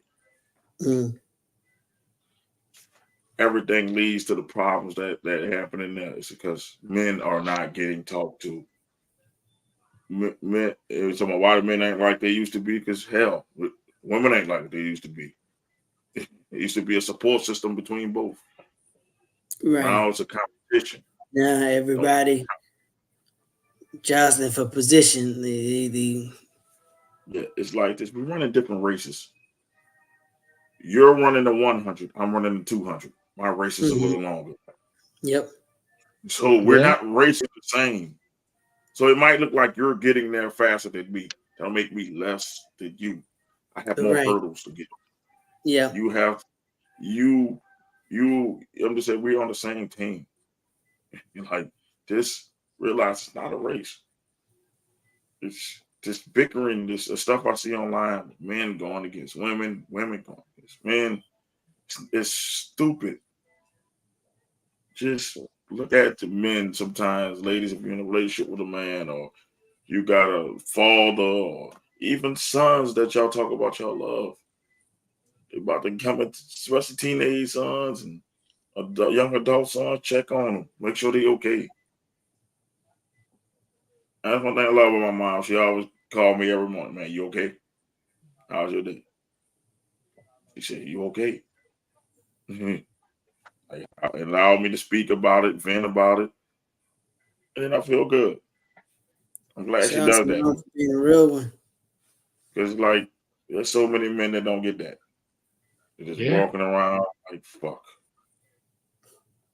Everything leads to the problems that happen in there. It's because men are not getting talked to. Men, why the men ain't like they used to be? Because hell, women ain't like they used to be. It used to be a support system between both. Right. Now it's a competition. Now everybody jostling for position. Yeah, it's like this. We're running different races. You're running the 100. I'm running the 200. My race is a little longer. Yep. So we're not racing the same. So it might look like you're getting there faster than me. That'll make me less than you. I have more hurdles to get. Yeah. You have I'm just saying we're on the same team. You're like, just realize it's not a race. It's just bickering, this stuff I see online, men going against women, women going against men. It's stupid. Just look at the men sometimes, ladies, if you're in a relationship with a man, or you got a father, or even sons that y'all talk about y'all love. They about to come, especially teenage sons and young adult sons, check on them. Make sure they okay. That's one thing I love about my mom. She always called me every morning, man, you okay? How's your day? She said, you okay? It allowed me to speak about it, vent about it, and I feel good. I'm glad she does that. Being a real one. Because like there's so many men that don't get that. They're just walking around like fuck.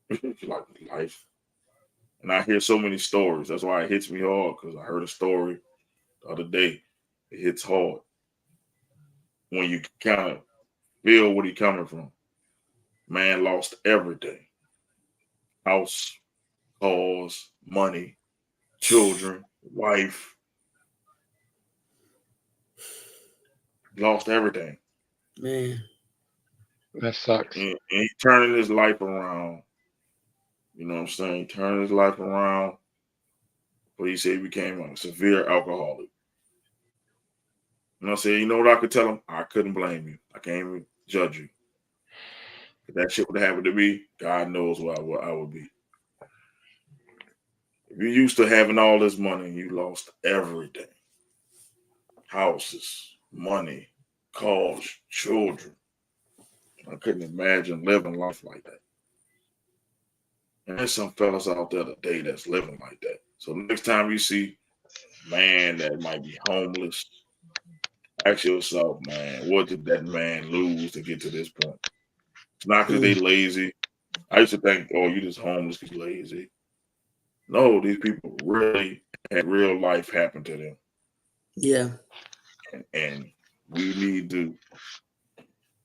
Like life. And I hear so many stories. That's why it hits me hard, because I heard a story the other day. It hits hard when you kind of feel what he's coming from. Man lost everything. House, cars, money, children, wife. Lost everything. Man. That sucks. And he turning his life around. You know what I'm saying? Turning his life around. But he said he became a severe alcoholic. And I said, you know what I could tell him? I couldn't blame you. I can't even judge you. If that shit would have happened to me, God knows where I would be. If you're used to having all this money and you lost everything, houses, money, cars, children, I couldn't imagine living life like that. And there's some fellas out there today that's living like that. So next time you see a man that might be homeless, ask yourself, man, what did that man lose to get to this point? It's not because they lazy. I used to think, oh, you just homeless because you're lazy. No, these people really had real life happen to them. Yeah. And we need to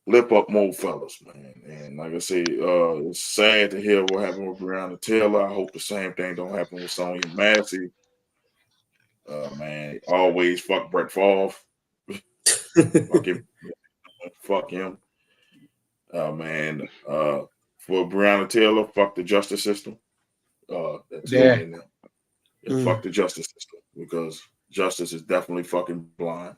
lip up more fellas, man. And like I said, it's sad to hear what happened with Breonna Taylor. I hope the same thing don't happen with Sonya Massey. Man, always fuck Brett Favre. Fuck him. Fuck him. Man, for Breonna Taylor, fuck the justice system. That's fuck the justice system, because justice is definitely fucking blind.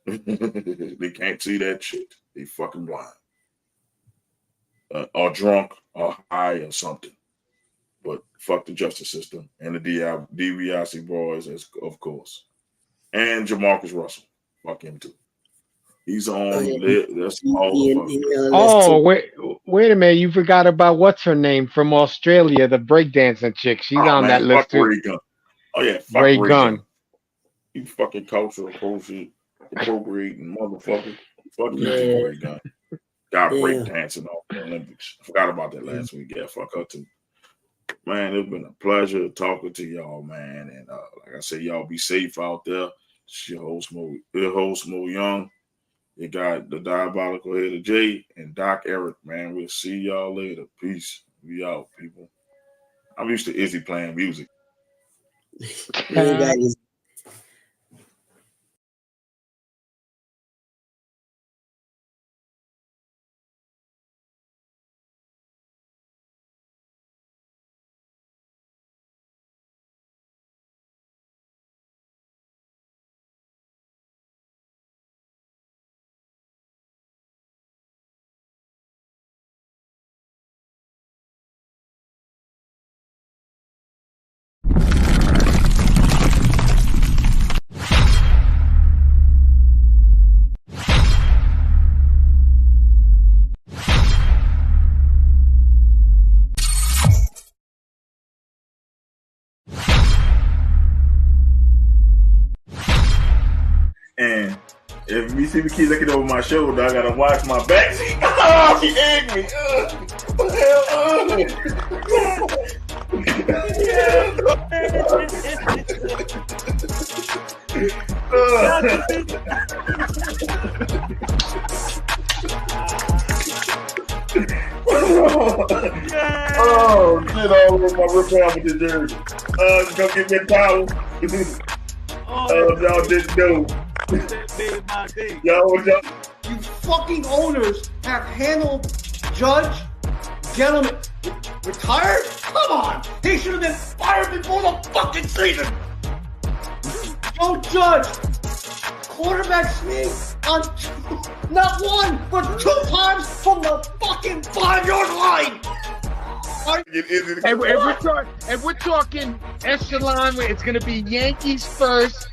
They can't see that shit. They fucking blind. Or drunk or high or something. But fuck the justice system and the DiBiase boys, of course. And Jamarcus Russell. Fuck him too. He's on that's all. Wait a minute. You forgot about what's her name from Australia, the breakdancing chick. She's on that list too. Ray Gun. Oh yeah, fuck Ray Gun. You fucking cultural appropriating motherfucker. Fuck you, Ray Gun. Got breakdancing off the Olympics. I forgot about that last week. Yeah, fuck her too. Man, it's been a pleasure talking to y'all, man. And like I said, y'all be safe out there. It's your host, Mo Young. You got the Diabolical Hater Jay and Doc Eric, man. We'll see y'all later. Peace. We out, people. I'm used to Izzy playing music. And if you see me keep looking over my shoulder, I gotta watch my back. Oh, she egged me. Oh, shit all over my rip out with this jersey. Go get me a towel. Y'all didn't know. Y'all. You fucking owners have handled Judge, Gentleman, retired? Come on! He should have been fired before the fucking season! Joe Judge, quarterback sneak on not one, but 2 times from the fucking 5-yard line! And we're talking echelon, it's going to be Yankees first,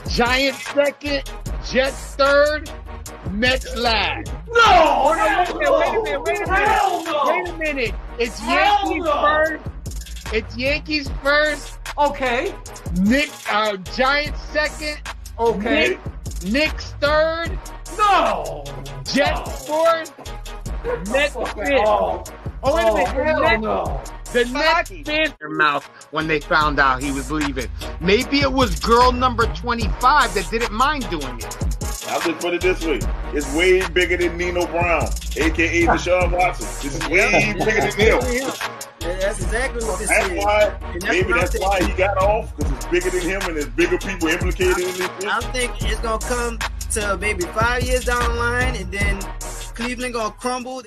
Giants second, Jets third, Mets last. No! Wait a minute. It's Yankees first. It's Yankees first. Okay. Giants second. Okay. Knicks third. No! Jets fourth. Mets fifth. Wait a minute. The Nets bit their mouth when they found out he was leaving. Maybe it was girl number 25 that didn't mind doing it. I'll just put it this way. It's way bigger than Nino Brown, a.k.a. Deshaun Watson. This is way bigger than him. That's exactly what this is. That's why he got off, because it's bigger than him and there's bigger people implicated in this. I think it's going to come to maybe 5 years down the line, and then Cleveland going to crumble.